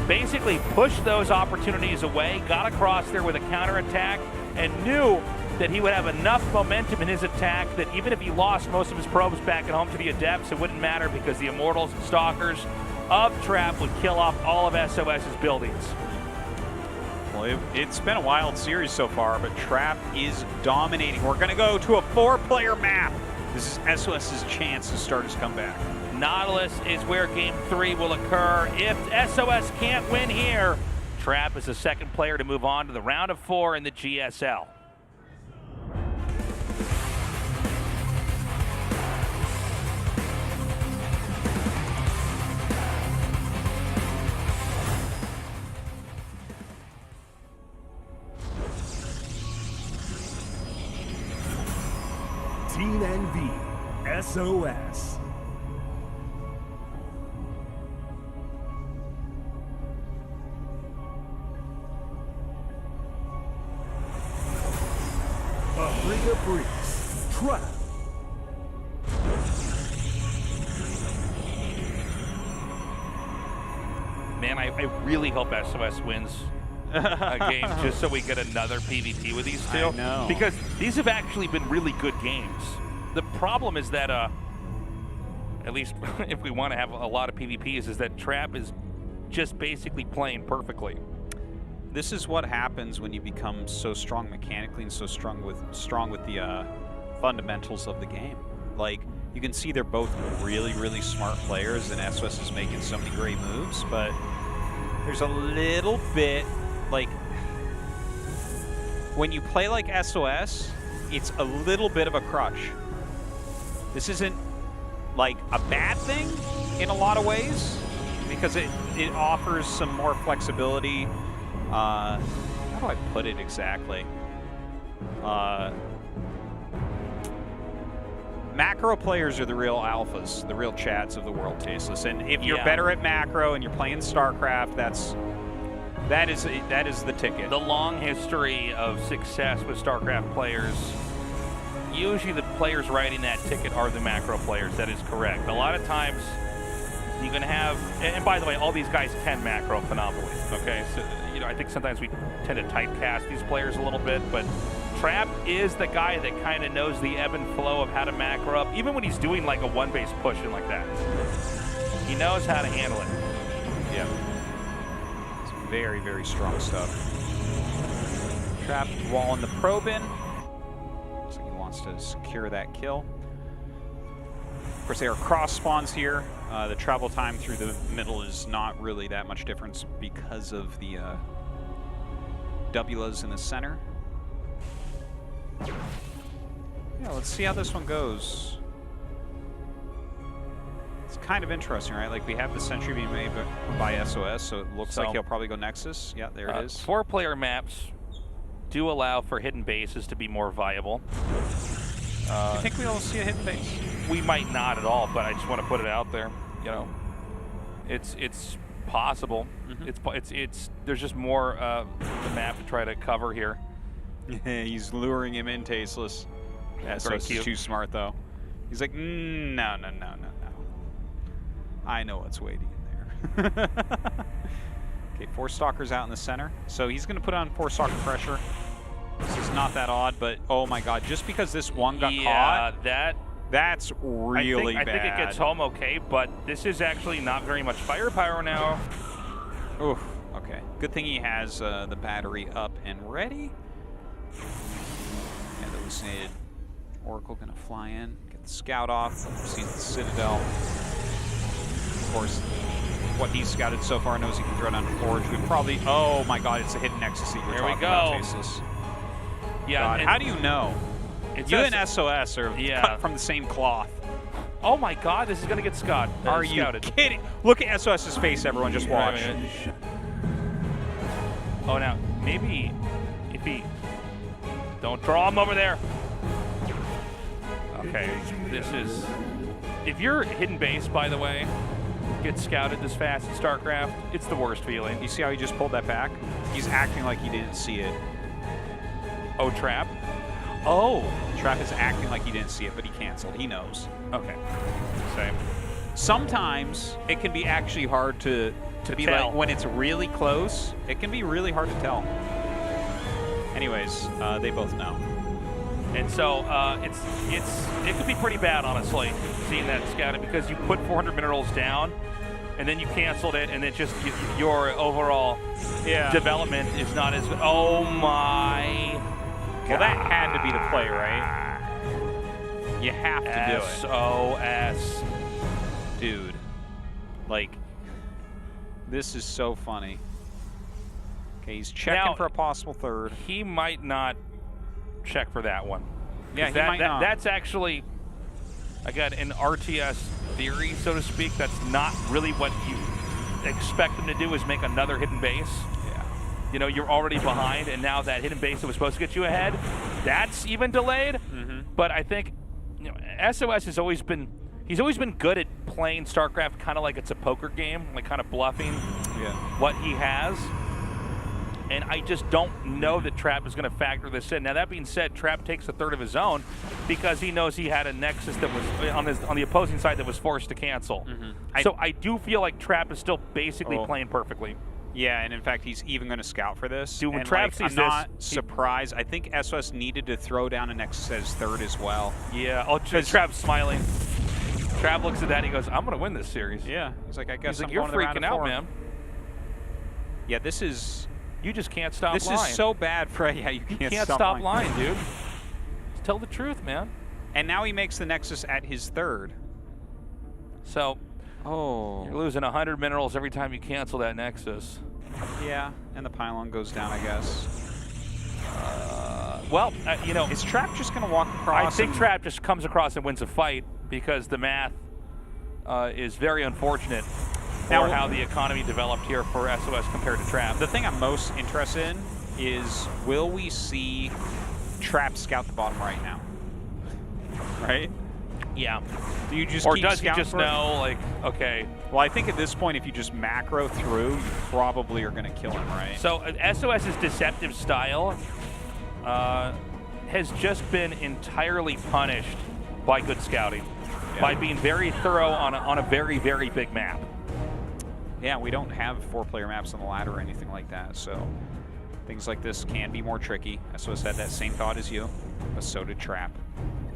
basically pushed those opportunities away, got across there with a counterattack, and knew that he would have enough momentum in his attack that even if he lost most of his probes back at home to the Adepts, it wouldn't matter because the Immortals and Stalkers of Trap would kill off all of SOS's buildings. Well, it's been a wild series so far, but Trap is dominating. We're going to go to a 4-player map. This is SOS's chance to start his comeback. Nautilus is where Game 3 will occur. If SOS can't win here, Trap is the second player to move on to the round of 4 in the GSL. Team NV, SOS. Africa Breeze, Trap. Man, I really hope SOS wins a game just so we get another PvP with these two. I know. Because these have actually been really good games. The problem is that, at least if we want to have a lot of PvPs, is that Trap is just basically playing perfectly. This is what happens when you become so strong mechanically and so strong with the fundamentals of the game. Like, you can see they're both really, really smart players, and SOS is making so many great moves, but there's a little bit, like, when you play like SOS, it's a little bit of a crutch. This isn't, like, a bad thing in a lot of ways, because it offers some more flexibility. How do I put it exactly? Macro players are the real alphas, the real chads of the world, Tasteless. And if you're better at macro and you're playing StarCraft, that is the ticket. The long history of success with StarCraft players, usually the players writing that ticket are the macro players. That is correct. A lot of times you can have, and by the way, all these guys can macro phenomenally. Okay, so I think sometimes we tend to typecast these players a little bit, but Trap is the guy that kind of knows the ebb and flow of how to macro up, even when he's doing like a one-base push and like that. He knows how to handle it. Yeah. It's very, very strong stuff. Trap walling the probe in. Looks like he wants to secure that kill. Of course, there are cross spawns here. The travel time through the middle is not really that much difference because of the Wulas in the center. Yeah, let's see how this one goes. It's kind of interesting, right? Like, we have the sentry being made by SOS, so it looks like he'll probably go Nexus. Yeah, there it is. 4-player maps do allow for hidden bases to be more viable. Do you think we'll see a hidden base? We might not at all, but I just want to put it out there. You know, it's possible. It's there's just more the map to try to cover here. He's luring him in, Tasteless. SOS is too smart, though. He's like, no. I know what's waiting in there. Okay, 4 Stalkers out in the center. So he's going to put on 4 Stalker pressure. This is not that odd, but oh my god, just because this one got caught, that's really bad. I think it gets home okay, but this is actually not very much firepower now. Oof, okay. Good thing he has the battery up and ready. And the hallucinated Oracle gonna fly in, get the scout off, proceed to the Citadel. Of course, what he's scouted so far knows he can throw down the Forge. We probably, oh my god, it's a hidden Nexus that you were talking about, Tasteless. Yeah. God, how do you know? You and SOS are cut from the same cloth. Oh my god, this is gonna get scouted. Are you kidding? Look at SOS's face, everyone, just watch. Oh, now, maybe if he... Don't draw him over there. Okay, this is... If your hidden base, by the way, gets scouted this fast in StarCraft, it's the worst feeling. You see how he just pulled that back? He's acting like he didn't see it. Oh, Trap? Oh! Trap is acting like he didn't see it, but he canceled. He knows. Okay. Same. Sometimes it can be actually hard to be tell. like, when it's really close, it can be really hard to tell. Anyways, they both know. And so it could be pretty bad, honestly, seeing that scouted, because you put 400 minerals down, and then you canceled it, and it just your overall development is not as. Oh my! Well, that had to be the play, right? You have to do it. SOS, dude. Like, this is so funny. Okay, he's checking for a possible third. He might not check for that one. Yeah, he might not. That's actually, again, in RTS theory, so to speak, that's not really what you expect him to do, is make another hidden base. Yeah. You know, you're already behind, and now that hidden base that was supposed to get you ahead, that's even delayed. But I think, you know, SOS has always been, he's always been good at playing StarCraft kind of like it's a poker game, like kind of bluffing what he has. And I just don't know that Trap is going to factor this in. Now, that being said, Trap takes a third of his own because he knows he had a Nexus that was on the opposing side that was forced to cancel. So I do feel like Trap is still basically playing perfectly. Yeah, and in fact, he's even going to scout for this. Dude, when and Trap like, sees I'm not surprised. I think SOS needed to throw down a Nexus as third as well. Yeah, Trap's smiling. Trap looks at that and he goes, I'm going to win this series. Yeah, he's like, I guess I'm you're going to the round freaking of out, 4. man. Yeah, this is... You just can't stop lying. lying. This is so bad for... Yeah, you can't stop lying, dude. Just tell the truth, man. And now he makes the Nexus at his third. So, you're losing 100 minerals every time you cancel that Nexus. Yeah, and the pylon goes down, I guess. Well, you know... Is Trap just going to walk across? I think Trap just comes across and wins a fight because the math is very unfortunate for how the economy developed here for SOS compared to Trap. The thing I'm most interested in is, will we see Trap scout the bottom right now? Right? Yeah. Do you just or keep does he scouting just for it? know, like, okay. Well, I think at this point, if you just macro through, you probably are going to kill him, right? So SOS's deceptive style has just been entirely punished by good scouting, by being very thorough on a very, very big map. Yeah, we don't have 4-player maps on the ladder or anything like that, so things like this can be more tricky. SOS had that same thought as you, but so did Trap.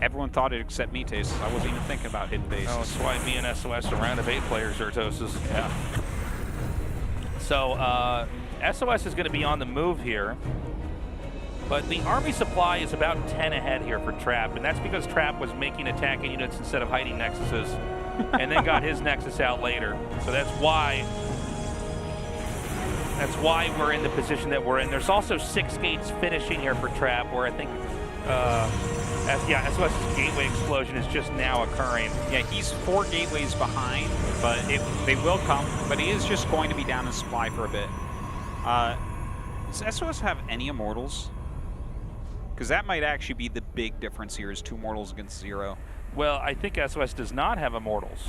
Everyone thought it except me, Tastes. I wasn't even thinking about hidden bases. Oh, that's why me and SOS are a round of 8 players, Zertosis. Yeah. So SOS is going to be on the move here, but the army supply is about 10 ahead here for Trap, and that's because Trap was making attacking units instead of hiding Nexuses, and then got his Nexus out later. So that's why we're in the position that we're in. There's also 6 gates finishing here for Trap, where I think SOS's gateway explosion is just now occurring. Yeah, he's 4 gateways behind, but they will come. But he is just going to be down in supply for a bit. Does SOS have any immortals? Because that might actually be the big difference here, is 2 mortals against 0. Well, I think SOS does not have immortals.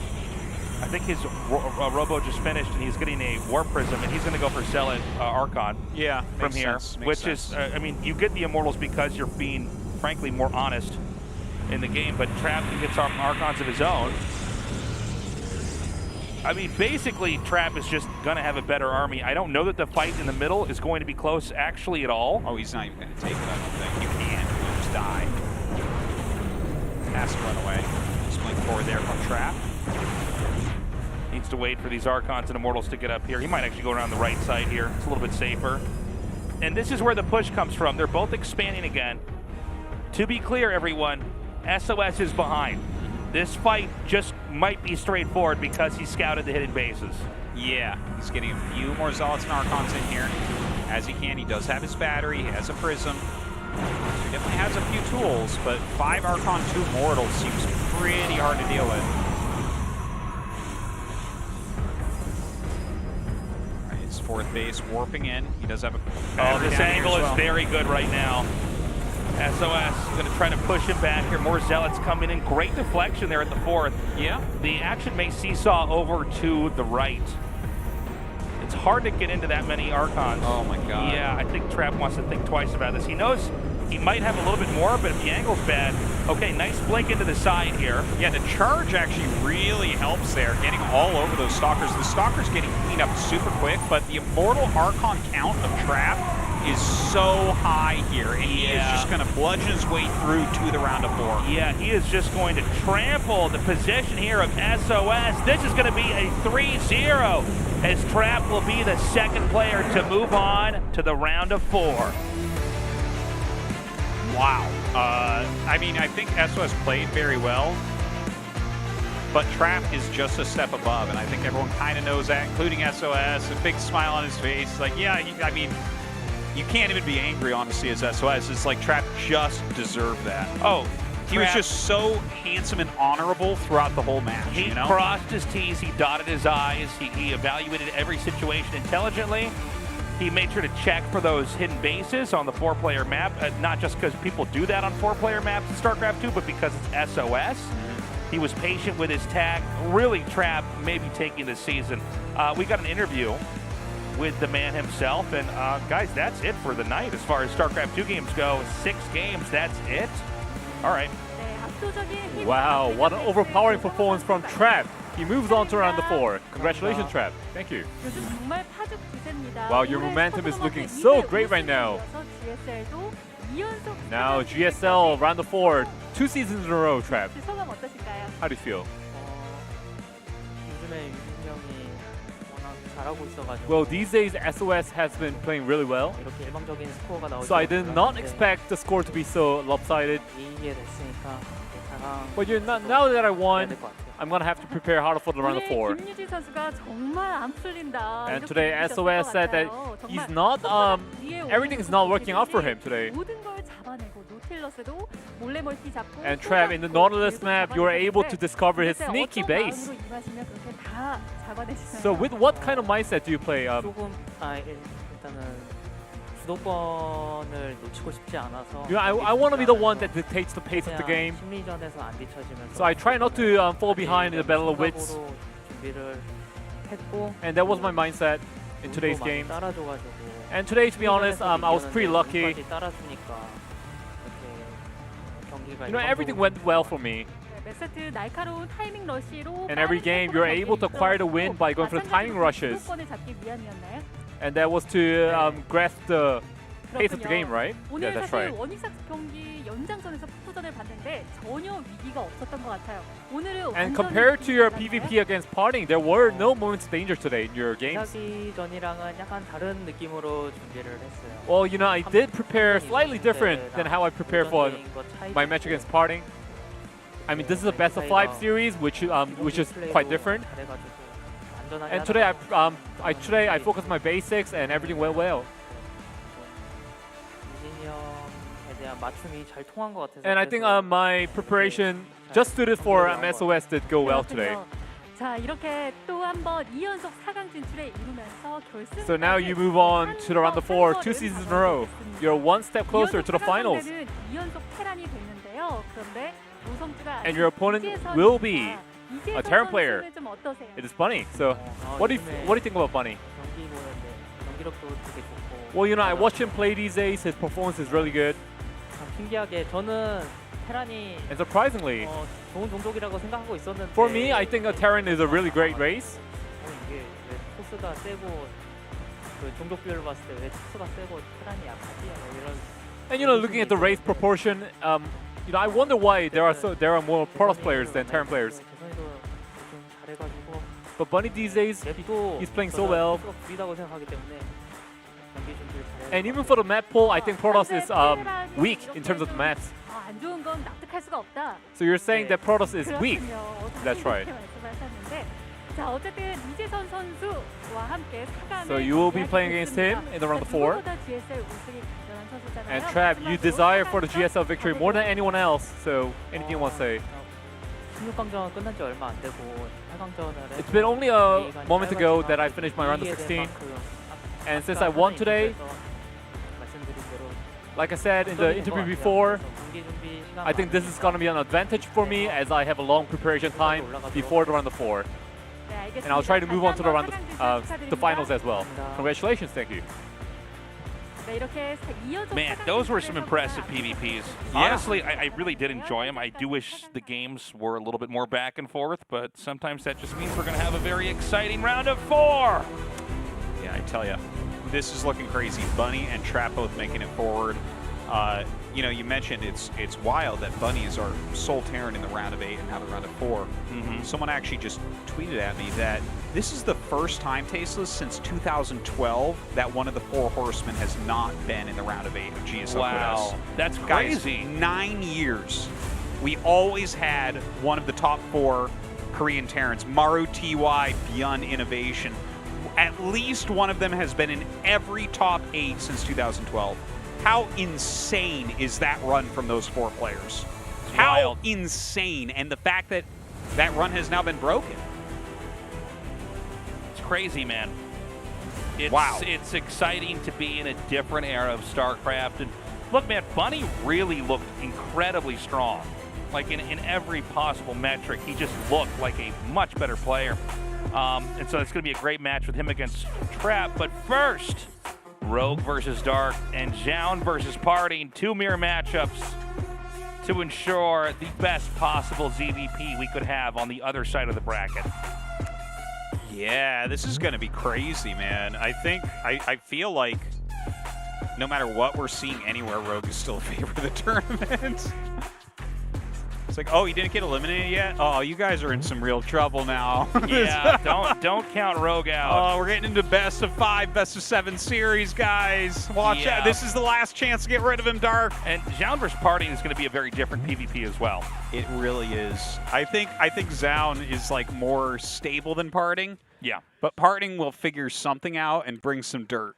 I think his Robo just finished, and he's getting a War Prism, and he's going to go for Zealot Archon. Yeah, from here, which is, I mean, you get the Immortals because you're being, frankly, more honest in the game. But Trap gets Archons of his own. I mean, basically, Trap is just going to have a better army. I don't know that the fight in the middle is going to be close, actually, at all. Oh, he's not even going to take it, I don't think. You can't. You'll just die. Has to run away. Swing forward there from Trap. Needs to wait for these Archons and Immortals to get up here. He might actually go around the right side here. It's a little bit safer. And this is where the push comes from. They're both expanding again. To be clear, everyone, SOS is behind. This fight just might be straightforward because he scouted the hidden bases. Yeah, he's getting a few more Zealots and Archons in here as he can. He does have his battery, he has a Prism. So he definitely has a few tools, but 5 Archon, 2 Mortals seems pretty hard to deal with. All right, his 4th base warping in. He does have a battery this down angle here as well. is very good right now. SOS going to try to push him back here. More Zealots coming in. Great deflection there at the 4th. Yeah. The action may seesaw over to the right. It's hard to get into that many Archons. Oh my god. Yeah, I think Trap wants to think twice about this. He knows he might have a little bit more, but if the angle's bad, okay, nice blink into the side here. Yeah, the charge actually really helps there, getting all over those Stalkers. The Stalker's getting cleaned up super quick, but the Immortal Archon count of Trap is so high here, and he is just going to bludgeon his way through to the round of 4. Yeah, he is just going to trample the position here of SOS. This is going to be a 3-0, as Trap will be the second player to move on to the round of 4. Wow. I mean, I think SOS played very well, but Trap is just a step above, and I think everyone kind of knows that, including SOS. A big smile on his face. Like, yeah, I mean, you can't even be angry, honestly, as SOS. It's like Trap just deserved that. Oh, he was just so handsome and honorable throughout the whole match. He you know? crossed his T's, he dotted his I's, he evaluated every situation intelligently. He made sure to check for those hidden bases on the 4-player map, not just because people do that on 4-player maps in StarCraft 2, but because it's SOS. He was patient with his tag. Really, Trap maybe taking the season. We got an interview with the man himself, and guys, that's it for the night as far as StarCraft 2 games go. 6 games, that's it. All right. Wow, what an overpowering performance from Trap. He moves on to round 4. Congratulations, Trap. Thank you. Wow, your momentum is looking so great right now. Now GSL round 4, 2 seasons in a row, Trap. How do you feel? Well, these days SOS has been playing really well, so I did not expect the score to be so lopsided. But now that I won, I'm gonna have to prepare harder for the round of 4. And today SOS said that he's not, everything is not working out for him today. And Trap, in the Nautilus map, you are able to discover his sneaky base. So with what kind of mindset do you play? I want to be the one that dictates the pace of the game. So I try not to fall behind in the Battle of Wits. And that was my mindset in today's game. And today, to be honest, I was pretty lucky. You know, everything went well for me. And every game, you're able to acquire the win by going for the timing rushes. And that was to grasp the pace of the game, right? Yeah, that's right. And compared to your PvP against Parting, there were no moments of danger today in your games. Well, you know, I did prepare slightly different than how I prepared for my match against Parting. I mean, this is a best of 5 series, which is quite different. And today I focused my basics and everything went well. And I think my preparation just suited for SOS did go well today. So now you move on to the round of 4, 2 seasons in a row. You're one step closer to the finals. And your opponent will be a Terran player, it is Bunny. So what do you think about Bunny? Well, you know, I watch him play these days. His performance is really good. 신기하게 저는 테란이 And surprisingly, 좋은 종족이라고 생각하고 있었는데 for me, I think a Terran is a really great race. 이게 왜 토스가 세고 그 종족별로 봤을 때 왜 토스가 세고 테란이 약하지? 이런. And you know, looking at the race proportion, you know, I wonder why there are more Protoss players than Terran players. 재선이도 좀 잘해가지고. But Bunny these days, he's playing so well. 토스가 구리다고 생각하기 때문에 경기 준비를 잘해. And even for the map pool, I think Protoss is weak in terms of the maps. 안 좋은 건 납득할 수가 없다. So you're saying that Protoss is weak? That's right. 자, 어쨌든 이재선 선수와 함께 4강을 So you will be playing against him in the round of 4. And Trav, you desire for the GSL victory more than anyone else. So anything you want to say? 16강전 끝난 지 얼마 안 되고 8강전을 It's been only a moment ago that I finished my round of 16. And since I won today, like I said in the interview before, I think this is going to be an advantage for me as I have a long preparation time before the round of 4. And I'll try to move on to the round of the finals as well. Congratulations, thank you. Man, those were some impressive PvPs. Honestly, I really did enjoy them. I do wish the games were a little bit more back and forth, but sometimes that just means we're going to have a very exciting round of 4. Yeah, I tell you, this is looking crazy. Bunny and Trap both making it forward. You know, you mentioned it's wild that Bunny is our sole Terran in the round of 8 and now the round of 4. Someone actually just tweeted at me that this is the first time, Tasteless, since 2012 that one of the 4 horsemen has not been in the round of 8 of GSL. Wow, that's crazy. Guys, 9 years. We always had one of the top 4 Korean Terrans, Maru TY, Beyond Innovation. At least one of them has been in every top 8 since 2012. How insane is that run from those 4 players? How insane, and the fact that that run has now been broken. It's crazy, man. Wow. It's exciting to be in a different era of StarCraft. And look, man, Bunny really looked incredibly strong. Like in every possible metric, he just looked like a much better player. And so it's going to be a great match with him against Trap. But first, Rogue versus Dark and Zhaun versus Parting, 2 mirror matchups to ensure the best possible ZVP we could have on the other side of the bracket. Yeah, this is going to be crazy, man. I feel like no matter what we're seeing anywhere, Rogue is still a favorite of the tournament. It's like, oh, you didn't get eliminated yet? Oh, you guys are in some real trouble now. Yeah, don't count Rogue out. Oh, we're getting into best of 5, best of 7 series, guys. Watch out. This is the last chance to get rid of him, Dark. And Zhaun versus Parting is going to be a very different PvP as well. It really is. I think Zhaun is like more stable than Parting. Yeah. But Parting will figure something out and bring some dirt.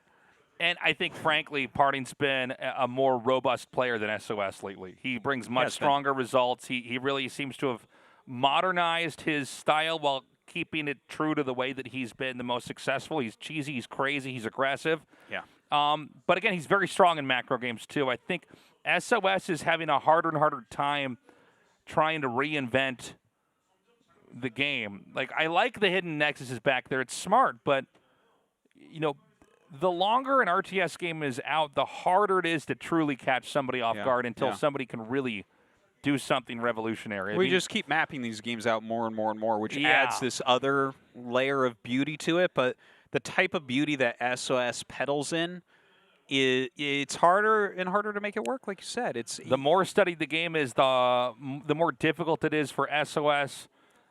And I think, frankly, Parting's been a more robust player than SOS lately. He brings much stronger results. He really seems to have modernized his style while keeping it true to the way that he's been the most successful. He's cheesy, he's crazy, he's aggressive. Yeah. But again, he's very strong in macro games, too. I think SOS is having a harder and harder time trying to reinvent the game. Like, I like the hidden nexuses back there. It's smart, but, you know, the longer an RTS game is out, the harder it is to truly catch somebody off guard until somebody can really do something revolutionary. We just keep mapping these games out more and more and more, which adds this other layer of beauty to it. But the type of beauty that SOS peddles in, it's harder and harder to make it work, like you said. It's the more studied the game is, the more difficult it is for SOS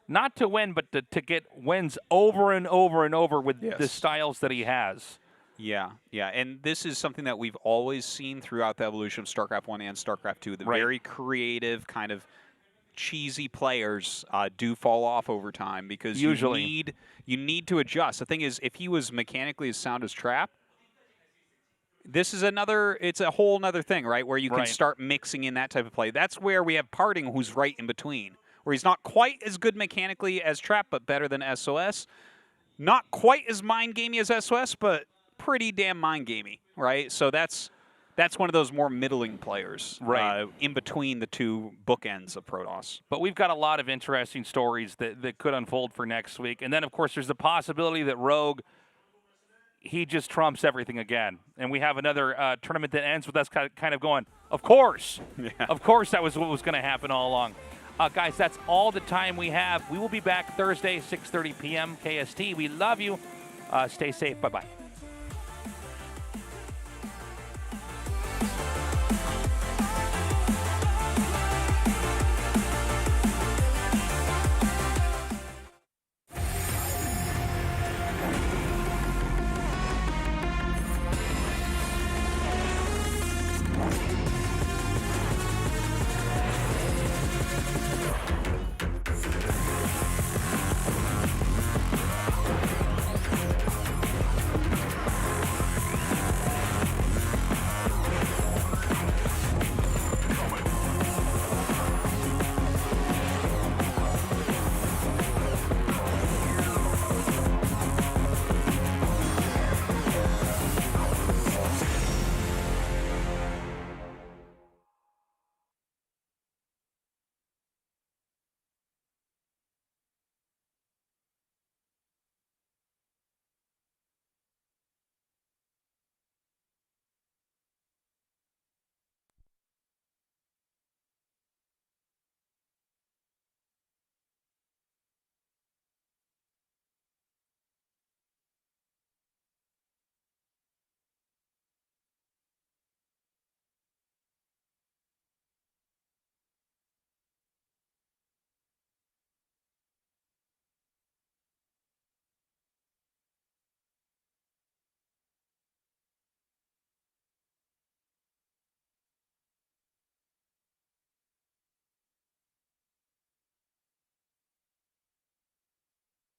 not to win, but to get wins over and over and over with the styles that he has. Yeah, and this is something that we've always seen throughout the evolution of StarCraft 1 and StarCraft 2. The very creative, kind of cheesy players do fall off over time because you need to adjust. The thing is, if he was mechanically as sound as Trap, this is it's a whole other thing, right, where you can start mixing in that type of play. That's where we have Parting, who's right in between, where he's not quite as good mechanically as Trap, but better than SOS. Not quite as mind-gamey as SOS, but pretty damn mind gamey, right? So that's That's one of those more middling players, Right. in between the two bookends of Protoss. But we've got a lot of interesting stories that could unfold for next week. And then, of course, there's the possibility that Rogue, he just trumps everything again. And we have another tournament that ends with us kind of going, of course. Yeah. Of course, that was what was going to happen all along. Guys, that's all the time we have. We will be back Thursday, 6:30 p.m. KST. We love you. Stay safe. Bye-bye.